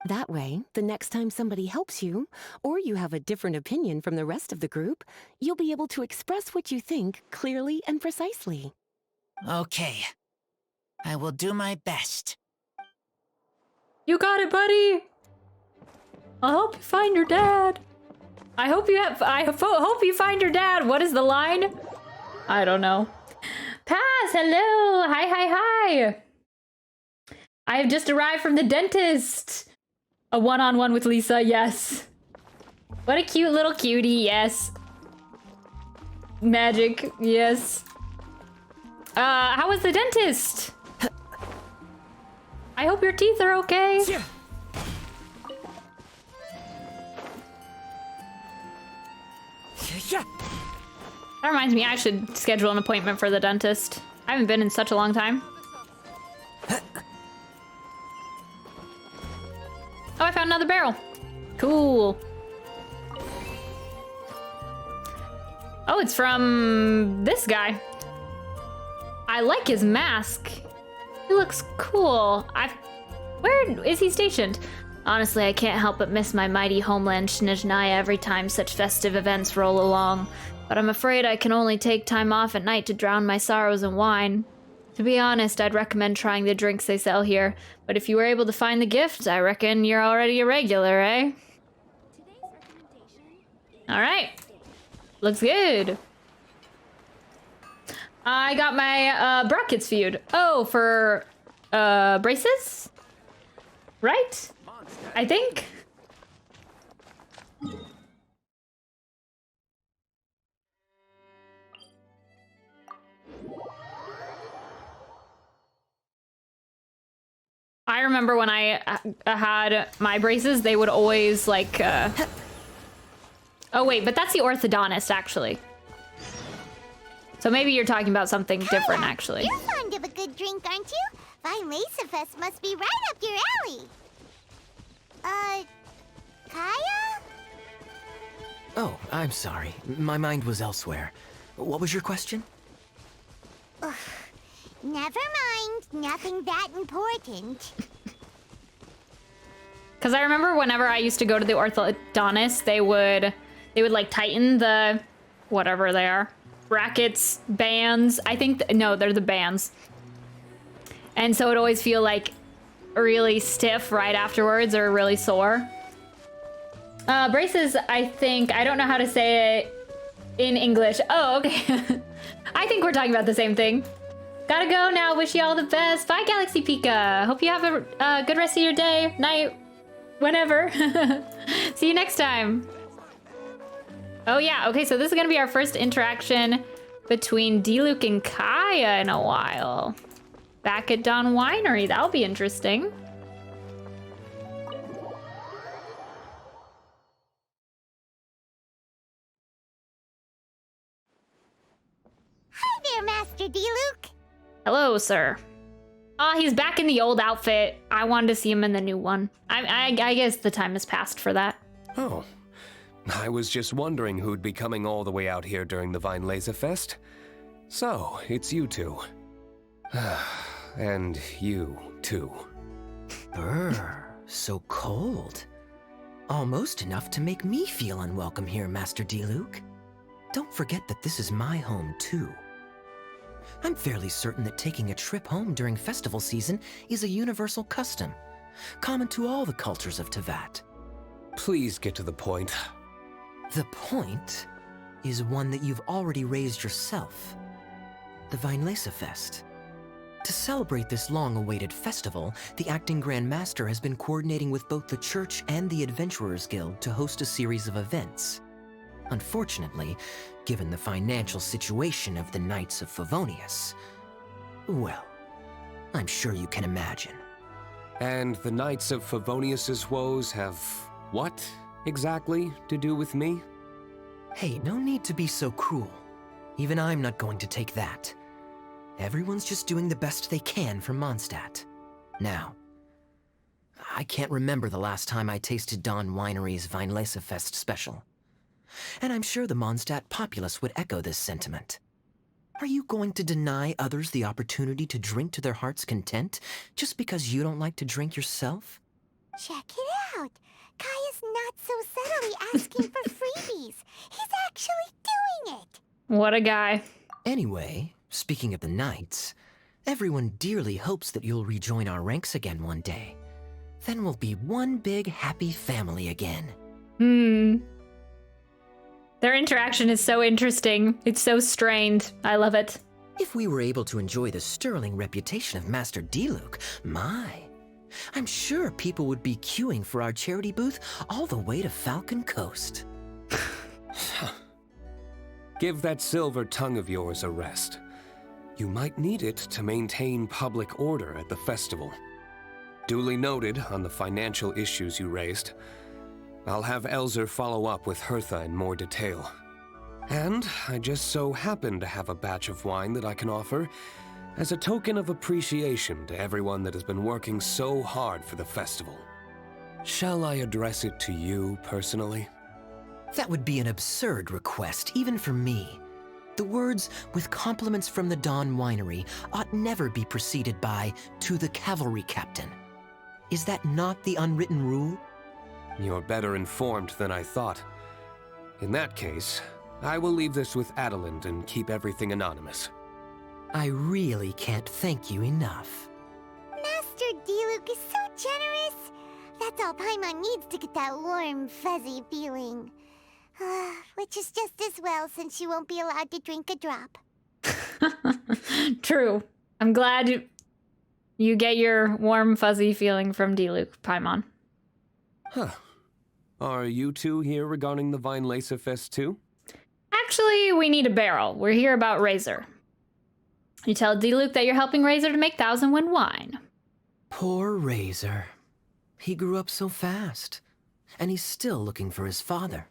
That way, the next time somebody helps you, or you have a different opinion from the rest of the group, you'll be able to express what you think clearly and precisely. Okay. I will do my best. You got it, buddy. I'll help you find your dad. I hope you find your dad. What is the line? I don't know. Pass, hello. Hi. I have just arrived from the dentist. A one-on-one with Lisa, yes. What a cute little cutie, yes. Magic, yes. How was the dentist? I hope your teeth are okay. That reminds me, I should schedule an appointment for the dentist. I haven't been in such a long time. Oh, I found another barrel. Cool. Oh, it's from this guy. I like his mask. He looks cool. Where is he stationed? Honestly, I can't help but miss my mighty homeland Snezhnaya every time such festive events roll along. But I'm afraid I can only take time off at night to drown my sorrows in wine. To be honest, I'd recommend trying the drinks they sell here. But if you were able to find the gift, I reckon you're already a regular, eh? Alright. Looks good. I got my brackets viewed. Oh, for braces? right? I think. I remember when I had my braces, they would always like, oh wait, but that's the orthodontist actually. So maybe you're talking about something different actually. You're fond of a good drink, aren't you? Weinlesefest must be right up your alley. Kaya? Oh, I'm sorry. My mind was elsewhere. What was your question? Ugh. Never mind. Nothing that important. Because I remember whenever I used to go to the orthodontist, they would like tighten the whatever they are, brackets, bands. I think no, they're the bands. And so it'd always feel like really stiff right afterwards or really sore. Braces, I think, I don't know how to say it in English. Oh, okay. I think we're talking about the same thing. Gotta go now. Wish you all the best. Bye, Galaxy Pika. Hope you have a good rest of your day, night, whenever. See you next time. Oh, yeah. Okay, so this is gonna be our first interaction between Diluc and Kaya in a while. Back at Dawn Winery. That'll be interesting. Hi there, Master Diluc. Hello, sir. Ah, he's back in the old outfit. I wanted to see him in the new one. I guess the time has passed for that. Oh, I was just wondering who'd be coming all the way out here during the Weinlesefest. So, it's you two. And you, too. Brr, so cold. Almost enough to make me feel unwelcome here, Master Diluc. Don't forget that this is my home, too. I'm fairly certain that taking a trip home during festival season is a universal custom, common to all the cultures of Teyvat. Please get to the point. The point is one that you've already raised yourself. The Weinlesefest. To celebrate this long-awaited festival, the Acting Grand Master has been coordinating with both the Church and the Adventurers Guild to host a series of events. Unfortunately, given the financial situation of the Knights of Favonius, well, I'm sure you can imagine. And the Knights of Favonius's woes have what exactly to do with me? Hey, no need to be so cruel. Even I'm not going to take that. Everyone's just doing the best they can for Mondstadt. Now, I can't remember the last time I tasted Dawn Winery's Weinlesefest special. And I'm sure the Mondstadt populace would echo this sentiment. Are you going to deny others the opportunity to drink to their heart's content just because you don't like to drink yourself? Check it out. Kaya's not so subtly asking for freebies. He's actually doing it. What a guy. Anyway, speaking of the Knights, everyone dearly hopes that you'll rejoin our ranks again one day. Then we'll be one big happy family again. Their interaction is so interesting. It's so strained. I love it. If we were able to enjoy the sterling reputation of Master Diluc, I'm sure people would be queuing for our charity booth all the way to Falcon Coast. Give that silver tongue of yours a rest. You might need it to maintain public order at the festival. Duly noted on the financial issues you raised. I'll have Elzer follow up with Hertha in more detail. And I just so happen to have a batch of wine that I can offer as a token of appreciation to everyone that has been working so hard for the festival. Shall I address it to you personally? That would be an absurd request, even for me. The words, "with compliments from the Dawn Winery," ought never be preceded by, "to the cavalry captain." Is that not the unwritten rule? You're better informed than I thought. In that case, I will leave this with Adelind and keep everything anonymous. I really can't thank you enough. Master Diluc is so generous. That's all Paimon needs to get that warm, fuzzy feeling. Which is just as well, since you won't be allowed to drink a drop. True. I'm glad You get your warm, fuzzy feeling from D-Luke, Paimon. Huh. Are you two here regarding the Weinlesefest too? Actually, we need a barrel. We're here about Razor. You tell D-Luke that you're helping Razor to make Thousand Wind wine. Poor Razor. He grew up so fast, and he's still looking for his father.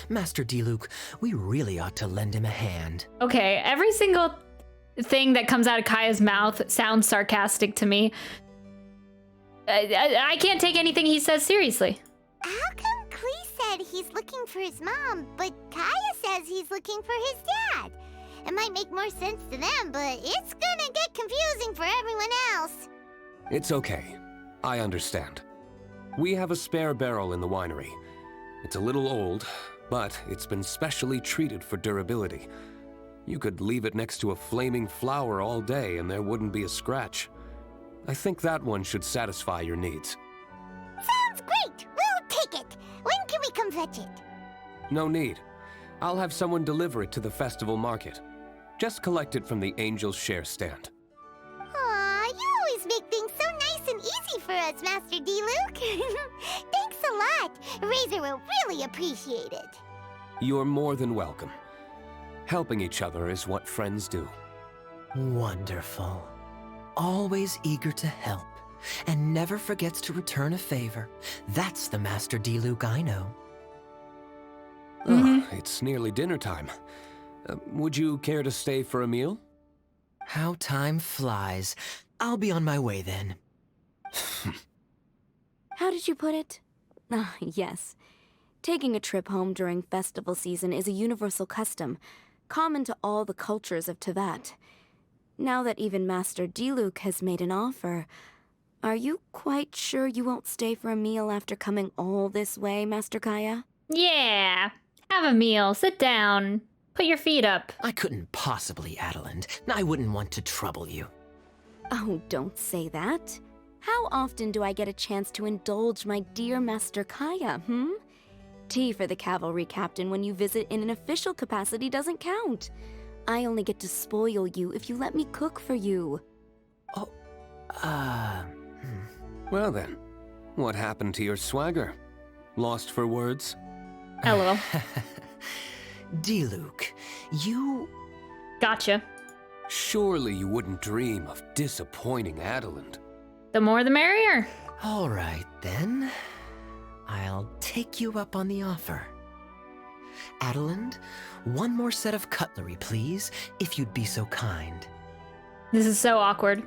Master D-Luke, we really ought to lend him a hand. Okay, every single thing that comes out of Kaya's mouth sounds sarcastic to me. I can't take anything he says seriously. How come Klee said he's looking for his mom, but Kaya says he's looking for his dad? It might make more sense to them, but it's gonna get confusing for everyone else. It's okay. I understand. We have a spare barrel in the winery. It's a little old, but it's been specially treated for durability. You could leave it next to a flaming flower all day and there wouldn't be a scratch. I think that one should satisfy your needs. Sounds great! We'll take it! When can we come fetch it? No need. I'll have someone deliver it to the festival market. Just collect it from the Angel's Share stand. Aw, you always make things so nice and easy for us, Master D-Luke. Thanks a lot. Razor will really appreciate it. You're more than welcome. Helping each other is what friends do. Wonderful. Always eager to help, and never forgets to return a favor. That's the Master D-Luke I know. It's nearly dinner time. Would you care to stay for a meal? How time flies. I'll be on my way then. How did you put it? Ah, yes. Taking a trip home during festival season is a universal custom, common to all the cultures of Teyvat. Now that even Master D-Luke has made an offer, are you quite sure you won't stay for a meal after coming all this way, Master Kaya? Yeah. Have a meal. Sit down. Put your feet up. I couldn't possibly, Adelind. I wouldn't want to trouble you. Oh, don't say that. How often do I get a chance to indulge my dear Master Kaya, Tea for the cavalry captain when you visit in an official capacity doesn't count. I only get to spoil you if you let me cook for you. Well then, what happened to your swagger? Lost for words? LOL. D-Luke, you... Gotcha. Surely you wouldn't dream of disappointing Adelind. The more the merrier. All right, then. I'll take you up on the offer. Adelind, one more set of cutlery, please, if you'd be so kind. This is so awkward.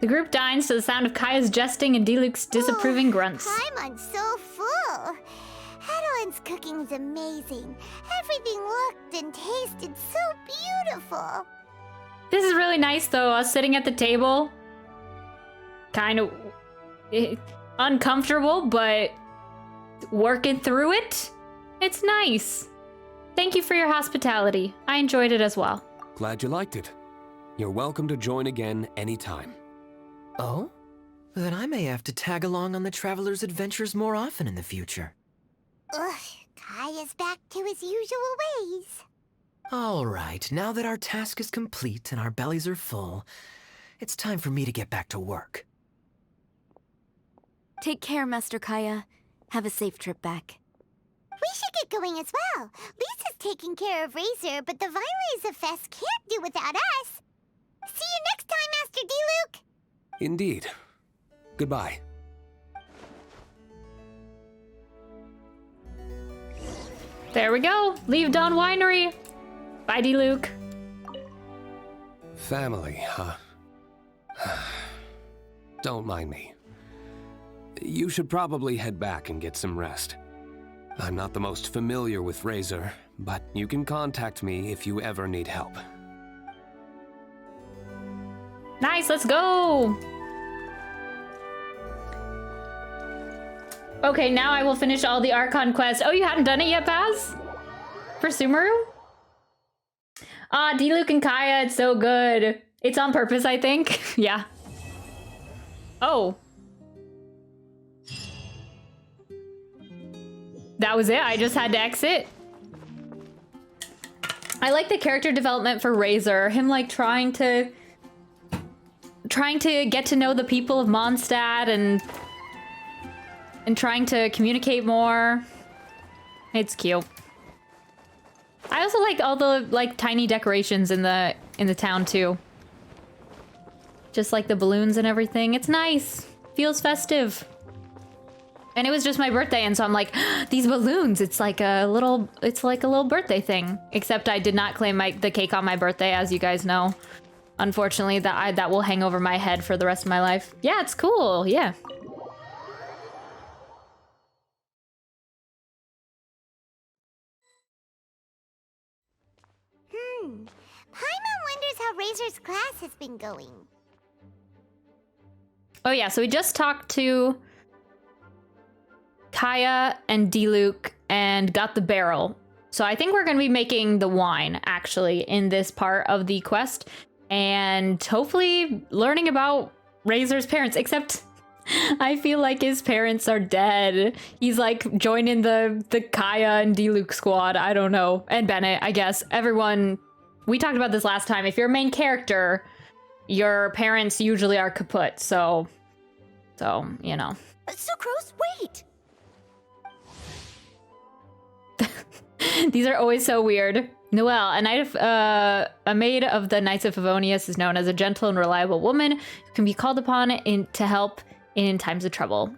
The group dines to the sound of Kaya's jesting and D-Luke's disapproving grunts. Paimon's so full. Adelind's cooking's amazing. Everything looked and tasted so beautiful. This is really nice, though, us sitting at the table. Kind of uncomfortable, but working through it. It's nice. Thank you for your hospitality. I enjoyed it as well. Glad you liked it. You're welcome to join again anytime. Oh? Then I may have to tag along on the Traveler's adventures more often in the future. Ugh, Kaya's back to his usual ways. All right, now that our task is complete and our bellies are full, it's time for me to get back to work. Take care, Master Kaya. Have a safe trip back. We should get going as well. Lisa's taking care of Razor, but the Weinlesefest can't do without us. See you next time, Master D-Luke. Indeed. Goodbye. There we go. Leave Dawn Winery. Bye, D-Luke. Family, huh? Don't mind me. You should probably head back and get some rest. I'm not the most familiar with Razor, but you can contact me if you ever need help. Nice, let's go! Okay, now I will finish all the Archon quests. Oh, you hadn't done it yet, Baz? For Sumeru? D-Luke and Kaya, it's so good. It's on purpose, I think. Yeah. Oh. That was it? I just had to exit? I like the character development for Razor. Him, like, trying to trying to get to know the people of Mondstadt and trying to communicate more. It's cute. I also like all the like tiny decorations in the town too. Just like the balloons and everything. It's nice. Feels festive. And it was just my birthday, and so I'm like, these balloons, it's like a little birthday thing. Except I did not claim the cake on my birthday, as you guys know. Unfortunately, that will hang over my head for the rest of my life. Yeah, it's cool, yeah. Paimon wonders how Razor's class has been going. Oh yeah, so we just talked to Kaya and Diluc and got the barrel. So I think we're going to be making the wine, actually, in this part of the quest. And hopefully learning about Razor's parents, except I feel like his parents are dead. He's like joining the Kaya and Diluc squad. I don't know. And Bennett, I guess. Everyone, we talked about this last time. If you're a main character, your parents usually are kaput. So, you know. Sucrose, wait! These are always so weird. Noelle, a maid of the Knights of Favonius, is known as a gentle and reliable woman who can be called upon to help in times of trouble.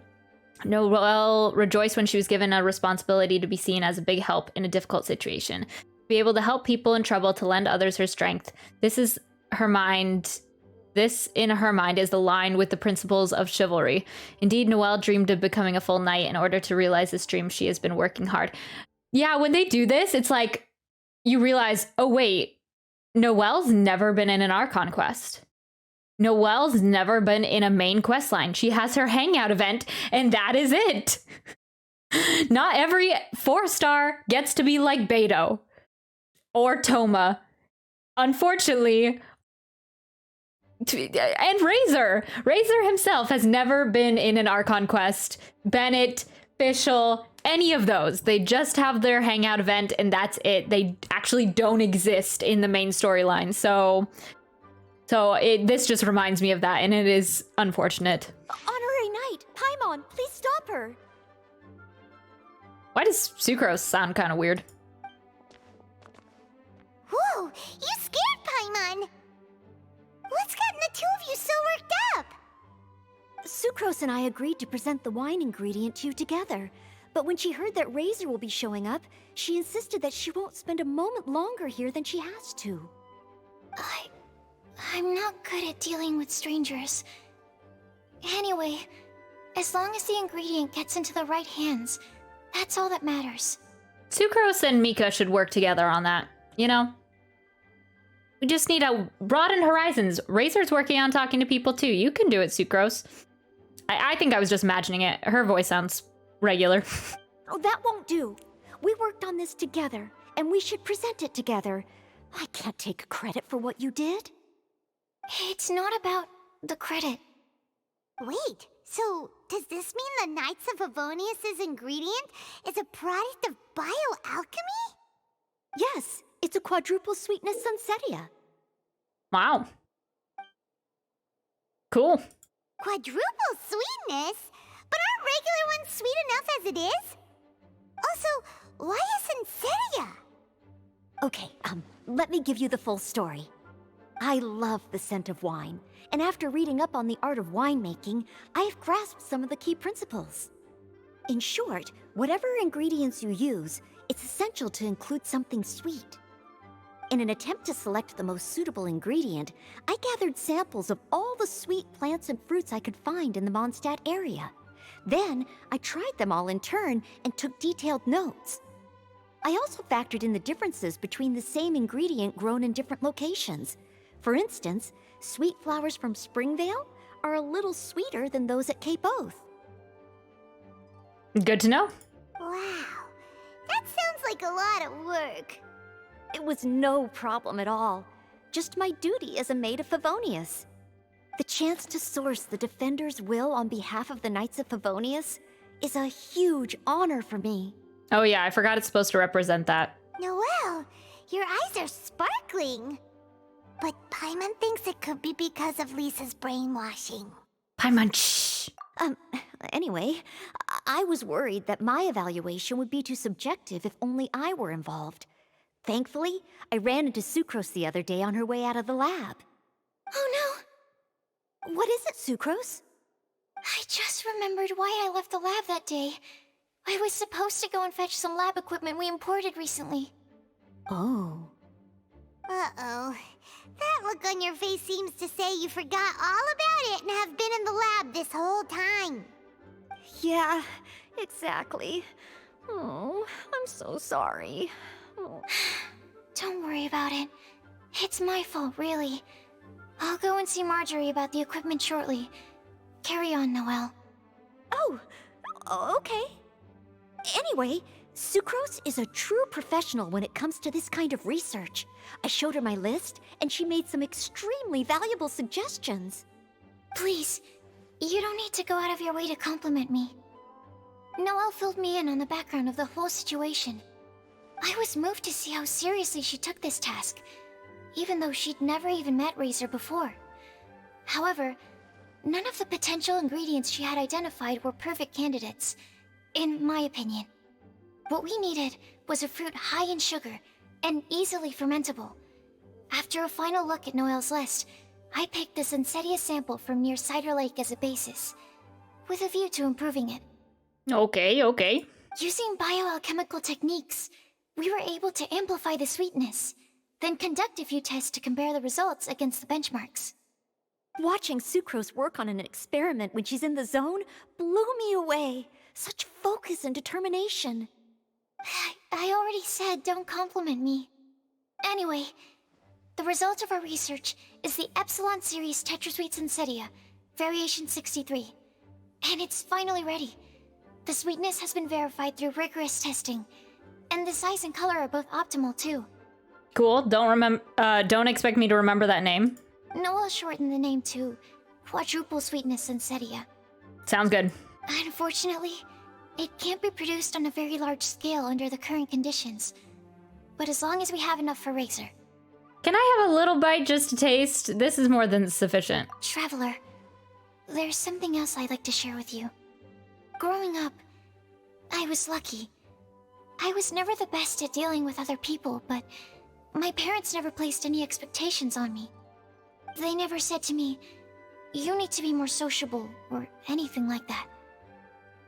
Noelle rejoiced when she was given a responsibility to be seen as a big help in a difficult situation. To be able to help people in trouble, to lend others her strength. This in her mind is the line with the principles of chivalry. Indeed, Noelle dreamed of becoming a full knight. In order to realize this dream, she has been working hard. Yeah, when they do this, it's like you realize, oh wait, Noelle's never been in an Archon quest. Noelle's never been in a main quest line. She has her hangout event, and that is it. Not every 4-star gets to be like Beto or Toma. Unfortunately, and Razor. Razor himself has never been in an Archon quest. Bennett, Fischl, any of those. They just have their hangout event and that's it. They actually don't exist in the main storyline. So this just reminds me of that, and it is unfortunate. Honorary Knight, Paimon, please stop her. Why does Sucrose sound kind of weird? Whoa, you scared Paimon. What's gotten the two of you so worked up? Sucrose and I agreed to present the wine ingredient to you together. But when she heard that Razor will be showing up, she insisted that she won't spend a moment longer here than she has to. I'm not good at dealing with strangers. Anyway, as long as the ingredient gets into the right hands, that's all that matters. Sucrose and Mika should work together on that, you know? We just need to broaden horizons. Razor's working on talking to people too. You can do it, Sucrose. I think I was just imagining it. Her voice sounds regular. Oh, that won't do. We worked on this together, and we should present it together. I can't take credit for what you did. It's not about the credit. Wait, so does this mean the Knights of Favonius' ingredient is a product of bioalchemy? Yes, it's a quadruple sweetness sunsetia. Wow. Cool. Quadruple sweetness? But aren't regular ones sweet enough as it is? Also, why a sunsetia? Okay, let me give you the full story. I love the scent of wine, and after reading up on the art of winemaking, I have grasped some of the key principles. In short, whatever ingredients you use, it's essential to include something sweet. In an attempt to select the most suitable ingredient, I gathered samples of all the sweet plants and fruits I could find in the Mondstadt area. Then, I tried them all in turn and took detailed notes. I also factored in the differences between the same ingredient grown in different locations. For instance, sweet flowers from Springvale are a little sweeter than those at Cape Oath. Good to know. Wow, that sounds like a lot of work. It was no problem at all. Just my duty as a maid of Favonius. The chance to source the Defender's will on behalf of the Knights of Favonius is a huge honor for me. Oh yeah, I forgot it's supposed to represent that. Noelle, your eyes are sparkling. But Paimon thinks it could be because of Lisa's brainwashing. Paimon, shh. Anyway, I was worried that my evaluation would be too subjective if only I were involved. Thankfully, I ran into Sucrose the other day on her way out of the lab. Oh no! What is it, Sucrose? I just remembered why I left the lab that day. I was supposed to go and fetch some lab equipment we imported recently. Oh. Uh-oh. That look on your face seems to say you forgot all about it and have been in the lab this whole time. Yeah, exactly. Oh, I'm so sorry. Oh. Don't worry about it. It's my fault, really. I'll go and see Marjorie about the equipment shortly. Carry on, Noelle. Oh, okay. Anyway, Sucrose is a true professional when it comes to this kind of research. I showed her my list, and she made some extremely valuable suggestions. Please, you don't need to go out of your way to compliment me. Noelle filled me in on the background of the whole situation. I was moved to see how seriously she took this task, even though she'd never even met Razor before. However, none of the potential ingredients she had identified were perfect candidates, in my opinion. What we needed was a fruit high in sugar and easily fermentable. After a final look at Noelle's list, I picked the Sensetia sample from near Cider Lake as a basis, with a view to improving it. Okay. Using bioalchemical techniques, we were able to amplify the sweetness, then conduct a few tests to compare the results against the benchmarks. Watching Sucrose work on an experiment when she's in the zone blew me away. Such focus and determination. I already said don't compliment me. Anyway, the result of our research is the Epsilon Series Tetrasweet Sensetia, Variation 63. And it's finally ready. The sweetness has been verified through rigorous testing, and the size and color are both optimal too. Cool. Don't expect me to remember that name. Noelle shortened the name to Quadruple Sweetness Sensetia. Sounds good. Unfortunately, it can't be produced on a very large scale under the current conditions. But as long as we have enough for Razor. Can I have a little bite just to taste? This is more than sufficient. Traveler, there's something else I'd like to share with you. Growing up, I was lucky. I was never the best at dealing with other people, but my parents never placed any expectations on me. They never said to me, "You need to be more sociable," or anything like that.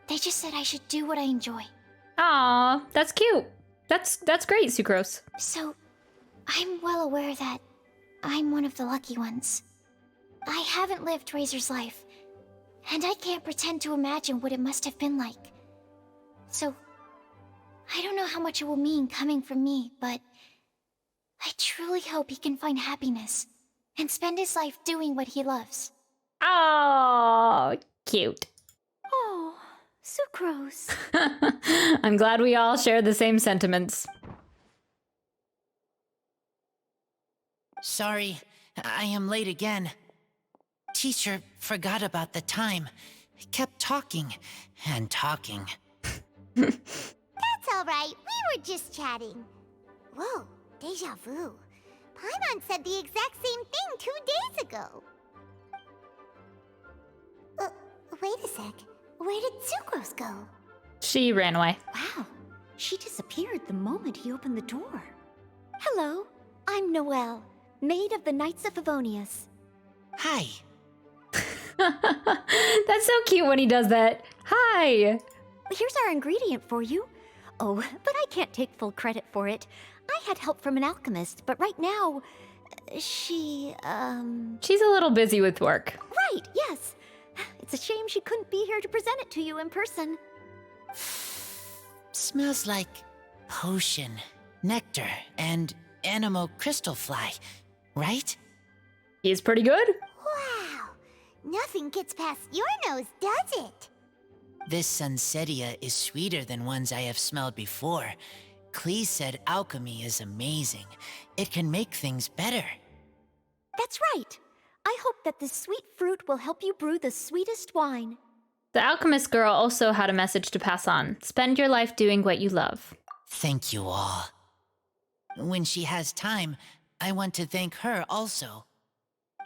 They just said I should do what I enjoy. Aw, that's cute. That's great, Sucrose. So, I'm well aware that I'm one of the lucky ones. I haven't lived Razor's life, and I can't pretend to imagine what it must have been like. So, I don't know how much it will mean coming from me, but I truly hope he can find happiness and spend his life doing what he loves. Oh, cute. Oh, Sucrose. I'm glad we all share the same sentiments. Sorry, I am late again. Teacher forgot about the time. Kept talking and talking. That's alright, we were just chatting. Whoa, deja vu. Paimon said the exact same thing 2 days ago. Wait a sec. Where did Sucrose go? She ran away. Wow, she disappeared the moment he opened the door. Hello, I'm Noelle, maid of the Knights of Favonius. Hi. That's so cute when he does that. Hi. Here's our ingredient for you. Oh, but I can't take full credit for it. I had help from an alchemist, but right now, she's a little busy with work. Right, yes. It's a shame she couldn't be here to present it to you in person. Smells like potion, nectar, and anemo crystal fly, right? He's pretty good. Wow, nothing gets past your nose, does it? This Sensetia is sweeter than ones I have smelled before. Clee said alchemy is amazing. It can make things better. That's right. I hope that this sweet fruit will help you brew the sweetest wine. The alchemist girl also had a message to pass on. Spend your life doing what you love. Thank you all. When she has time, I want to thank her also.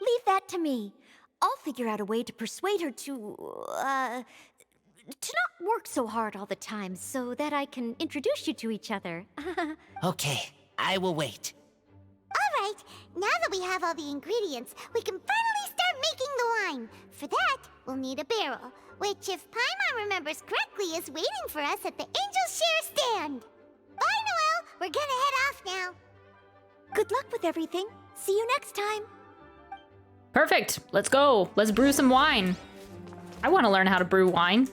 Leave that to me. I'll figure out a way to persuade her to not work so hard all the time so that I can introduce you to each other. Okay, I will wait. All right, now that we have all the ingredients, we can finally start making the wine. For that, we'll need a barrel, which, if Paimon remembers correctly, is waiting for us at the Angel Share stand. Bye, Noelle. We're gonna head off now. Good luck with everything. See you next time. Perfect. Let's go. Let's brew some wine. I want to learn how to brew wine.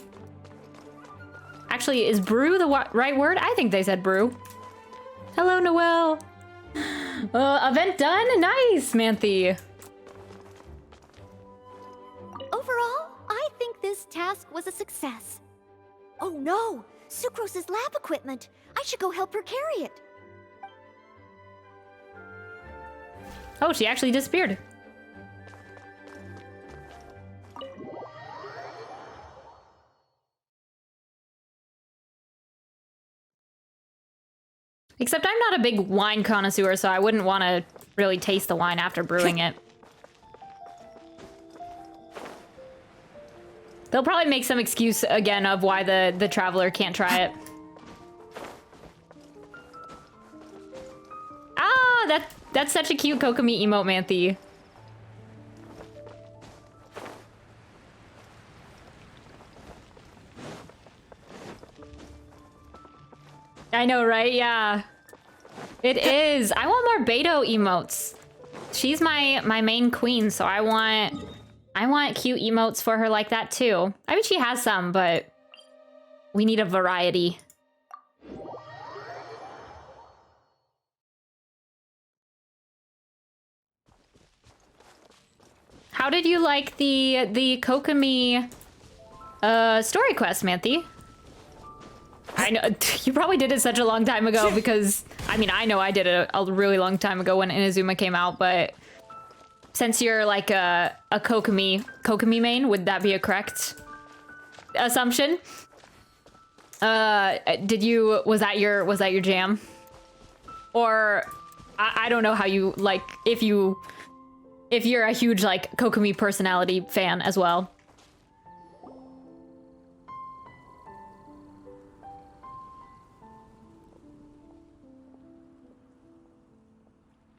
Actually, is brew the right word? I think they said brew. Hello, Noelle. Event done? Nice, Manthe. Overall, I think this task was a success. Oh no! Sucrose's lab equipment. I should go help her carry it. Oh, she actually disappeared. Except I'm not a big wine connoisseur, so I wouldn't want to really taste the wine after brewing it. They'll probably make some excuse again of why the traveler can't try it. Ah, that's such a cute Kokomi emote, Manthe. I know, right? Yeah. It is. I want more Beto emotes. She's my main queen, so I want cute emotes for her like that too. I mean, she has some, but we need a variety. How did you like the Kokomi story quest, Manthe? I know you probably did it such a long time ago because I mean I know I did it a really long time ago when Inazuma came out, but since you're like a Kokomi main, would that be a correct assumption? Was that your jam? Or I don't know how you like if you're a huge like Kokomi personality fan as well.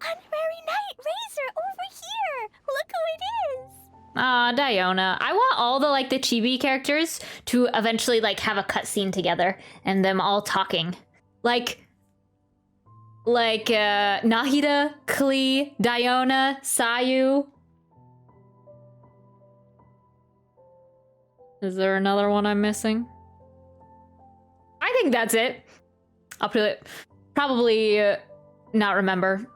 Honorary Knight Razor over here! Look who it is! Aw, Diona. I want all the like the chibi characters to eventually like have a cutscene together and them all talking. Like Nahida, Klee, Diona, Sayu. Is there another one I'm missing? I think that's it. I'll probably not remember.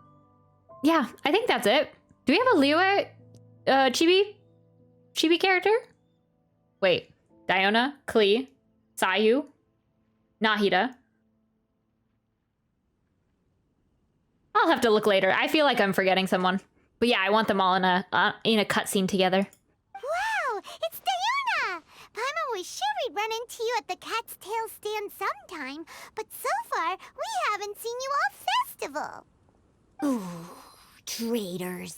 Yeah, I think that's it. Do we have a Liyue chibi character? Wait, Diona, Klee, Sayu, Nahida. I'll have to look later. I feel like I'm forgetting someone. But yeah, I want them all in a cutscene together. Wow, it's Diona! Paimon was sure we'd run into you at the Cat's Tail stand sometime, but so far, we haven't seen you all festival. Ooh, traitors.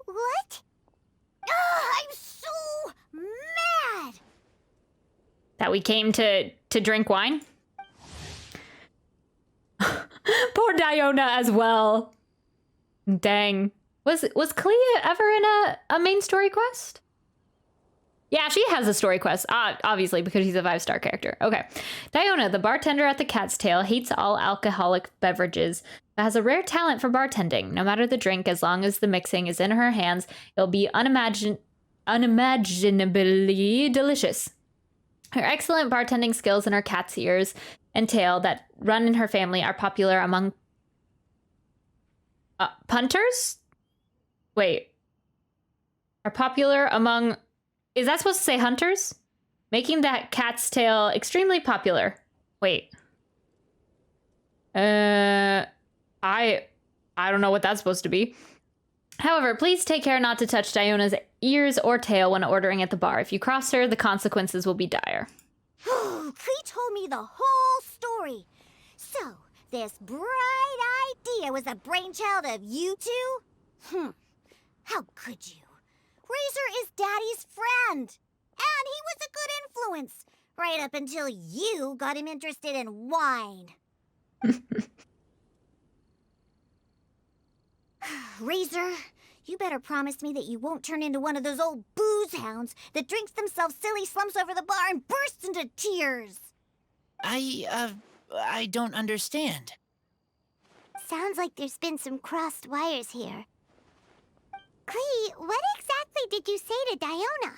What? I'm so mad! That we came to drink wine? Poor Diona as well. Dang. Was Klee ever in a main story quest? Yeah, she has a story quest, obviously, because she's a 5-star character. Okay. Diona, the bartender at the Cat's Tail, hates all alcoholic beverages, but has a rare talent for bartending. No matter the drink, as long as the mixing is in her hands, it'll be unimaginably delicious. Her excellent bartending skills and her cat's ears and tail that run in her family are popular among punters? Wait. Are popular among... Is that supposed to say hunters? Making that Cat's Tail extremely popular. Wait. I don't know what that's supposed to be. However, please take care not to touch Diona's ears or tail when ordering at the bar. If you cross her, the consequences will be dire. Klee told me the whole story. So, this bright idea was the brainchild of you two? How could you? Razor is Daddy's friend, and he was a good influence, right up until you got him interested in wine. Razor, you better promise me that you won't turn into one of those old booze hounds that drinks themselves silly, slumps over the bar, and bursts into tears. I don't understand. Sounds like there's been some crossed wires here. Clee, what exactly did you say to Diona?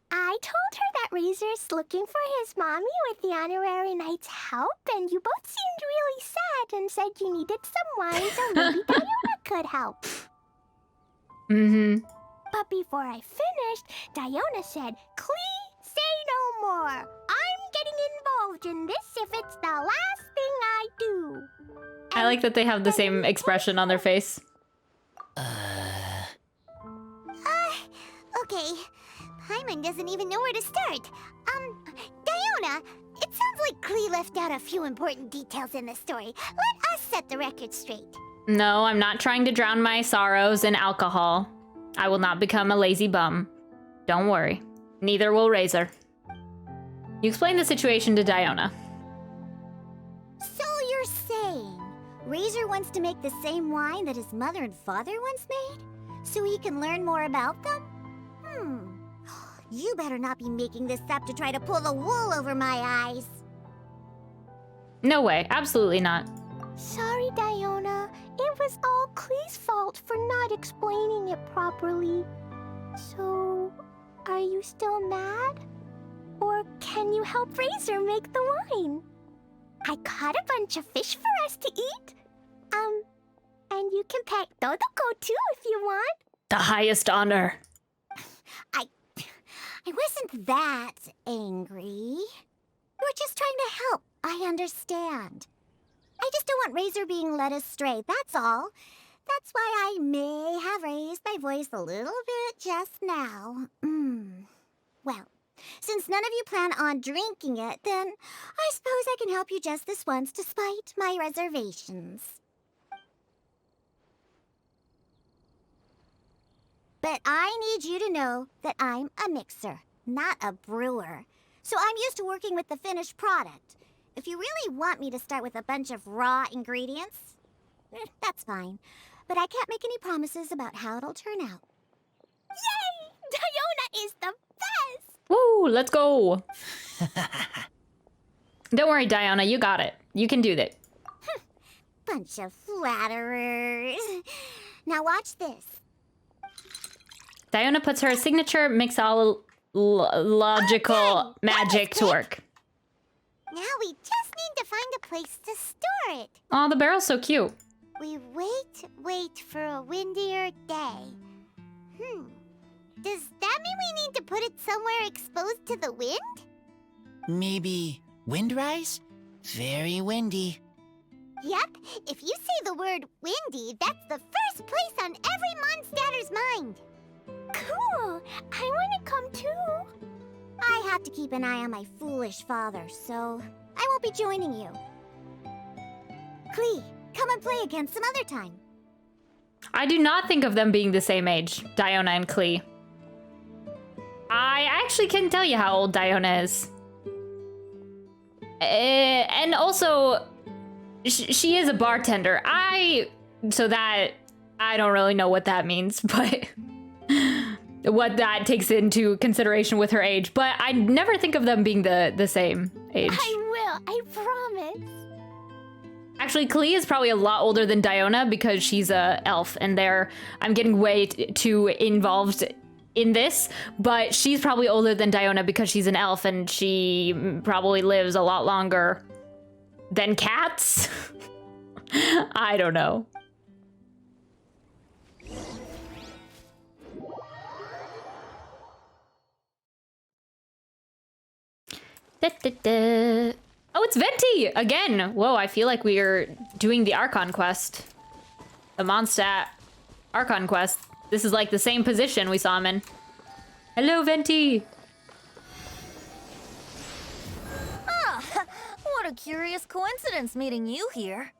I told her that Razor's looking for his mommy with the honorary knight's help, and you both seemed really sad and said you needed some wine, so maybe Diona could help. But before I finished, Diona said, Clee, say no more. I'm getting involved in this if it's the last thing I do. I like that they have the same expression on their face. Okay. Paimon doesn't even know where to start. Diona, it sounds like Clee left out a few important details in the story. Let us set the record straight. No, I'm not trying to drown my sorrows in alcohol. I will not become a lazy bum. Don't worry. Neither will Razor. You explain the situation to Diona. So you're saying Razor wants to make the same wine that his mother and father once made? So he can learn more about them? You better not be making this up to try to pull the wool over my eyes. No way. Absolutely not. Sorry, Diona. It was all Clee's fault for not explaining it properly. So, are you still mad? Or can you help Razor make the wine? I caught a bunch of fish for us to eat. And you can pet Dodoko too if you want. The highest honor. I wasn't that angry. We were just trying to help. I understand. I just don't want Razor being led astray, that's all. That's why I may have raised my voice a little bit just now. Well, since none of you plan on drinking it, then I suppose I can help you just this once despite my reservations. But I need you to know that I'm a mixer, not a brewer. So I'm used to working with the finished product. If you really want me to start with a bunch of raw ingredients, that's fine. But I can't make any promises about how it'll turn out. Yay! Diona is the best! Woo, let's go. Don't worry, Diona, you got it. You can do that. Bunch of flatterers. Now watch this. Diona puts her signature mixological magic to work. Now we just need to find a place to store it. Oh, the barrel's so cute. We wait for a windier day. Does that mean we need to put it somewhere exposed to the wind? Maybe windrise? Very windy. Yep, if you say the word windy, that's the first place on every Mondstatter's mind. Cool! I want to come too. I have to keep an eye on my foolish father, so I won't be joining you. Clee, come and play again some other time. I do not think of them being the same age, Diona and Clee. I actually can't tell you how old Diona is. And also, she is a bartender. So that, I don't really know what that means, but what that takes into consideration with her age. But I never think of them being the same age. I will, I promise. Actually, Clee is probably a lot older than Diona because she's a elf, and I'm getting way too involved in this, but she's probably older than Diona because she's an elf and she probably lives a lot longer than cats. I don't know. Oh, it's Venti again. Whoa, I feel like we are doing the Archon quest. The Mondstadt Archon quest. This is like the same position we saw him in. Hello, Venti. Ah, what What a curious coincidence meeting you here.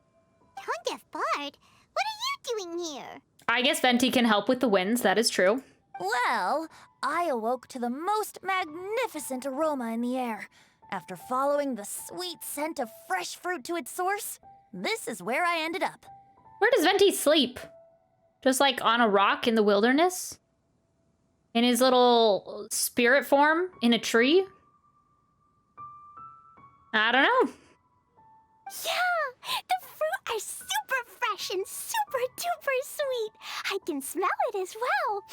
Tone-deaf bard? What are you doing here? I guess Venti can help with the winds, that is true. Well, I awoke to the most magnificent aroma in the air. After following the sweet scent of fresh fruit to its source, this is where I ended up. Where does Venti sleep? Just like on a rock in the wilderness? In his little spirit form in a tree? I don't know. Yeah, the fruit are super fresh and super duper sweet. I can smell it as well.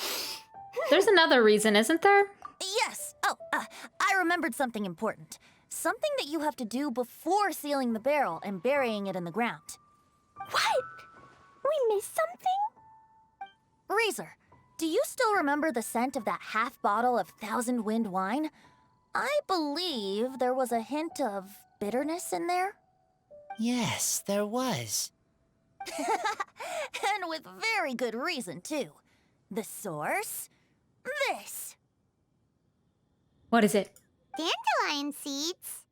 There's another reason, isn't there? Yes. Oh, I remembered something important. Something that you have to do before sealing the barrel and burying it in the ground. What? We missed something? Razor, do you still remember the scent of that half bottle of Thousand Wind wine? I believe there was a hint of bitterness in there. Yes, there was. And with very good reason, too. The source? This. What is it? Dandelion seeds.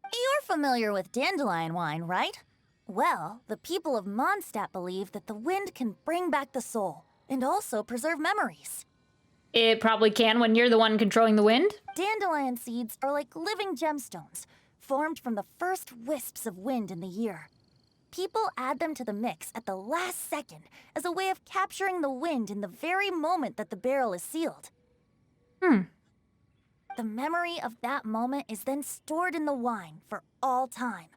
You're familiar with dandelion wine, right? Well, the people of Mondstadt believe that the wind can bring back the soul and also preserve memories. It probably can when you're the one controlling the wind. Dandelion seeds are like living gemstones, formed from the first wisps of wind in the year. People add them to the mix at the last second as a way of capturing the wind in the very moment that the barrel is sealed. The memory of that moment is then stored in the wine for all time.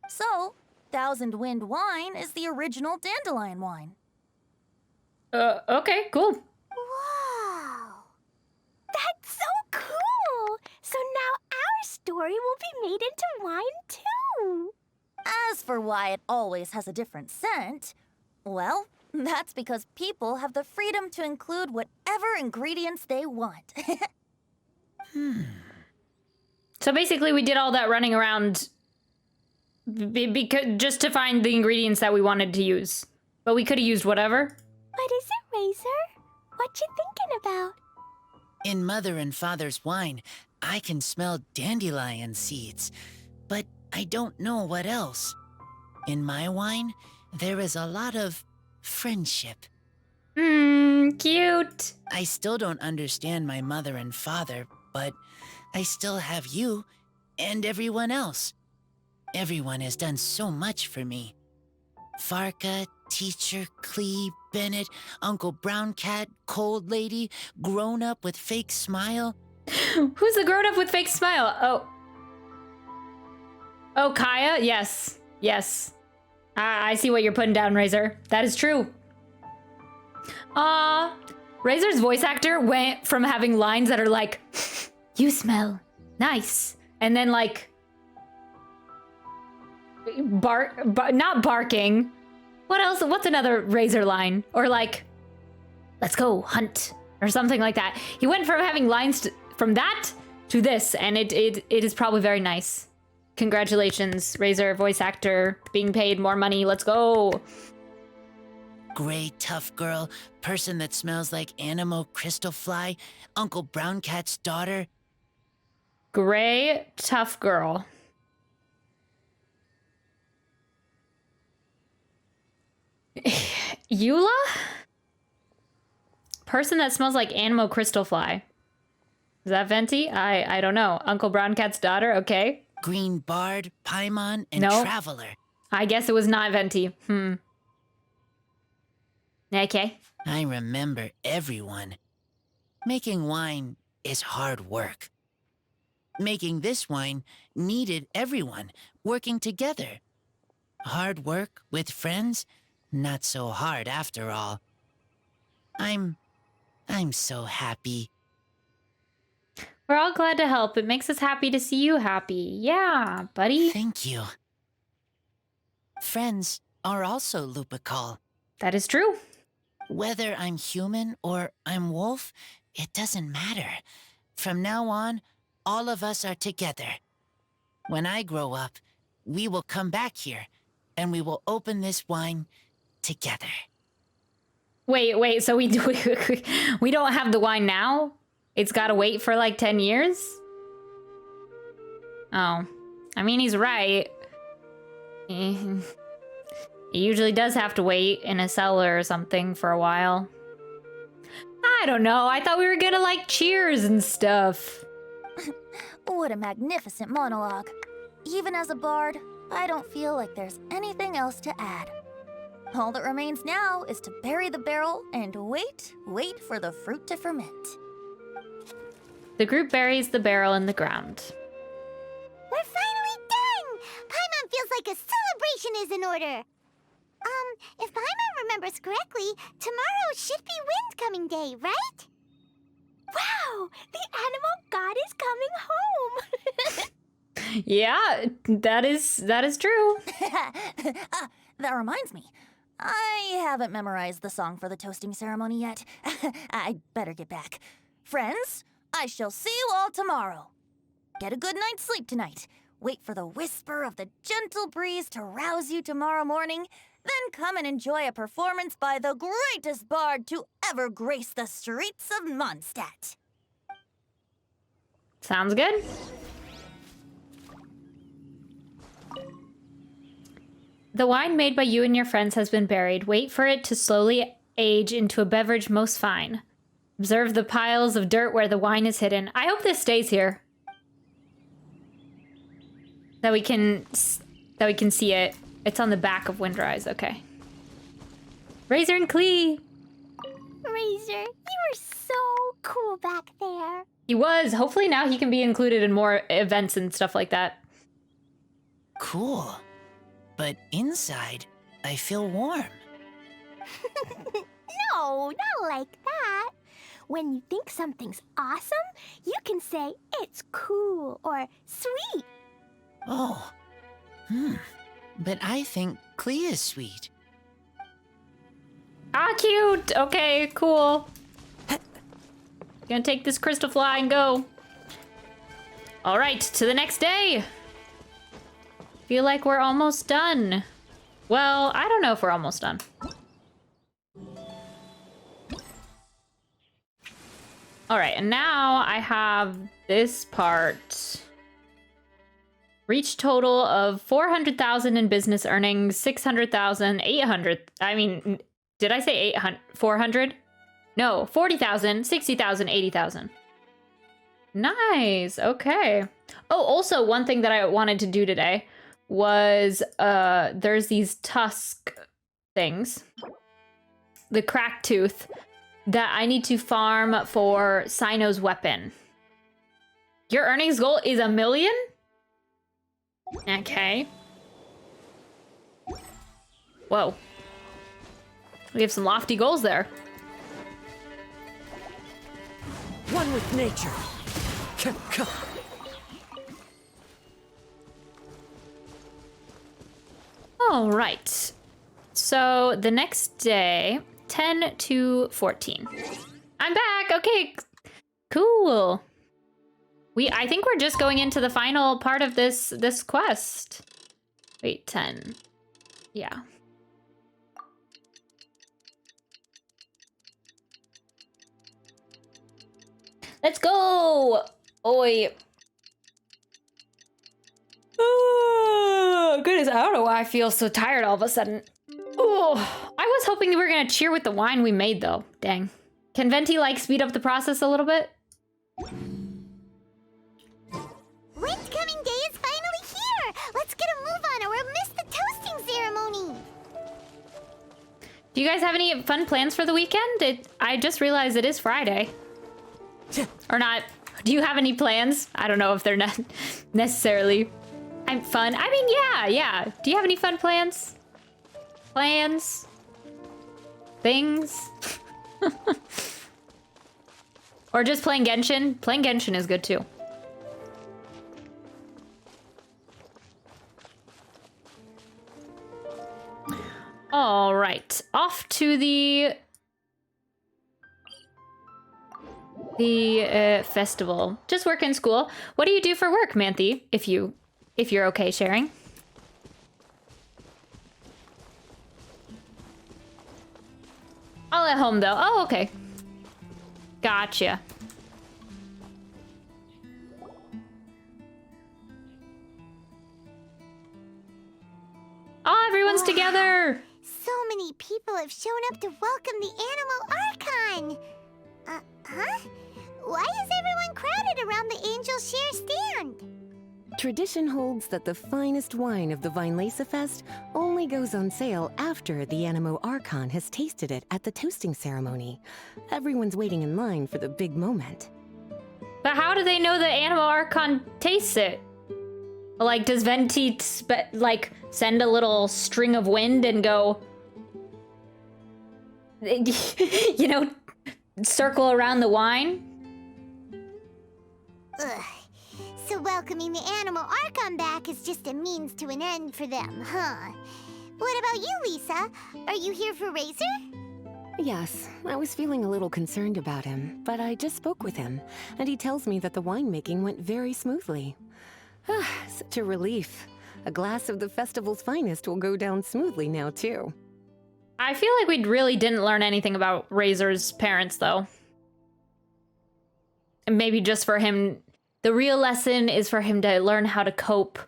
So, Thousand Wind wine is the original dandelion wine. Okay, cool. Wow. That's so cool. So now our story will be made into wine too. As for why it always has a different scent, well, that's because people have the freedom to include whatever ingredients they want. So basically we did all that running around because just to find the ingredients that we wanted to use. But we could have used whatever. What is it, Razor? What you thinking about? In Mother and Father's wine, I can smell dandelion seeds, but I don't know what else. In my wine, there is a lot of friendship. Cute. I still don't understand my mother and father, but I still have you and everyone else. Everyone has done so much for me. Farka, Teacher, Clee, Bennett, Uncle Brown Cat, Cold Lady, Grown Up with Fake Smile. Who's the grown up with fake smile? Oh, Kaya? Yes. Yes. I see what you're putting down, Razor. That is true. Razor's voice actor went from having lines that are like, you smell nice, and then like, not barking. What else? What's another Razor line? Or like, let's go hunt, or something like that. He went from having lines from that to this, and it is probably very nice. Congratulations, Razor voice actor, being paid more money. Let's go. Gray, tough girl, person that smells like Animo Crystal Fly, Uncle Brown Cat's daughter. Gray, tough girl. Eula? Person that smells like Animo Crystal Fly. Is that Venti? I don't know. Uncle Brown Cat's daughter, okay. Green Bard, Paimon, and Nope. Traveler. I guess it was not Venti. Okay. I remember everyone. Making wine is hard work. Making this wine needed everyone working together. Hard work with friends? Not so hard after all. I'm so happy. We're all glad to help. It makes us happy to see you happy. Yeah, buddy. Thank you. Friends are also Lupical. That is true. Whether I'm human or I'm wolf, it doesn't matter. From now on, all of us are together. When I grow up, we will come back here, and we will open this wine together. Wait, so we don't have the wine now? It's gotta wait for like 10 years? Oh. I mean, he's right. He usually does have to wait in a cellar or something for a while. I don't know. I thought we were gonna like cheers and stuff. What a magnificent monologue. Even as a bard, I don't feel like there's anything else to add. All that remains now is to bury the barrel and wait for the fruit to ferment. The group buries the barrel in the ground. We're finally done! Paimon feels like a celebration is in order. If Paimon remembers correctly, tomorrow should be Windcoming Day, right? Wow! The animal god is coming home! Yeah, that is true. That reminds me. I haven't memorized the song for the toasting ceremony yet. I'd better get back. Friends, I shall see you all tomorrow. Get a good night's sleep tonight. Wait for the whisper of the gentle breeze to rouse you tomorrow morning. Then come and enjoy a performance by the greatest bard to ever grace the streets of Mondstadt. Sounds good. The wine made by you and your friends has been buried. Wait for it to slowly age into a beverage most fine. Observe the piles of dirt where the wine is hidden. I hope this stays here. That we can see it. It's on the back of Windrise, okay. Razor and Klee. Razor, you were so cool back there. He was. Hopefully now he can be included in more events and stuff like that. Cool. But inside, I feel warm. No, not like that. When you think something's awesome, you can say it's cool or sweet. Oh. But I think Klee is sweet. Ah, cute. Okay, cool. Gonna take this crystal fly and go. All right, to the next day. Feel like we're almost done. Well, I don't know if we're almost done. All right, and now I have this part. Reach total of 400,000 in business earnings, 600,000, 800. I mean, did I say 800? 400? No, 40,000, 60,000, 80,000. Nice. Okay. Oh, also one thing that I wanted to do today was there's these tusk things, the cracked tooth, that I need to farm for Sino's weapon. Your earnings goal is 1 million? Okay. Whoa. We have some lofty goals there. One with nature. All right. So the next day, 10 to 14. I'm back. Okay. Cool. I think we're just going into the final part of this quest. Wait, 10. Yeah. Let's go. Oi. Oh, goodness, I don't know why I feel so tired all of a sudden. Oh, I was hoping we were gonna cheer with the wine we made though. Dang. Can Venti like speed up the process a little bit? Windcoming Day is finally here! Let's get a move on or we'll miss the toasting ceremony! Do you guys have any fun plans for the weekend? I just realized it is Friday. Or not. Do you have any plans? I don't know if they're not necessarily fun. I mean, yeah. Do you have any fun plans? Plans? Things? Or just playing Genshin? Playing Genshin is good too. All right, off to the festival. Just work in school. What do you do for work, Manthe? If you're okay sharing. All at home though. Oh, okay. Gotcha. people have shown up to welcome the Animal Archon. Huh? Why is everyone crowded around the Angel Share stand? Tradition holds that the finest wine of the Weinlesefest only goes on sale after the Animo Archon has tasted it at the toasting ceremony. Everyone's waiting in line for the big moment. But how do they know the Animo Archon tastes it? Like, does Venti send a little string of wind and go, you know, circle around the wine? Ugh. So welcoming the Animal Archon back is just a means to an end for them, huh? What about you, Lisa? Are you here for Razor? Yes, I was feeling a little concerned about him, but I just spoke with him, and he tells me that the winemaking went very smoothly. Such a relief. A glass of the festival's finest will go down smoothly now, too. I feel like we really didn't learn anything about Razor's parents, though. And maybe just for him, the real lesson is for him to learn how to cope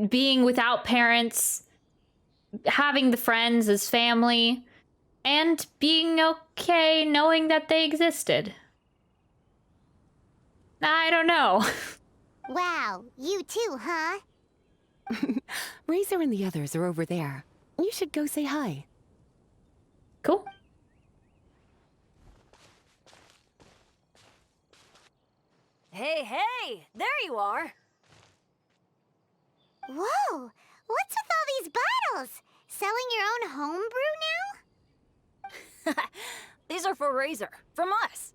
being without parents, having the friends as family, and being okay knowing that they existed. I don't know. Wow, you too, huh? Razor and the others are over there. You should go say hi. Cool. Hey, there you are. Whoa, what's with all these bottles? Selling your own homebrew now? These are for Razor, from us.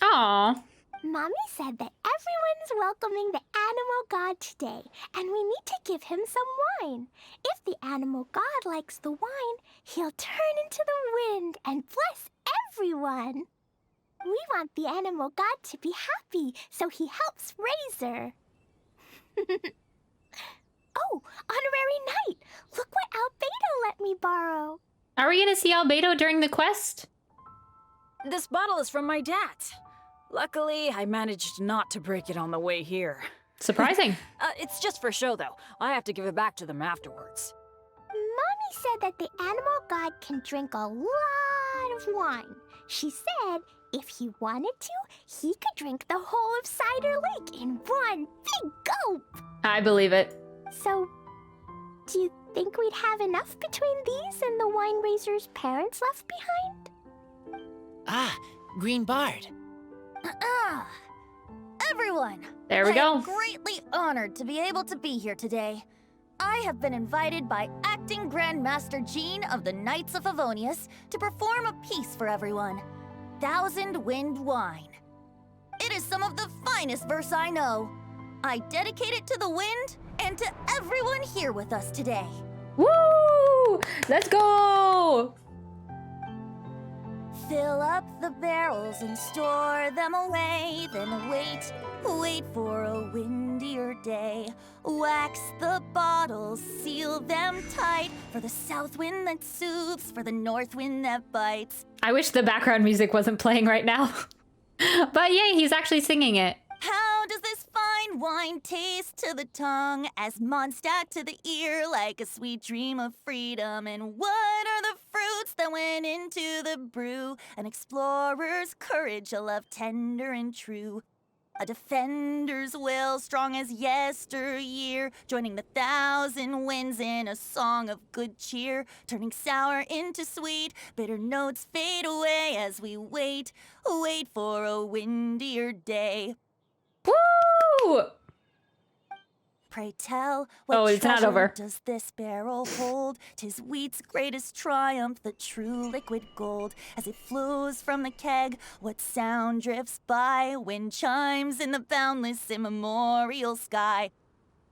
Aww. Mommy said that everyone's welcoming the Animal God today, and we need to give him some wine. If the Animal God likes the wine, he'll turn into the wind and bless everyone. We want the Animal God to be happy, so he helps Razor. Oh, Honorary Knight! Look what Albedo let me borrow. Are we gonna see Albedo during the quest? This bottle is from my dad. Luckily, I managed not to break it on the way here. Surprising. It's just for show, though. I have to give it back to them afterwards. Mommy said that the Animal God can drink a lot of wine. She said if he wanted to, he could drink the whole of Cider Lake in one big gulp. I believe it. So, do you think we'd have enough between these and the wine raiser's parents left behind? Ah, Green Bard. Everyone! There we I go. am greatly honored to be able to be here today. I have been invited by Acting Grand Master Jean of the Knights of Favonius to perform a piece for everyone. Thousand Wind Wine. It is some of the finest verse I know. I dedicate it to the wind and to everyone here with us today. Woo! Let's go! Fill up the barrels and store them away, then wait for a windier day. Wax the bottles, seal them tight, for the south wind that soothes, for the north wind that bites. I wish the background music wasn't playing right now. But yay, he's actually singing it. How does this fine wine taste to the tongue, as Mondstadt to the ear, like a sweet dream of freedom? And what are the fruits that went into the brew? An explorer's courage, a love tender and true. A defender's will, strong as yesteryear, joining the thousand winds in a song of good cheer, turning sour into sweet, bitter notes fade away as we wait for a windier day. Woo! Pray tell, what it's not treasure over. does this barrel hold? 'Tis wheat's greatest triumph, the true liquid gold. As it flows from the keg, what sound drifts by? Wind chimes in the boundless immemorial sky.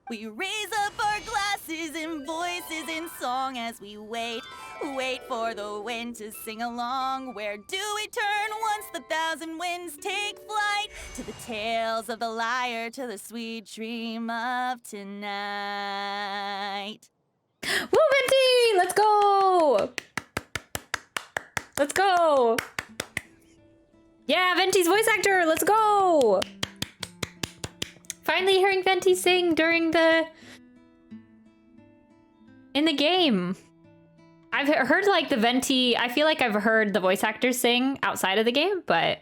We raise up our glasses and voices in song as we wait for the wind to sing along. Where do we turn once the thousand winds take flight? To the tales of the lyre, to the sweet dream of tonight. Woo, Venti! Let's go! Let's go! Yeah, Venti's voice actor, let's go! Finally hearing Venti sing in the game. I've heard like the Venti. I feel like I've heard the voice actors sing outside of the game, but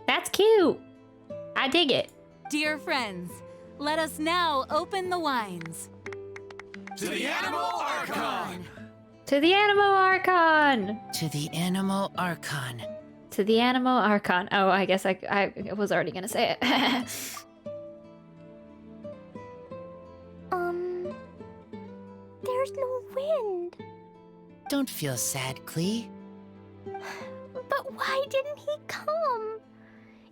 that's cute. I dig it. Dear friends, let us now open the wines. To the Animal Archon! To the Animal Archon! To the Animal Archon. To the Animal Archon. Oh, I guess I was already gonna say it. There's no wind. Don't feel sad, Klee. But why didn't he come?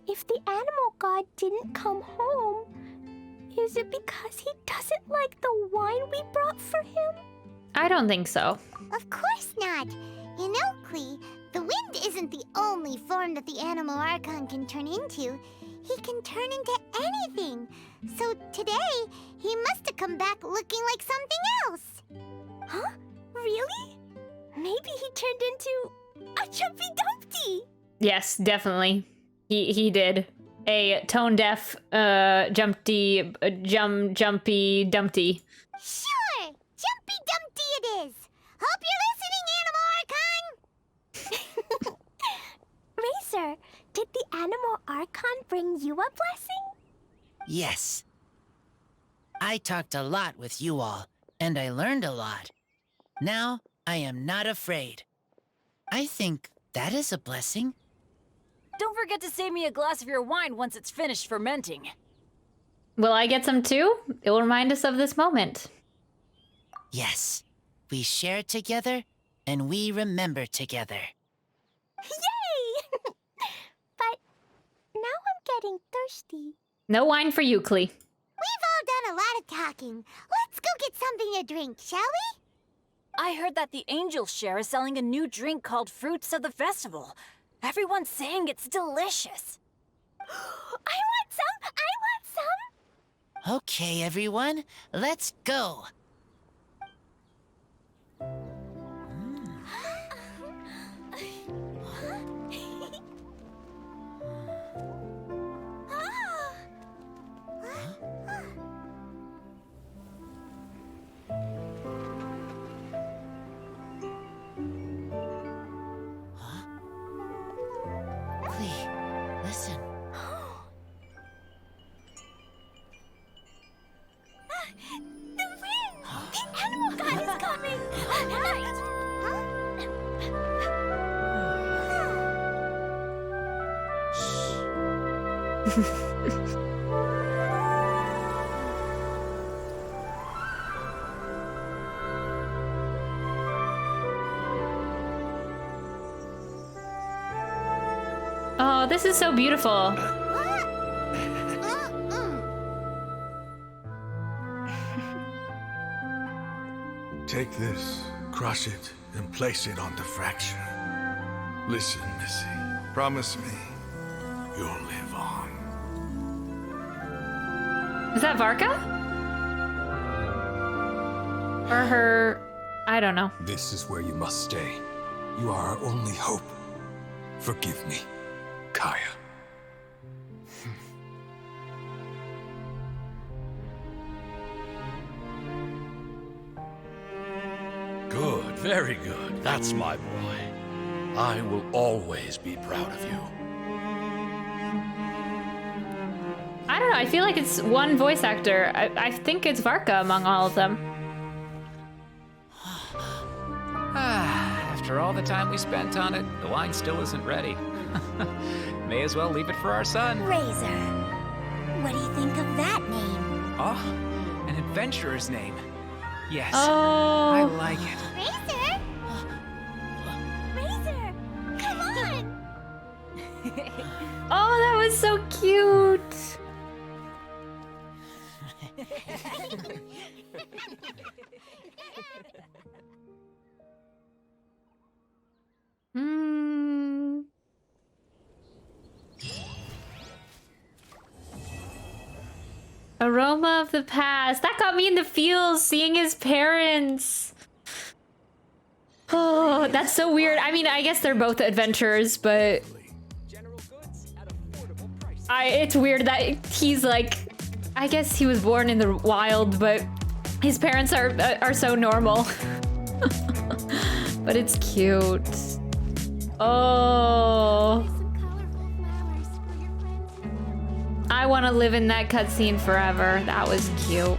If the animal god didn't come home, is it because he doesn't like the wine we brought for him? I don't think so. Of course not. You know, Klee, the wind isn't the only form that the Animal Archon can turn into. He can turn into anything. So today, he must have come back looking like something else. Huh? Really? Maybe he turned into a Jumpy Dumpty. Yes, definitely. He did. A tone-deaf, jumpy dumpty. Sure! Jumpy Dumpty it is! Hope you're listening, Animal Archon! Racer, did the Animal Archon bring you a blessing? Yes. I talked a lot with you all, and I learned a lot. Now, I am not afraid. I think that is a blessing. Don't forget to save me a glass of your wine once it's finished fermenting. Will I get some too? It will remind us of this moment. Yes. We share together, and we remember together. Yay! But now I'm getting thirsty. No wine for you, Klee. We've all done a lot of talking. Let's go get something to drink, shall we? I heard that the Angel Share is selling a new drink called Fruits of the Festival. Everyone's saying it's delicious. I want some! I want some! Okay, everyone, let's go. Listen. The wind! The animal god is coming! Right! Oh, this is so beautiful. Take this, crush it, and place it on the fracture. Listen, Missy. Promise me you'll live on. Is that Varka? Or her... I don't know. This is where you must stay. You are our only hope. Forgive me, Kaya. Good, very good. That's my boy. I will always be proud of you. I don't know. I feel like it's one voice actor. I think it's Varka among all of them. After all the time we spent on it, the wine still isn't ready. May as well leave it for our son. Razor. What do you think of that name? Oh, an adventurer's name. Yes, Oh. I like it. Razor? Razor, come on! Oh, that was so cute. Hmm. Aroma of the past. That got me in the feels, seeing his parents. Oh, that's so weird. I mean, I guess they're both adventurers, but it's weird that he's like, I guess he was born in the wild, but his parents are so normal. But it's cute. Oh. I want to live in that cutscene forever. That was cute.